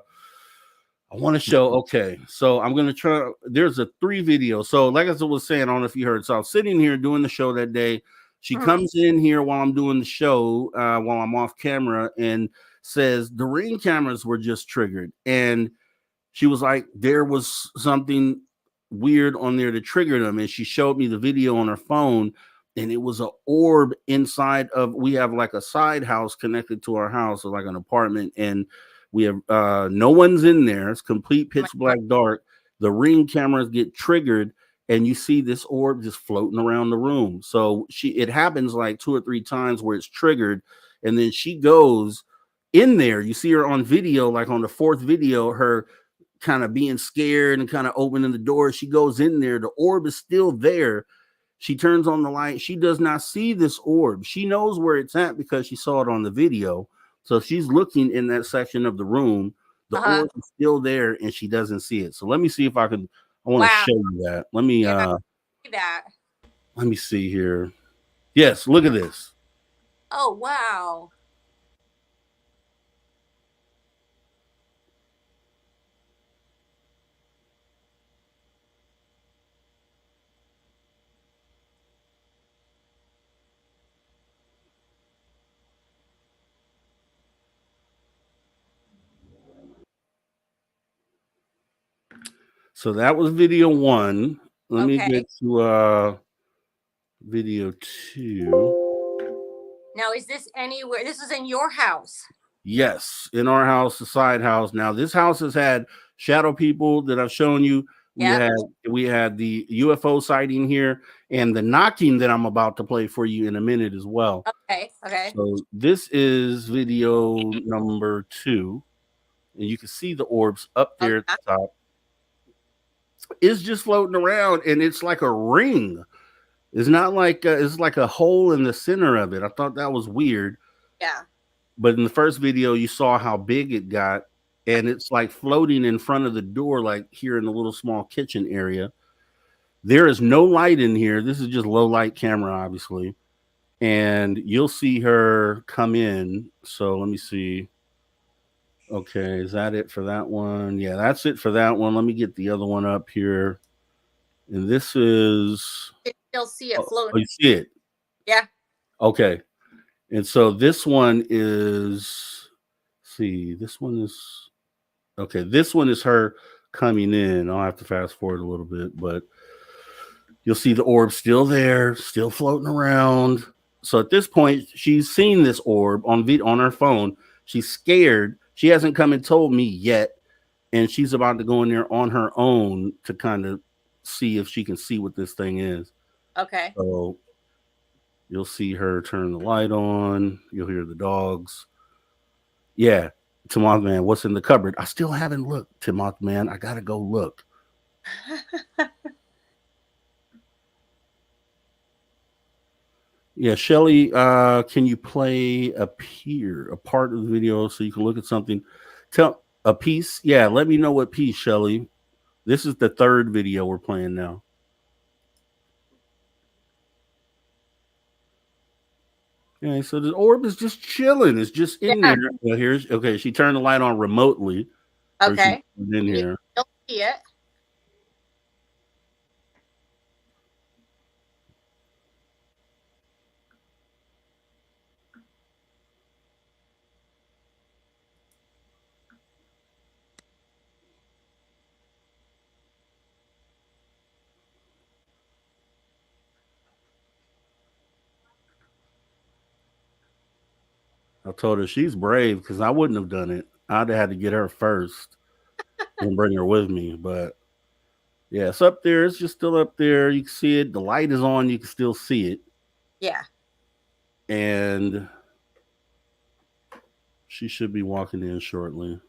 want to show. Okay, so I'm gonna try. There's a 3 video. So, like I was saying, I don't know if you heard. So I'm sitting here doing the show that day. She comes in here while I'm doing the show, while I'm off camera, and says the ring cameras were just triggered. And she was like, there was something weird on there to trigger them. And she showed me the video on her phone, and it was an orb inside of. We have like a side house connected to our house, or like an apartment, and we have no one's in there. It's complete pitch black dark. The ring cameras get triggered, and you see this orb just floating around the room. So it happens like 2 or 3 times where it's triggered, and then she goes in there. You see her on video, like on the 4th video, her kind of being scared and kind of opening the door. She goes in there. The orb is still there. She turns on the light. She does not see this orb. She knows where it's at because she saw it on the video. So she's looking in that section of the room. The orb is still there, and she doesn't see it. So let me see if I can. I want to show you that. Let me let me see here. Yes, look at this. Oh wow. So that was video 1. Let me Okay. get to video 2. Now, is this anywhere? This is in your house. Yes, in our house, the side house. Now, this house has had shadow people that I've shown you. We had the UFO sighting here and the knocking that I'm about to play for you in a minute as well. Okay. So this is video number 2, and you can see the orbs up there at the top. It's just floating around, and it's like a ring. It's not like it's like a hole in the center of it. I thought that was weird. Yeah. But in the first video, you saw how big it got, and it's like floating in front of the door, like here in the little small kitchen area. There is no light in here. This is just low light camera, obviously. And you'll see her come in. So let me see. Okay, is that it for that one? Yeah, that's it for that one. Let me get the other one up here. And this is... You can still see it floating. Oh, you see it? Yeah. Okay. And so this one is, this one is, okay, this one is her coming in. I'll have to fast forward a little bit, but you'll see the orb still there, still floating around. So at this point, she's seen this orb on her phone. She's scared. She hasn't come and told me yet, and she's about to go in there on her own to kind of see if she can see what this thing is. Okay. So you'll see her turn the light on. You'll hear the dogs. Yeah. Timoth Man, what's in the cupboard? I still haven't looked, Timoth Man. I got to go look. Yeah, Shelly, can you play a part of the video so you can look at something? Tell a piece. Yeah, let me know what piece, Shelly. This is the 3rd video we're playing now. Okay, so the orb is just chilling. It's just in there. Well, okay. She turned the light on remotely. Okay. In here. You don't see it. I told her she's brave because I wouldn't have done it. I'd have had to get her first and bring her with me. But yeah, it's up there. It's just still up there. You can see it. The light is on. You can still see it. Yeah. And she should be walking in shortly.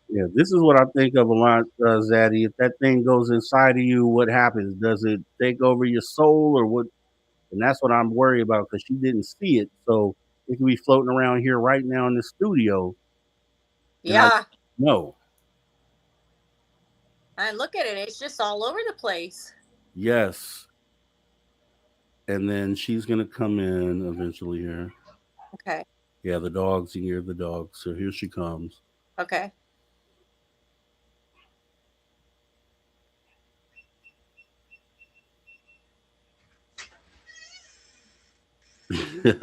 Yeah, this is what I think of a lot, Zaddy. If that thing goes inside of you, what happens? Does it take over your soul or what? And that's what I'm worried about because she didn't see it. So it could be floating around here right now in the studio. Yeah. No. And look at it. It's just all over the place. Yes. And then she's going to come in eventually here. Okay. Yeah, the dogs. You hear the dogs. So here she comes. Okay. She's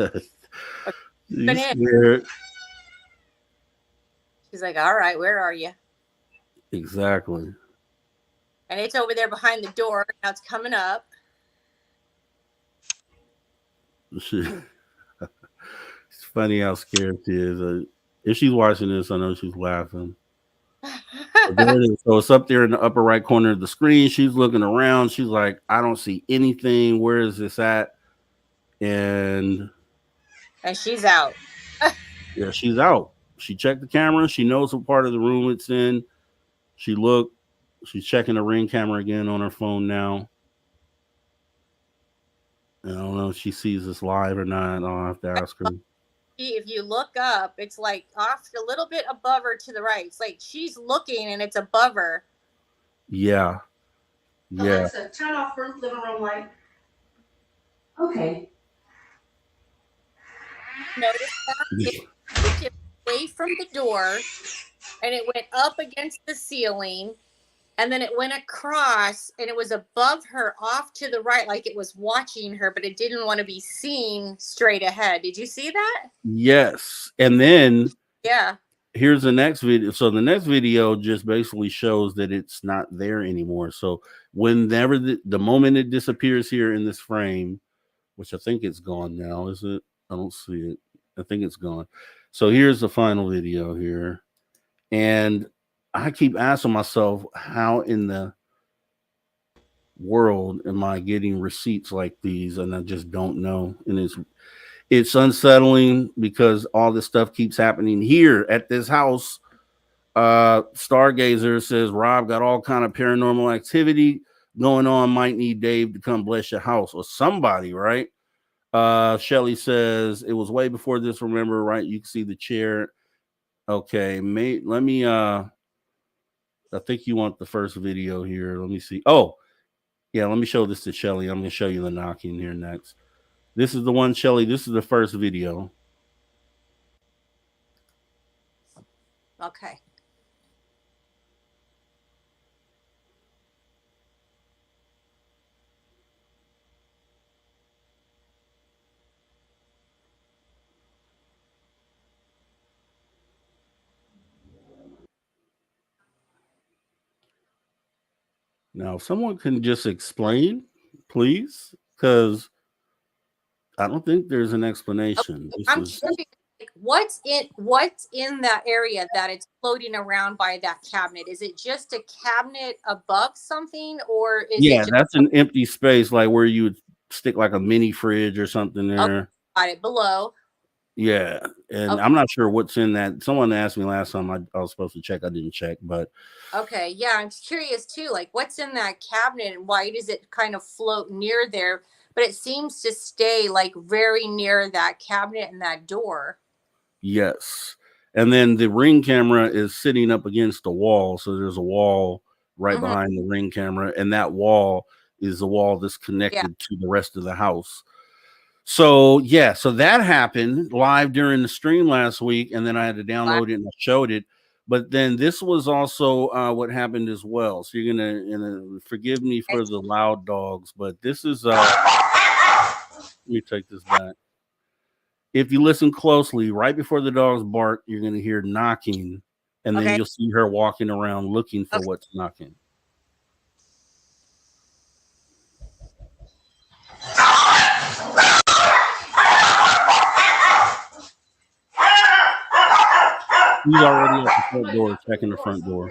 like, all right, where are you? Exactly. And it's over there behind the door. Now it's coming up. It's funny how scared she is. If she's watching this, I know she's laughing. So it's up there in the upper right corner of the screen. She's looking around. She's like, I don't see anything. Where is this at? And she's out. Yeah, she's out. She checked the camera. She knows what part of the room it's in. She looked. She's checking the ring camera again on her phone now. I don't know if she sees this live or not. I'll have to ask her. If you look up, it's like off a little bit above her to the right. It's like she's looking and it's above her. Yeah. Yeah. Alexa, turn off living room light. Okay. Notice that it pushed it away from the door and it went up against the ceiling and then it went across and it was above her off to the right, like it was watching her, but it didn't want to be seen straight ahead. Did you see that? Yes. And then Yeah. here's the next video. So the next video just basically shows that it's not there anymore. So whenever the moment it disappears here in this frame, which I think it's gone now, is it? I don't see it. I think it's gone. So here's the final video here. And I keep asking myself, how in the world am I getting receipts like these? And I just don't know. And it's unsettling because all this stuff keeps happening here at this house. Stargazer says Rob got all kind of paranormal activity going on. Might need Dave to come bless your house or somebody, right? Shelly says it was way before this. Remember, right? You can see the chair. Okay, let me. I think you want the first video here. Let me see. Oh, yeah. Let me show this to Shelly. I'm gonna show you the knocking here next. This is the one, Shelly. This is the first video. Okay. Now, if someone can just explain, please, because I don't think there's an explanation. Okay. I'm curious, like, what's in that area that it's floating around by that cabinet? Is it just a cabinet above something, or is it just that's an empty space, like where you would stick like a mini fridge or something there. Okay, got it, below. Yeah, and Okay. I'm not sure what's in that. Someone asked me last time I was supposed to check. I didn't check, but Okay, yeah, I'm curious too. Like, what's in that cabinet, and why does it kind of float near there? But it seems to stay like very near that cabinet and that door. yes. And then the ring camera is sitting up against the wall, so there's a wall right behind the ring camera, and that wall is the wall that's connected to the rest of the house. So so that happened live during the stream last week, and then I had to download it and I showed it. But then this was also what happened as well. So you're gonna forgive me for the loud dogs, but this is let me take this back. If you listen closely, right before the dogs bark, you're gonna hear knocking, and then you'll see her walking around looking for what's knocking. He's already at the front door, checking the front door.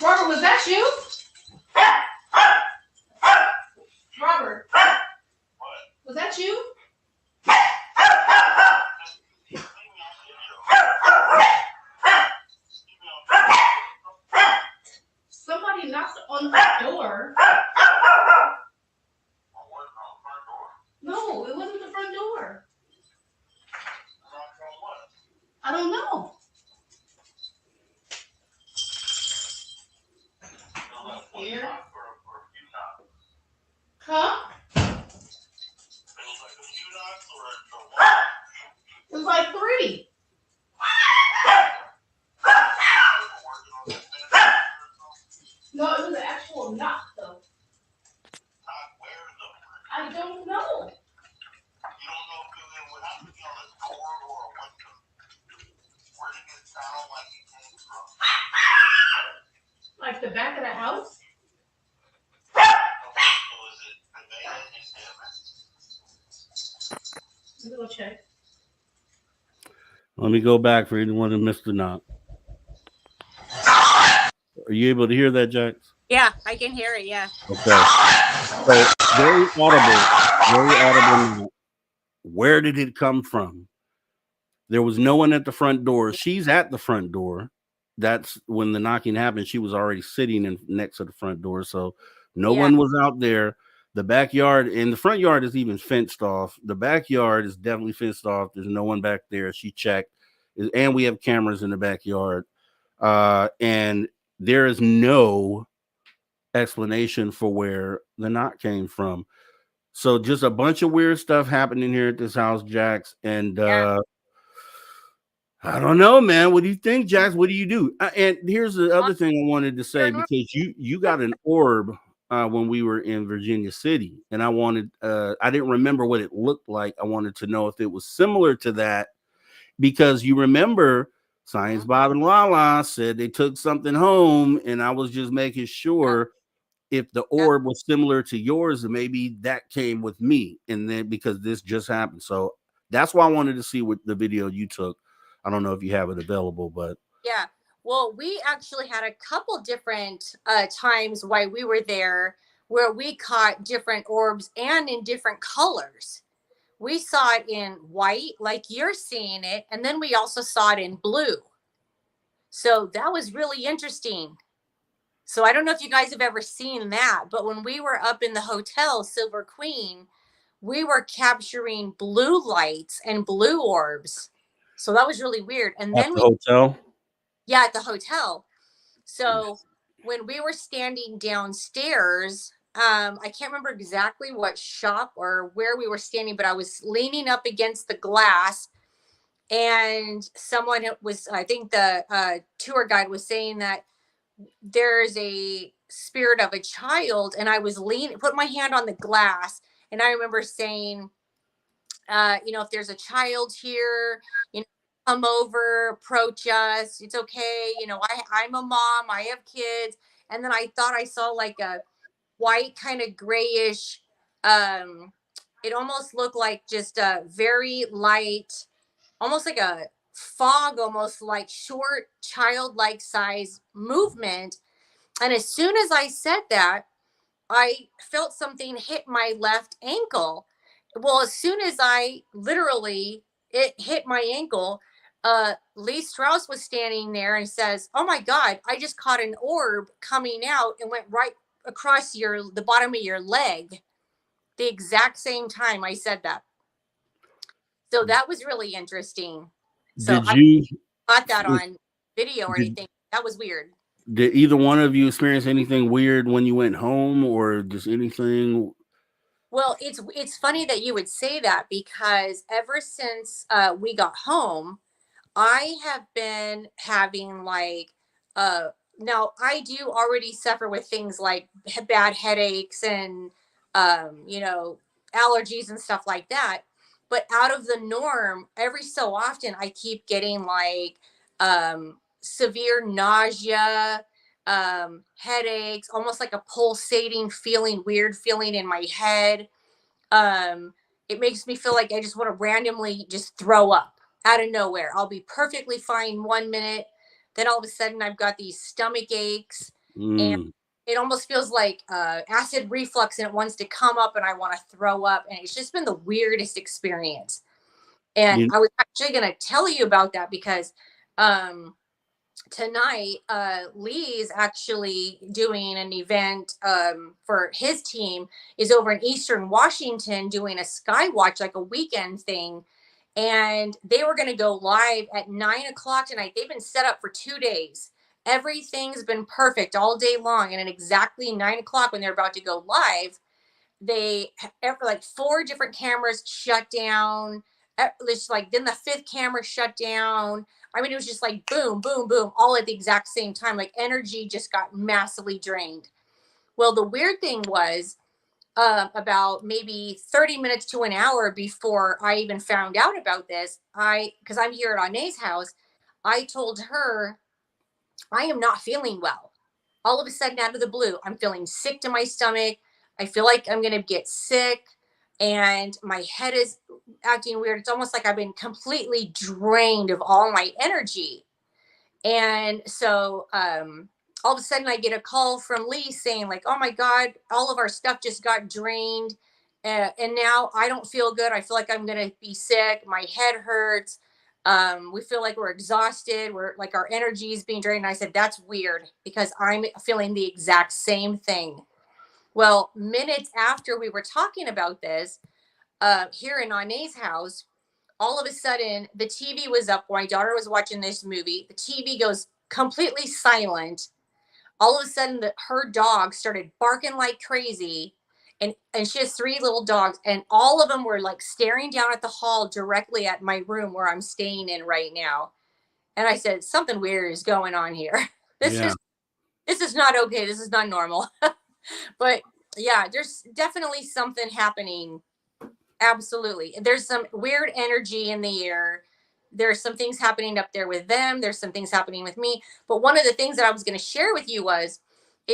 Robert, was that you? Robert, was that you? Somebody knocked on the door. No, it wasn't the front door. I don't know. Here. Huh? It was like 3. No, it was an actual knock, though. I don't know. Like the back of the house? Let me go check. Let me go back for anyone who missed the knock. Are you able to hear that, Jax? Yeah, I can hear it. Yeah. Okay. So very audible. Where did it come from? There was no one at the front door. She's at the front door. That's when the knocking happened. She was already sitting next to the front door, so no one was out there. The backyard and the front yard is even fenced off. The backyard is definitely fenced off. There's no one back there. She checked, and we have cameras in the backyard. And there is no explanation for where the knot came from. So just a bunch of weird stuff happening here at this house, Jax. And I don't know, man. What do you think, Jax? What do you do? And here's the other thing I wanted to say, because you got an orb when we were in Virginia City, and I didn't remember what it looked like. I wanted to know if it was similar to that, because you remember Science Bob and Lala said they took something home, and I was just making sure if the orb was similar to yours, and maybe that came with me, and then because this just happened. So that's why I wanted to see what the video you took. I don't know if you have it available, but yeah. Well, we actually had a couple different times while we were there where we caught different orbs and in different colors. We saw it in white, like you're seeing it, and then we also saw it in blue. So that was really interesting. So I don't know if you guys have ever seen that, but when we were up in the hotel, Silver Queen, we were capturing blue lights and blue orbs. So that was really weird. And then the hotel? Yeah, at the hotel. So when we were standing downstairs, I can't remember exactly what shop or where we were standing, but I was leaning up against the glass, and someone was, I think the tour guide was saying that there's a spirit of a child, and I was put my hand on the glass, and I remember saying, if there's a child here, come over, approach us. It's okay. I'm a mom. I have kids. And then I thought I saw like a white kind of grayish. It almost looked like just a very light, almost like a fog, almost like short childlike size movement. And as soon as I said that, I felt something hit my left ankle. Well, as soon as it hit my ankle, Lee Strauss was standing there and says, "Oh my God, I just caught an orb coming out and went right across the bottom of your leg." The exact same time I said that. So that was really interesting. So I got that on video or anything. That was weird. Did either one of you experience anything weird when you went home, or just anything? Well, it's funny that you would say that, because ever since we got home, I have been having like now I do already suffer with things like bad headaches and allergies and stuff like that. But out of the norm, every so often I keep getting like severe nausea, headaches, almost like a pulsating feeling, weird feeling in my head. It makes me feel like I just want to randomly just throw up out of nowhere. I'll be perfectly fine 1 minute, then all of a sudden I've got these stomach aches, and it almost feels like acid reflux, and it wants to come up and I want to throw up, and it's just been the weirdest experience. And I was actually going to tell you about that because tonight Lee's actually doing an event for his team, is over in Eastern Washington doing a sky watch, like a weekend thing, and they were going to go live at 9:00 tonight. They've been set up for 2 days. Everything's been perfect all day long, and at exactly 9:00 when they're about to go live, they like 4 different cameras shut down. It's like then the 5th camera shut down. I mean, it was just like boom, boom, boom, all at the exact same time. Like energy just got massively drained. Well, the weird thing was about maybe 30 minutes to an hour before I even found out about this, because I'm here at Ane's house, I told her I am not feeling well. All of a sudden, out of the blue, I'm feeling sick to my stomach. I feel like I'm going to get sick, and my head is acting weird. It's almost like I've been completely drained of all my energy. And so all of a sudden I get a call from Lee saying like, "Oh my God, all of our stuff just got drained. And now I don't feel good. I feel like I'm going to be sick. My head hurts. We feel like we're exhausted. We're like, our energy is being drained." And I said, "That's weird, because I'm feeling the exact same thing." Well, minutes after we were talking about this, here in Ane's house, all of a sudden the TV was up. My daughter was watching this movie. The TV goes completely silent. all of a sudden her dog started barking like crazy. And she has 3 little dogs, and all of them were like staring down at the hall directly at my room where I'm staying in right now. And I said, something weird is going on here. This Yeah. is not okay. This is not normal. But yeah, there's definitely something happening. Absolutely. There's some weird energy in the air. There's some things happening up there with them. There's some things happening with me. But one of the things that I was going to share with you is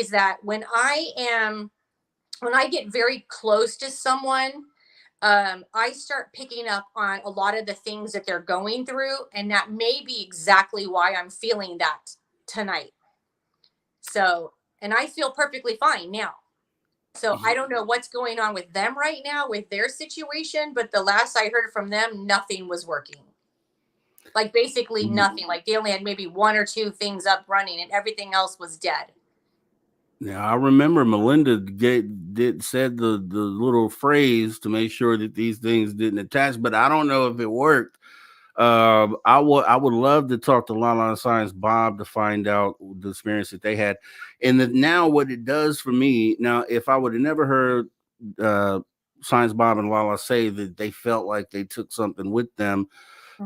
that when I get very close to someone, I start picking up on a lot of the things that they're going through. And that may be exactly why I'm feeling that tonight. So, and I feel perfectly fine now. So I don't know what's going on with them right now with their situation, but the last I heard from them, nothing was working. Like basically nothing. Like they only had maybe 1 or 2 things up running and everything else was dead. Now I remember Melinda said the little phrase to make sure that these things didn't attach, but I don't know if it worked. I would love to talk to Lala Science Bob to find out the experience that they had, and now what it does for me. Now, if I would have never heard Science Bob and Lala say that they felt like they took something with them,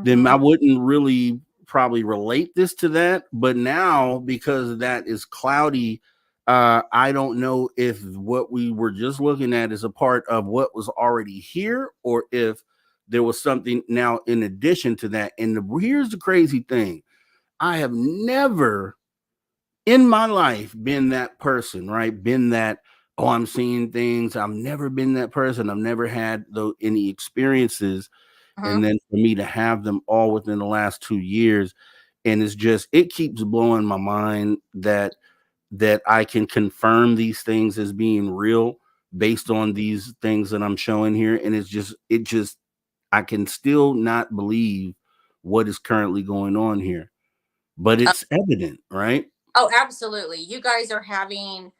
then I wouldn't really probably relate this to that. But now, because that is cloudy, I don't know if what we were just looking at is a part of what was already here, or if there was something now in addition to that. And here's the crazy thing. I have never in my life been that person, right? Been that, oh, I'm seeing things. I've never been that person. I've never had any experiences. And then for me to have them all within the last 2 years, and it keeps blowing my mind that I can confirm these things as being real based on these things that I'm showing here. And I can still not believe what is currently going on here, but it's evident, right? Oh, absolutely. You guys are having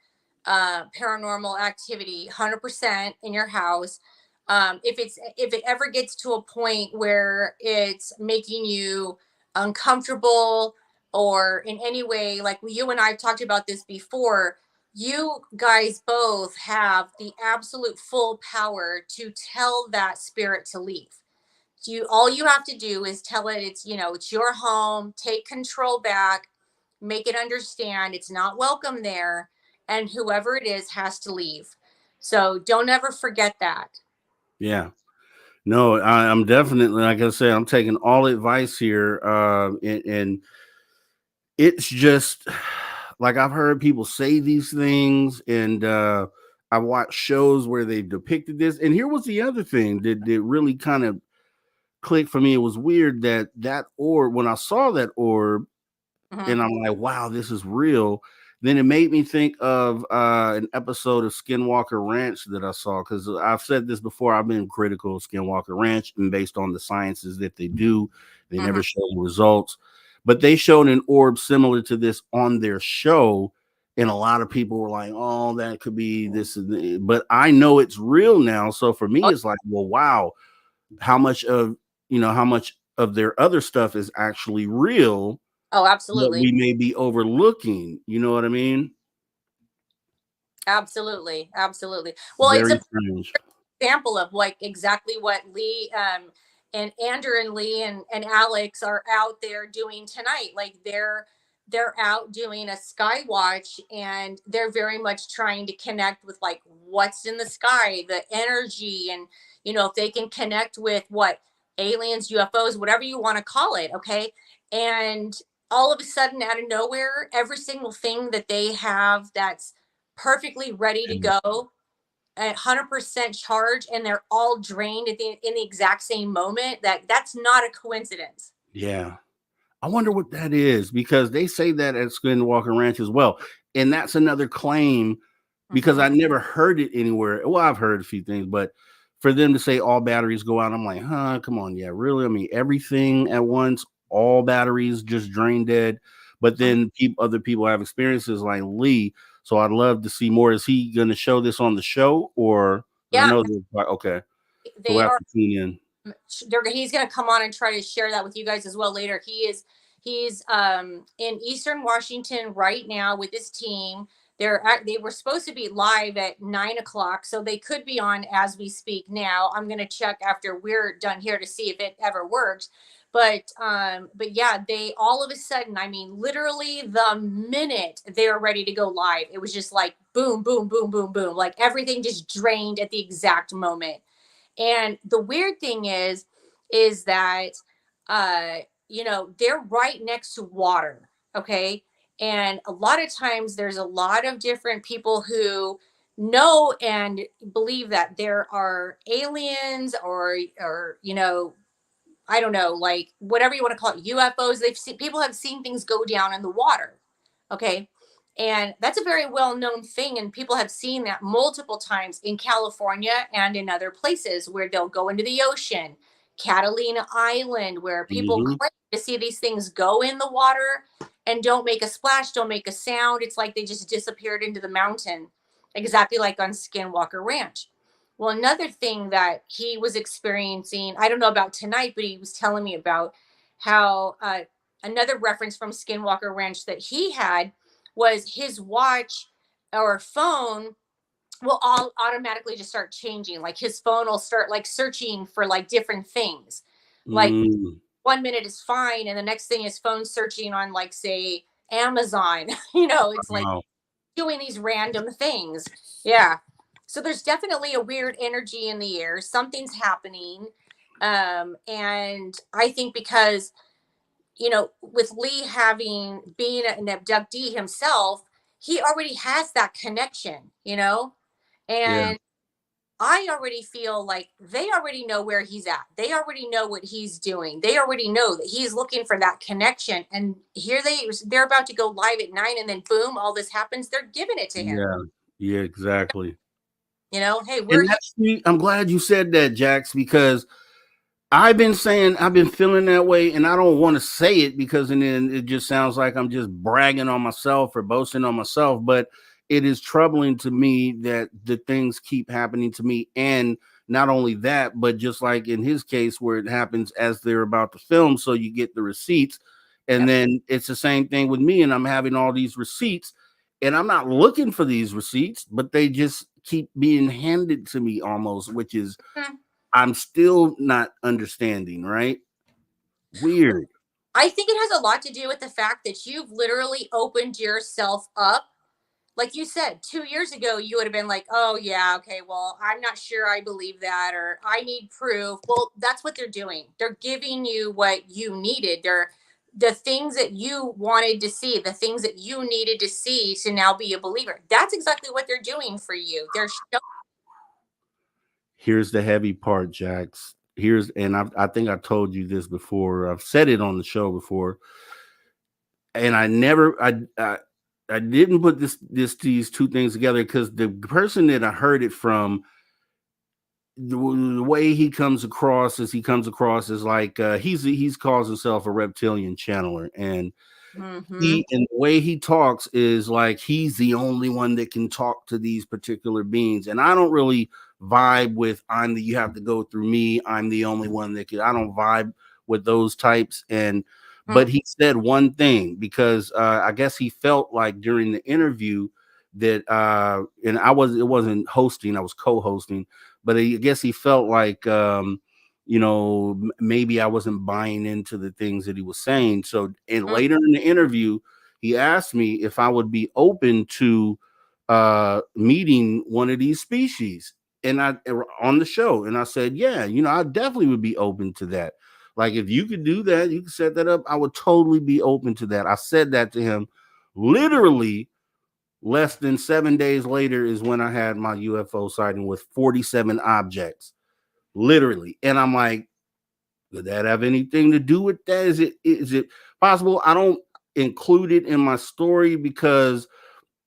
paranormal activity 100% in your house. If it ever gets to a point where it's making you uncomfortable or in any way, like you and I have talked about this before, you guys both have the absolute full power to tell that spirit to leave. All you have to do is tell it it's your home, take control back, make it understand it's not welcome there, and whoever it is has to leave. So don't ever forget that. Yeah. No, I'm definitely, like I said, I'm taking all advice here. And it's just like I've heard people say these things, and I watched shows where they depicted this. And here was the other thing that really kind of clicked for me. It was weird that orb, when I saw that orb, and I'm like, wow, this is real. Then it made me think of an episode of Skinwalker Ranch that I saw, because I've said this before. I've been critical of Skinwalker Ranch, and based on the sciences that they do, they never show the results. But they showed an orb similar to this on their show, and a lot of people were like, "Oh, that could be this." But I know it's real now, so for me, it's like, well, wow, how much of their other stuff is actually real? Oh, That absolutely. we may be overlooking. You know what I mean? Absolutely. Absolutely. Well, it's Very a strange. example of like exactly what Lee and Andrew and Lee and Alex are out there doing tonight. Like they're out doing a sky watch, and they're very much trying to connect with like what's in the sky, the energy, and if they can connect with what aliens, UFOs, whatever you want to call it, okay? And all of a sudden out of nowhere, every single thing that they have that's perfectly ready to go at 100% charge, and they're all drained in the exact same moment. That's not a coincidence. Yeah. I wonder what that is, because they say that at Skinwalker Ranch as well. And that's another claim, because I never heard it anywhere. Well, I've heard a few things, but for them to say all batteries go out, I'm like, huh, come on. Yeah, really? I mean, everything at once, all batteries just drain dead. But then other people have experiences like Lee. So I'd love to see more. Is he going to show this on the show, or I Yeah, know okay. So they we'll have are. to tune in. He's going to come on and try to share that with you guys as well later. He is He's in Eastern Washington right now with his team. They were supposed to be live at 9 o'clock, so they could be on as we speak now. I'm gonna check after we're done here to see if it ever works. But yeah, they all of a sudden, I mean, literally the minute they were ready to go live, it was just like boom, boom, boom, boom, boom. Like everything just drained at the exact moment. And the weird thing is that, they're right next to water. Okay. And a lot of times there's a lot of different people who know and believe that there are aliens or, I don't know, like whatever you want to call it, UFOs. People have seen things go down in the water. Okay. And that's a very well known thing. And people have seen that multiple times in California and in other places where they'll go into the ocean, Catalina Island, where people Mhm. claim to see these things go in the water and don't make a splash, don't make a sound. It's like they just disappeared into the mountain, exactly like on Skinwalker Ranch. Well, another thing that he was experiencing, I don't know about tonight, but he was telling me about how another reference from Skinwalker Ranch that he had was his watch or phone will all automatically just start changing. Like his phone will start like searching for like different things. Like Mm. 1 minute is fine, and the next thing his phone searching on like say Amazon. It's like Wow. doing these random things. Yeah. So there's definitely a weird energy in the air. Something's happening. And I think because, with Lee being an abductee himself, he already has that connection. Yeah. And I already feel like they already know where he's at. They already know what he's doing. They already know that he's looking for that connection. And here they're about to go live at 9, and then boom, all this happens. They're giving it to him. Yeah. Yeah, exactly. Hey, where And you? I'm glad you said that, Jax, because I've been feeling that way, and I don't want to say it because and then it just sounds like I'm just bragging on myself or boasting on myself. But it is troubling to me that the things keep happening to me. And not only that, but just like in his case, where it happens as they're about to film, so you get the receipts. And Yep. then it's the same thing with me, and I'm having all these receipts, and I'm not looking for these receipts, but they just keep being handed to me almost, which is Hmm. I'm still not understanding, right? Weird. I think it has a lot to do with the fact that you've literally opened yourself up. Like you said, 2 years ago, you would have been like, oh, yeah, okay, well, I'm not sure I believe that, or I need proof. Well, that's what they're doing. They're giving you what you needed. They're the things that you wanted to see, the things that you needed to see to now be a believer. That's exactly what they're doing for you. They're showing. Here's the heavy part, Jax. I think I told you this before. I've said it on the show before, and I didn't put these two things together because the person that I heard it from, the way he comes across is like he's calls himself a reptilian channeler, and Mhm. the way he talks is like he's the only one that can talk to these particular beings. And I don't really vibe with you have to go through me. I'm the only one that can. I don't vibe with those types. But he said one thing because I guess he felt like during the interview that and it wasn't hosting, I was co-hosting, but I guess he felt like maybe I wasn't buying into the things that he was saying. So, and Mhm. later in the interview, he asked me if I would be open to meeting one of these species, and I on the show, and I said, yeah, I definitely would be open to that. Like, if you could do that, you could set that up, I would totally be open to that. I said that to him. Literally less than 7 days later is when I had my UFO sighting with 47 objects, literally. And I'm like, would that have anything to do with that? Is it possible? I don't include it in my story because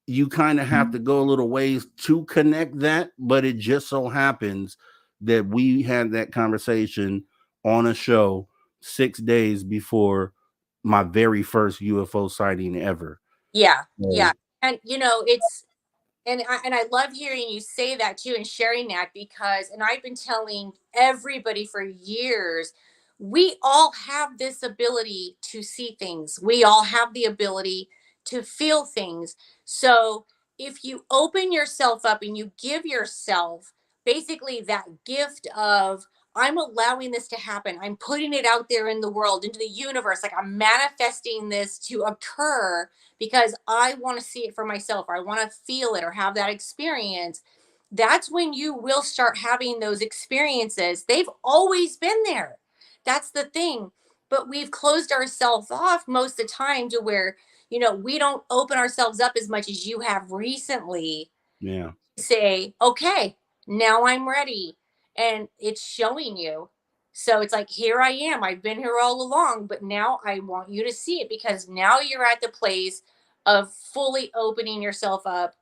you kind of have to go a little ways to connect that, but it just so happens that we had that conversation on a show 6 days before my very first UFO sighting ever. Yeah, So, yeah. And I love hearing you say that too and sharing that because and I've been telling everybody for years we all have this ability to see things. We all have the ability to feel things. So if you open yourself up and you give yourself basically that gift of, I'm allowing this to happen. I'm putting it out there in the world, into the universe. Like I'm manifesting this to occur because I want to see it for myself, or I want to feel it or have that experience. That's when you will start having those experiences. They've always been there. That's the thing. But we've closed ourselves off most of the time to where, we don't open ourselves up as much as you have recently. Yeah. Say, okay, now I'm ready. And it's showing you. So it's like, here I am. I've been here all along, but now I want you to see it because now you're at the place of fully opening yourself up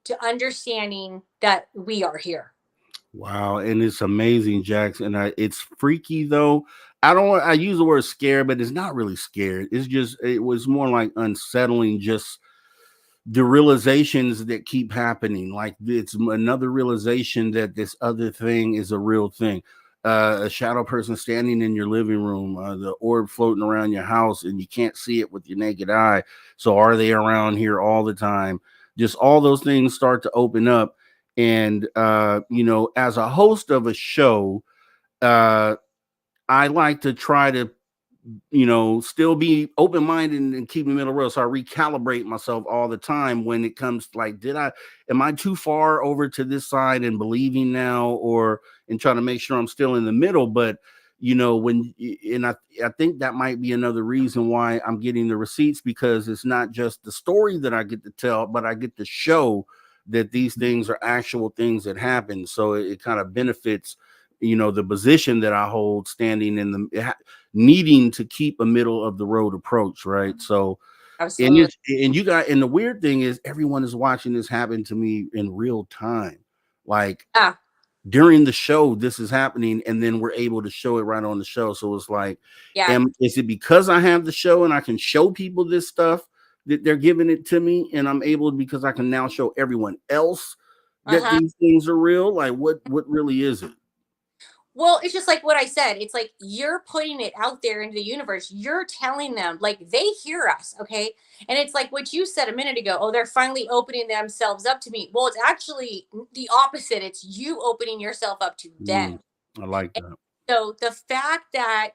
to understanding that we are here. Wow, and it's amazing, Jackson. It's freaky though. I use the word scared, but it's not really scared. It was more like unsettling, just the realizations that keep happening. Like it's another realization that this other thing is a real thing. A shadow person standing in your living room, the orb floating around your house, and you can't see it with your naked eye. So are they around here all the time? Just all those things start to open up. And as a host of a show, I like to try to still be open-minded and keep in the middle road. So I recalibrate myself all the time when it comes to like, am I too far over to this side and believing now, or and trying to make sure I'm still in the middle? But I think that might be another reason why I'm getting the receipts, because it's not just the story that I get to tell, but I get to show that these things are actual things that happen. So it kind of benefits the position that I hold, standing in the needing to keep a middle of the road approach, right? So absolutely. And the weird thing is everyone is watching this happen to me in real time. Like during the show, this is happening, and then we're able to show it right on the show. So it's like, is it because I have the show and I can show people this stuff that they're giving it to me, and I'm able, because I can now show everyone else that these things are real? Like what really is it? Well, it's just like what I said. It's like you're putting it out there into the universe. You're telling them, like, they hear us, okay? And it's like what you said a minute ago. Oh, they're finally opening themselves up to me. Well, it's actually the opposite. It's you opening yourself up to them. I like that. So the fact that,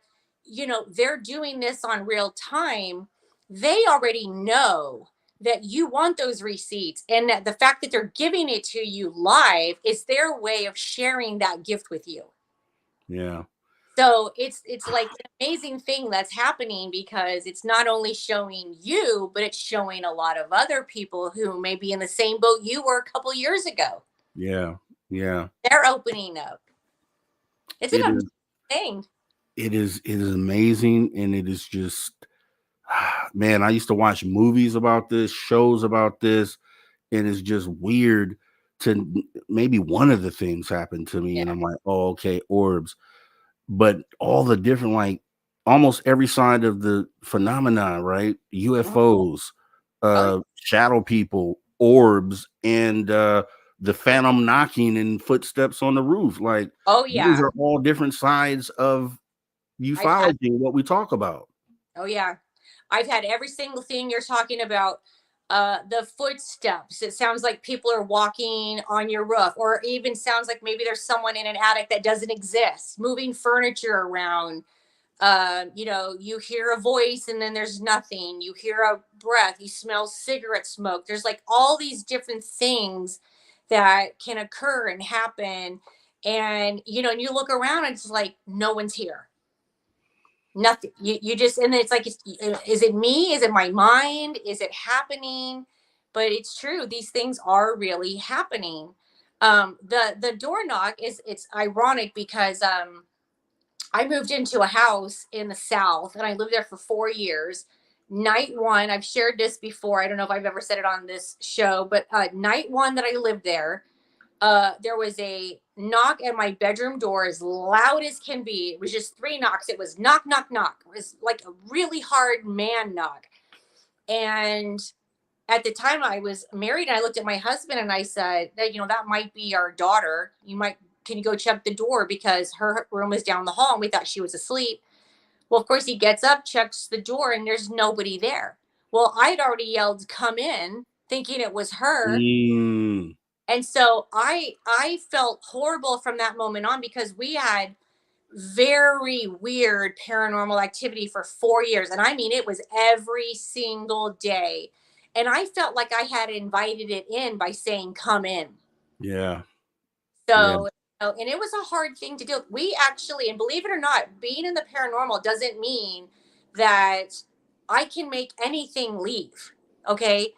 they're doing this on real time, they already know that you want those receipts, and that the fact that they're giving it to you live is their way of sharing that gift with you. Yeah. So it's like an amazing thing that's happening, because it's not only showing you, but it's showing a lot of other people who may be in the same boat you were a couple years ago. Yeah. Yeah. They're opening up. It's an amazing thing. It is amazing. And it is just, man, I used to watch movies about this, shows about this, and it's just weird to maybe one of the things happened to me, and I'm like, oh, okay, orbs. But all the different, like almost every side of the phenomenon, right? UFOs, shadow people, orbs, and the phantom knocking and footsteps on the roof. Like, these are all different sides of ufology, what we talk about. Oh yeah, I've had every single thing you're talking about. The footsteps, it sounds like people are walking on your roof, or even sounds like maybe there's someone in an attic that doesn't exist, moving furniture around. You hear a voice and then there's nothing. You hear a breath, you smell cigarette smoke. There's like all these different things that can occur and happen. And and you look around and it's like no one's here. Nothing. You just, and then it's like, is it me? Is it my mind? Is it happening? But it's true. These things are really happening. The door knock it's ironic because I moved into a house in the South and I lived there for 4 years. Night one, I've shared this before. I don't know if I've ever said it on this show, but night one that I lived there was a knock at my bedroom door as loud as can be. It was just 3 knocks. It was knock, knock, knock. It was like a really hard man knock. And at the time I was married, and I looked at my husband and I said, that might be our daughter. Can you go check the door? Because her room was down the hall and we thought she was asleep. Well, of course, he gets up, checks the door, and there's nobody there. Well, I'd already yelled, "Come in," thinking it was her. And so I felt horrible from that moment on, because we had very weird paranormal activity for 4 years. And I mean, it was every single day. And I felt like I had invited it in by saying, "Come in." Yeah. So, and it was a hard thing to do. We actually, and believe it or not, being in the paranormal doesn't mean that I can make anything leave. Okay.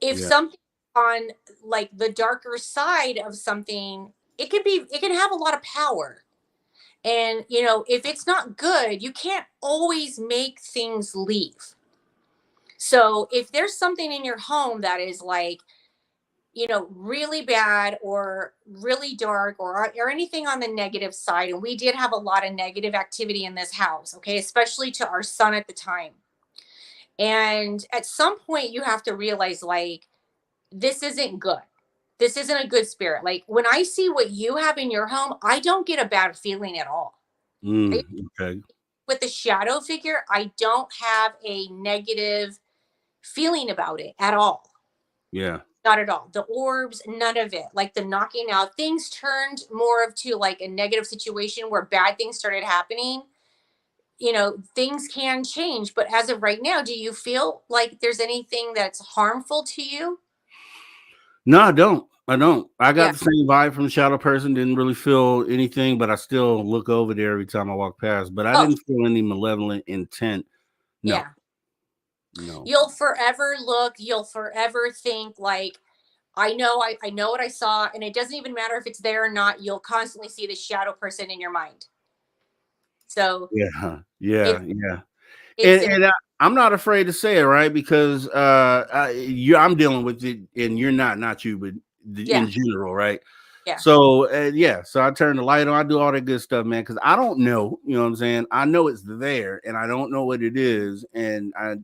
If Yeah. something on like the darker side of something, it can have a lot of power. And, if it's not good, you can't always make things leave. So if there's something in your home that is like, really bad or really dark, or anything on the negative side. And we did have a lot of negative activity in this house, okay, especially to our son at the time. And at some point, you have to realize, like, this isn't good. This isn't a good spirit. Like, when I see what you have in your home, I don't get a bad feeling at all. Okay. With the shadow figure, I don't have a negative feeling about it at all. Yeah. Not at all. The orbs, none of it. Like the knocking out, things turned more of to like a negative situation where bad things started happening. Things can change, but as of right now, do you feel like there's anything that's harmful to you? No, I don't. I got Yeah. the same vibe from the shadow person. Didn't really feel anything, but I still look over there every time I walk past. But I Oh, didn't feel any malevolent intent. No. yeah. No. You'll forever look, you'll forever think like, I know what I saw, and it doesn't even matter if it's there or not. You'll constantly see the shadow person in your mind. So Yeah. Yeah. it's Yeah. it's And I'm not afraid to say it, right? Because I'm dealing with it, and you're not you, but yeah, in general, right? yeah. So so I turn the light on, I do all that good stuff, man, because I don't know, you know what I'm saying? I know it's there, and I don't know what it is, and I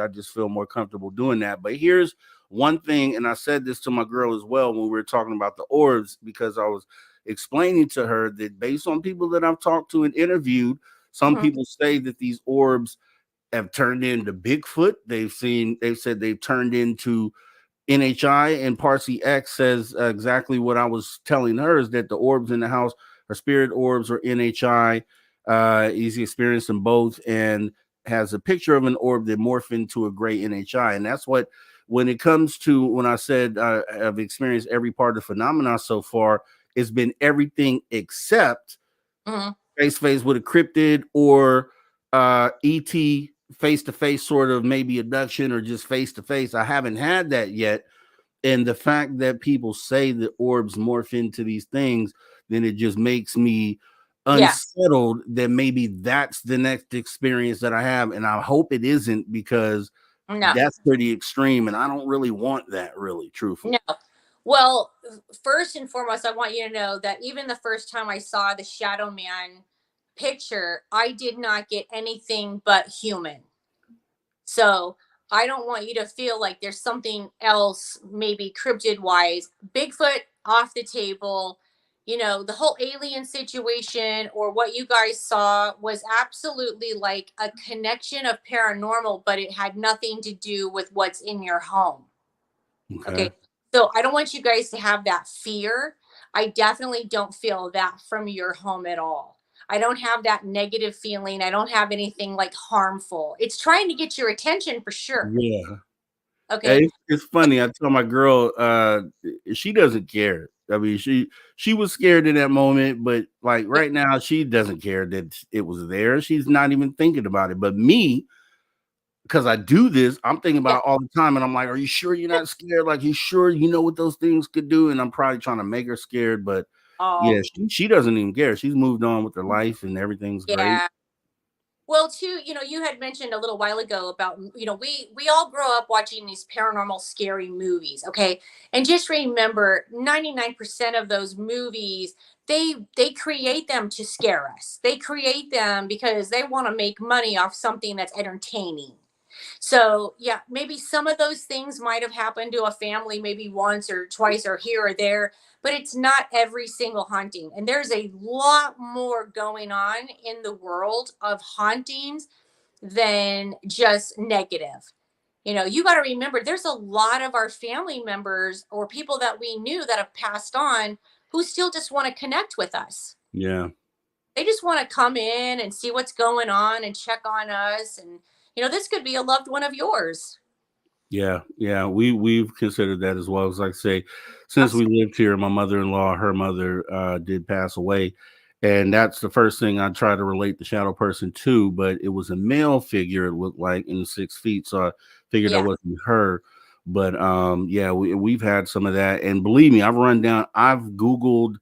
just feel more comfortable doing that. But here's one thing, and I said this to my girl as well when we were talking about the orbs, because I was explaining to her that based on people that I've talked to and interviewed, some Mhm. people say that these orbs have turned into Bigfoot. They've said they've turned into NHI, and Parsi X says exactly what I was telling her, is that the orbs in the house are spirit orbs or NHI. He's experienced them both, and has a picture of an orb that morphed into a gray NHI. And that's what, when it comes to, when I said I've experienced every part of the phenomena so far, it's been everything except Mhm. face to face with a cryptid, or ET face to face, sort of maybe abduction, or just face to face. I haven't had that yet. And the fact that people say that orbs morph into these things, then it just makes me Yeah. unsettled that maybe that's the next experience that I have. And I hope it isn't, because No. that's pretty extreme. And I don't really want that, really, truthfully. No. Well, first and foremost, I want you to know that even the first time I saw the Shadow Man picture, I did not get anything but human. So I don't want you to feel like there's something else, maybe cryptid wise. Bigfoot off the table. The whole alien situation, or what you guys saw, was absolutely like a connection of paranormal, but it had nothing to do with what's in your home. Okay. Okay. So I don't want you guys to have that fear. I definitely don't feel that from your home at all. I don't have that negative feeling. I don't have anything like harmful. It's trying to get your attention for sure. Yeah. Okay. Hey, it's funny. I tell my girl, she doesn't care. I mean, she was scared in that moment, but like Yeah. right now, she doesn't care that it was there. She's not even thinking about it. But me, because I do this, I'm thinking Yeah. about it all the time, and I'm like, "Are you sure you're not scared? Like, you sure you know what those things could do?" And I'm probably trying to make her scared, but yeah, Oh, she doesn't even care. She's moved on with her life, and everything's great. yeah. Well, too, you had mentioned a little while ago about, we all grow up watching these paranormal scary movies, okay? And just remember, 99% of those movies, they create them to scare us. They create them because they want to make money off something that's entertaining. So yeah, maybe some of those things might have happened to a family maybe once or twice or here or there, but it's not every single haunting. And there's a lot more going on in the world of hauntings than just negative. You got to remember there's a lot of our family members or people that we knew that have passed on who still just want to connect with us. Yeah. They just want to come in and see what's going on and check on us. And, this could be a loved one of yours. Yeah, yeah, we've considered that as well. As like I say, since we lived here, my mother-in-law, her mother did pass away, and that's the first thing I try to relate the shadow person to. But it was a male figure. It looked like in 6 feet, so I figured that wasn't her. But yeah, we've had some of that, and believe me, I've Googled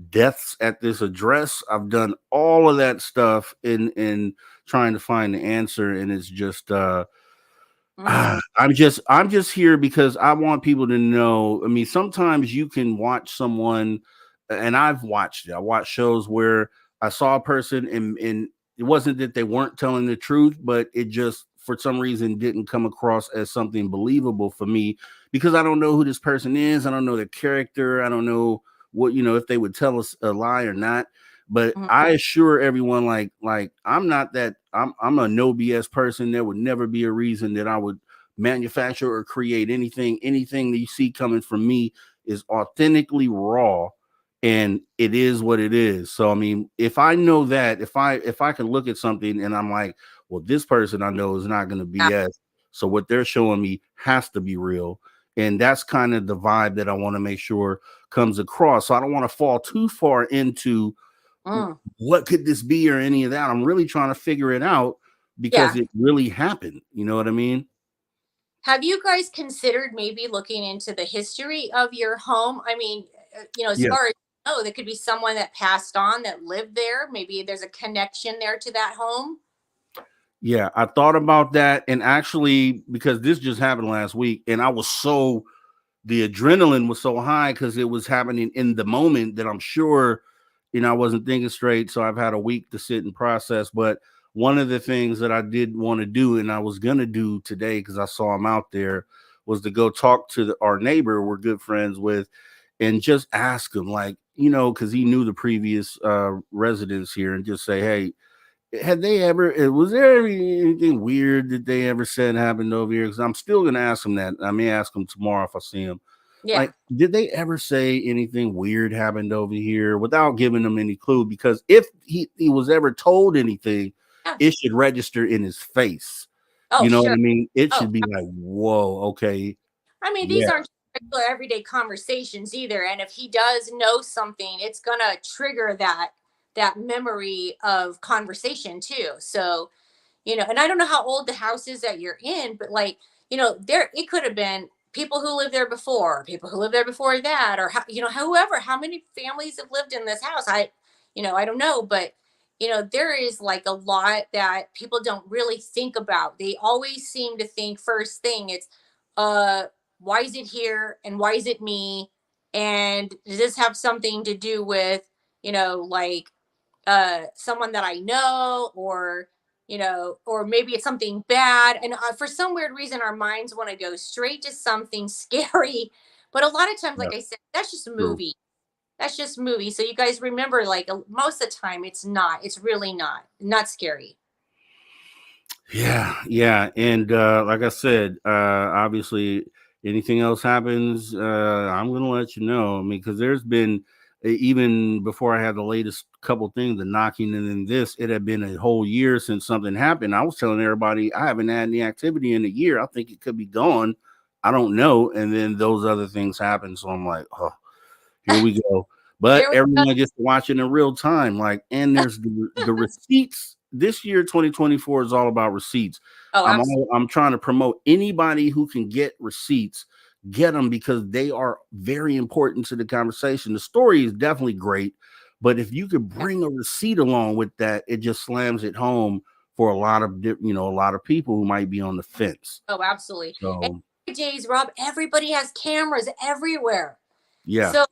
deaths at this address. I've done all of that stuff in trying to find the answer, and it's just. I'm just here because I want people to know. I mean, sometimes you can watch someone, and I've watched it. I watched shows where I saw a person and it wasn't that they weren't telling the truth, but it just for some reason didn't come across as something believable for me because I don't know who this person is. I don't know their character. I don't know what, if they would tell us a lie or not. But I assure everyone, like I'm not that I'm a no BS person. There would never be a reason that I would manufacture or create anything. Anything that you see coming from me is authentically raw, and it is what it is. So I mean, if I know that, if I can look at something and I'm like, well, this person I know is not going to BS. So what they're showing me has to be real. And that's kind of the vibe that I want to make sure comes across. So I don't want to fall too far into what could this be or any of that. I'm really trying to figure it out because it really happened. You know what I mean? Have you guys considered maybe looking into the history of your home? I mean, as far as there could be someone that passed on that lived there. Maybe there's a connection there to that home. Yeah, I thought about that. And actually, because this just happened last week, and the adrenaline was so high because it was happening in the moment that I'm sure, I wasn't thinking straight. So I've had a week to sit and process. But one of the things that I did want to do, and I was going to do today because I saw him out there, was to go talk to our neighbor we're good friends with and just ask him, like, because he knew the previous residents here, and just say, hey, had they ever, was there anything weird that they ever said happened over here? Because I'm still going to ask him that. I may ask him tomorrow if I see him. Yeah. Like, did they ever say anything weird happened over here without giving them any clue? Because if he was ever told anything, it should register in his face. You know what I mean? It should be like, whoa, okay. I mean, these aren't regular everyday conversations either. And if he does know something, it's going to trigger that memory of conversation too. So, and I don't know how old the house is that you're in, but like, it could have been people who lived there before, people who lived there before that, or whoever, how many families have lived in this house? I don't know, but there is like a lot that people don't really think about. They always seem to think first thing it's, why is it here? And why is it me? And does this have something to do with, like, someone that I know, or or maybe it's something bad. And for some weird reason, our minds want to go straight to something scary. But a lot of times, like I said, that's just a movie. That's just movie. So you guys remember, like most of the time, it's not. It's really not scary. Yeah. And like I said, obviously, anything else happens, I'm going to let you know. I mean, because there's been, even before I had the latest couple things, the knocking and then this, it had been a whole year since something happened. I was telling everybody I haven't had any activity in a year. I think it could be gone. I don't know. And then those other things happen. So I'm like, oh, here we go. But everyone gets to watch it in real time. Like, and there's the receipts. This year, 2024 is all about receipts. I'm trying to promote anybody who can get receipts. Get them, because they are very important to the conversation. The story is definitely great, but if you could bring a receipt along with that, it just slams it home for a lot of people who might be on the fence. Oh, absolutely. So, and nowadays, Rob, everybody has cameras everywhere. Yeah. So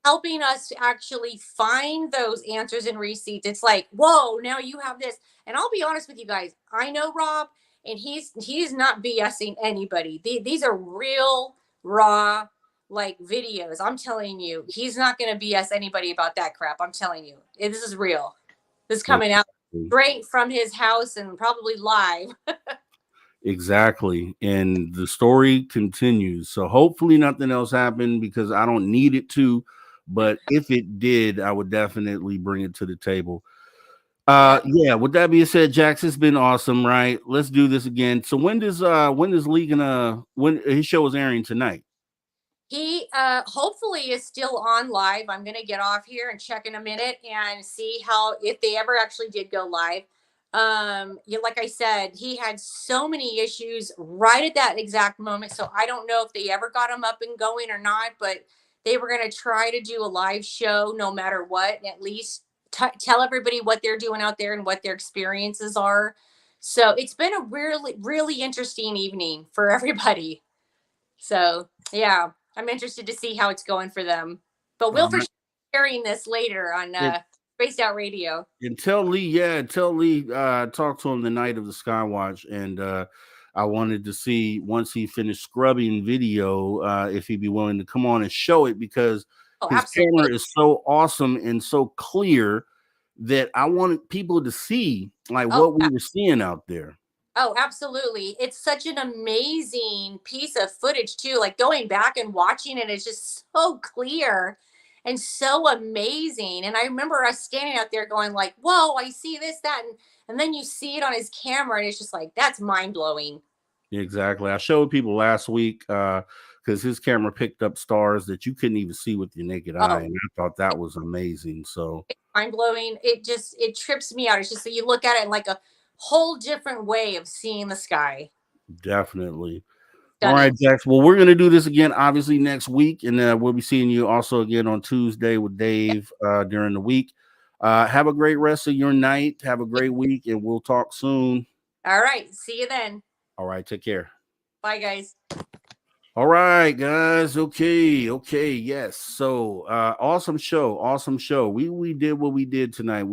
helping us to actually find those answers and receipts, it's like, whoa, now you have this. And I'll be honest with you guys, I know Rob, and he's not BSing anybody. These are real, raw, like, videos. I'm telling you, he's not going to BS anybody about that crap. I'm telling you, this is real. This is coming out straight from his house and probably live. Exactly. And the story continues. So hopefully nothing else happened, because I don't need it to. But if it did, I would definitely bring it to the table. Yeah, with that being said, Jax, it's been awesome, right? Let's do this again. So when does Lee gonna, when his show is airing tonight? He hopefully is still on live. I'm gonna get off here and check in a minute and see how, if they ever actually did go live. Yeah, like I said, he had so many issues right at that exact moment. So I don't know if they ever got him up and going or not, but they were gonna try to do a live show no matter what, and at least tell everybody what they're doing out there and what their experiences are. So it's been a really, really interesting evening for everybody. So yeah, I'm interested to see how it's going for them. But we'll for sure be sharing this later on Spaced Out Radio. And tell Lee, talk to him the night of the Skywatch, and I wanted to see, once he finished scrubbing video, if he'd be willing to come on and show it, because his camera is so awesome and so clear that I wanted people to see what we were seeing out there. Oh, absolutely. It's such an amazing piece of footage too. Like, going back and watching it is just so clear and so amazing. And I remember us standing out there going like, whoa, I see this, that. And then you see it on his camera and it's just like, that's mind blowing. Exactly. I showed people last week because his camera picked up stars that you couldn't even see with your naked eye. And I thought that was amazing. So mind blowing. It trips me out. It's just that you look at it in like a whole different way of seeing the sky. Definitely. All right, Jax. Well, we're going to do this again, obviously, next week. And we'll be seeing you also again on Tuesday with Dave during the week. Have a great rest of your night. Have a great week, and we'll talk soon. All right. See you then. All right. Take care. Bye, guys. All right, guys. Okay. Yes. So awesome show. We did what we did tonight.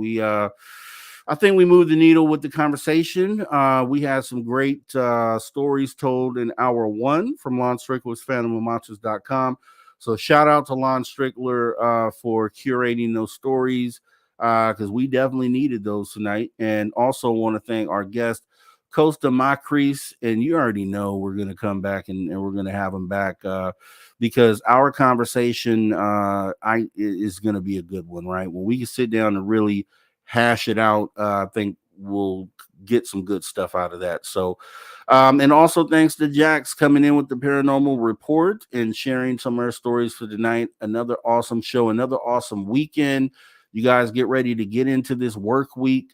I think we moved the needle with the conversation. We had some great stories told in hour one from Lon Strickler's PhantomOfMonsters.com. So shout out to Lon Strickler for curating those stories, because we definitely needed those tonight. And also want to thank our guest, Kosta Makreas. And you already know we're going to come back and we're going to have him back because our conversation is going to be a good one, right? When we can sit down and really hash it out, I think we'll get some good stuff out of that. So, and also thanks to Jax coming in with the Paranormal Report and sharing some of her stories for tonight. Another awesome show, another awesome weekend. You guys get ready to get into this work week.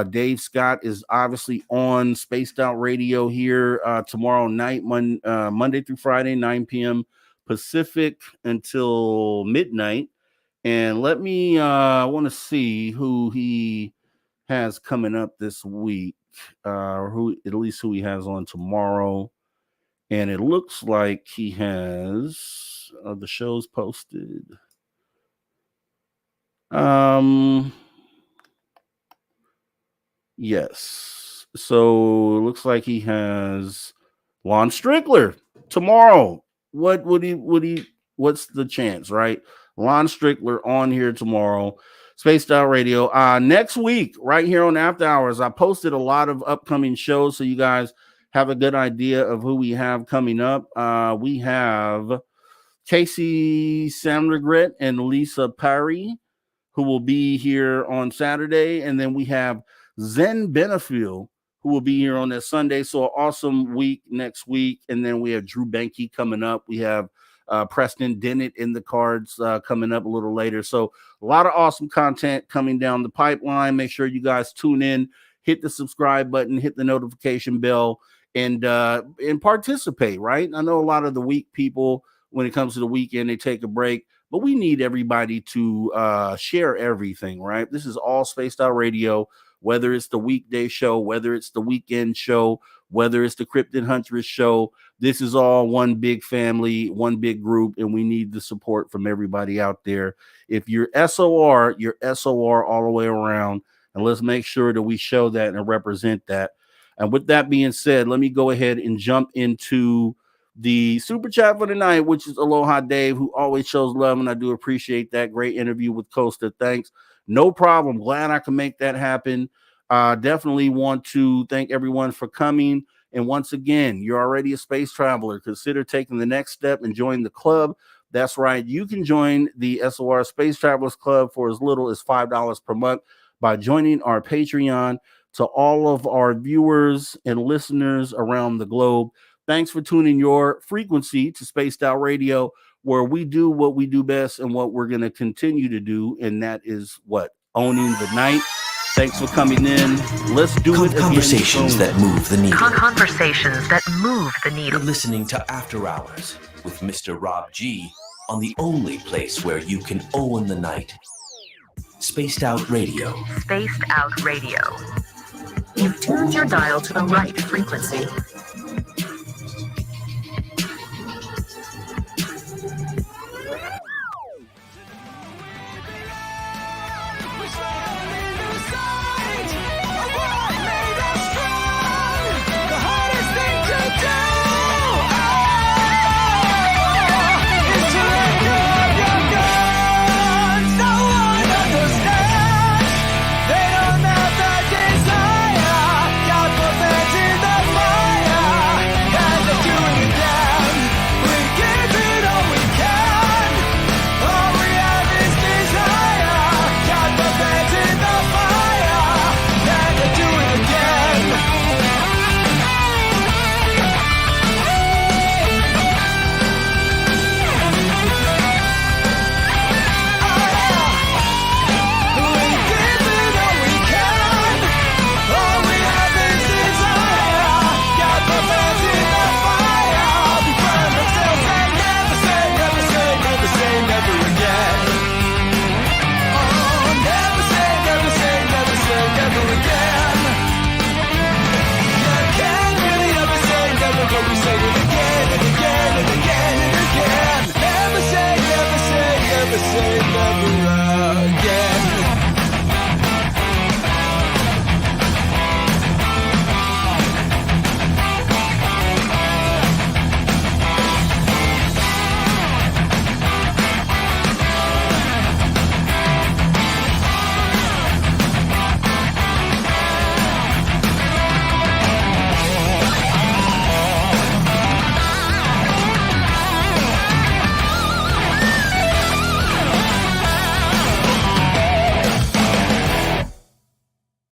Dave Scott is obviously on Spaced Out Radio here tomorrow night, Monday through Friday, 9 p.m. Pacific until midnight. And let me, I want to see who he has coming up this week, who he has on tomorrow. And it looks like he has the shows posted. Yes. So it looks like he has Lon Strickler tomorrow. What's the chance, right? Lon Strickler on here tomorrow. Spaced Out Radio. Next week, right here on After Hours, I posted a lot of upcoming shows so you guys have a good idea of who we have coming up. We have Casey Samregret and Lisa Parry, who will be here on Saturday. And then we have Zen Benefield, who will be here on that Sunday. So an awesome week next week. And then we have Drew Benke coming up. We have Preston Dennett in the cards coming up a little later. So a lot of awesome content coming down the pipeline. Make sure you guys tune in, hit the subscribe button, hit the notification bell, and participate, right? I know a lot of the week people, when it comes to the weekend, they take a break, but we need everybody to share everything, right? This is all Spaced Out Radio, whether it's the weekday show, whether it's the weekend show, whether it's the Cryptid Huntress show. This is all one big family, one big group, and we need the support from everybody out there. If you're SOR all the way around, and let's make sure that we show that and represent that. And with that being said, let me go ahead and jump into the super chat for tonight, which is Aloha Dave, who always shows love, and I do appreciate that. Great interview with Kosta. Thanks. No problem. Glad I can make that happen. Definitely want to thank everyone for coming. And once again, you're already a space traveler. Consider taking the next step and join the club. That's right. You can join the SOR Space Travelers Club for as little as $5 per month by joining our Patreon. To all of our viewers and listeners around the globe, thanks for tuning your frequency to Spaced Out Radio, where we do what we do best and what we're going to continue to do, and that is what? Owning the night. Thanks for coming in. Let's do it again. Conversations that move the needle. Conversations that move the needle. You're listening to After Hours with Mr. Rob G on the only place where you can own the night. Spaced Out Radio. Spaced Out Radio. You've tuned your dial to the right frequency.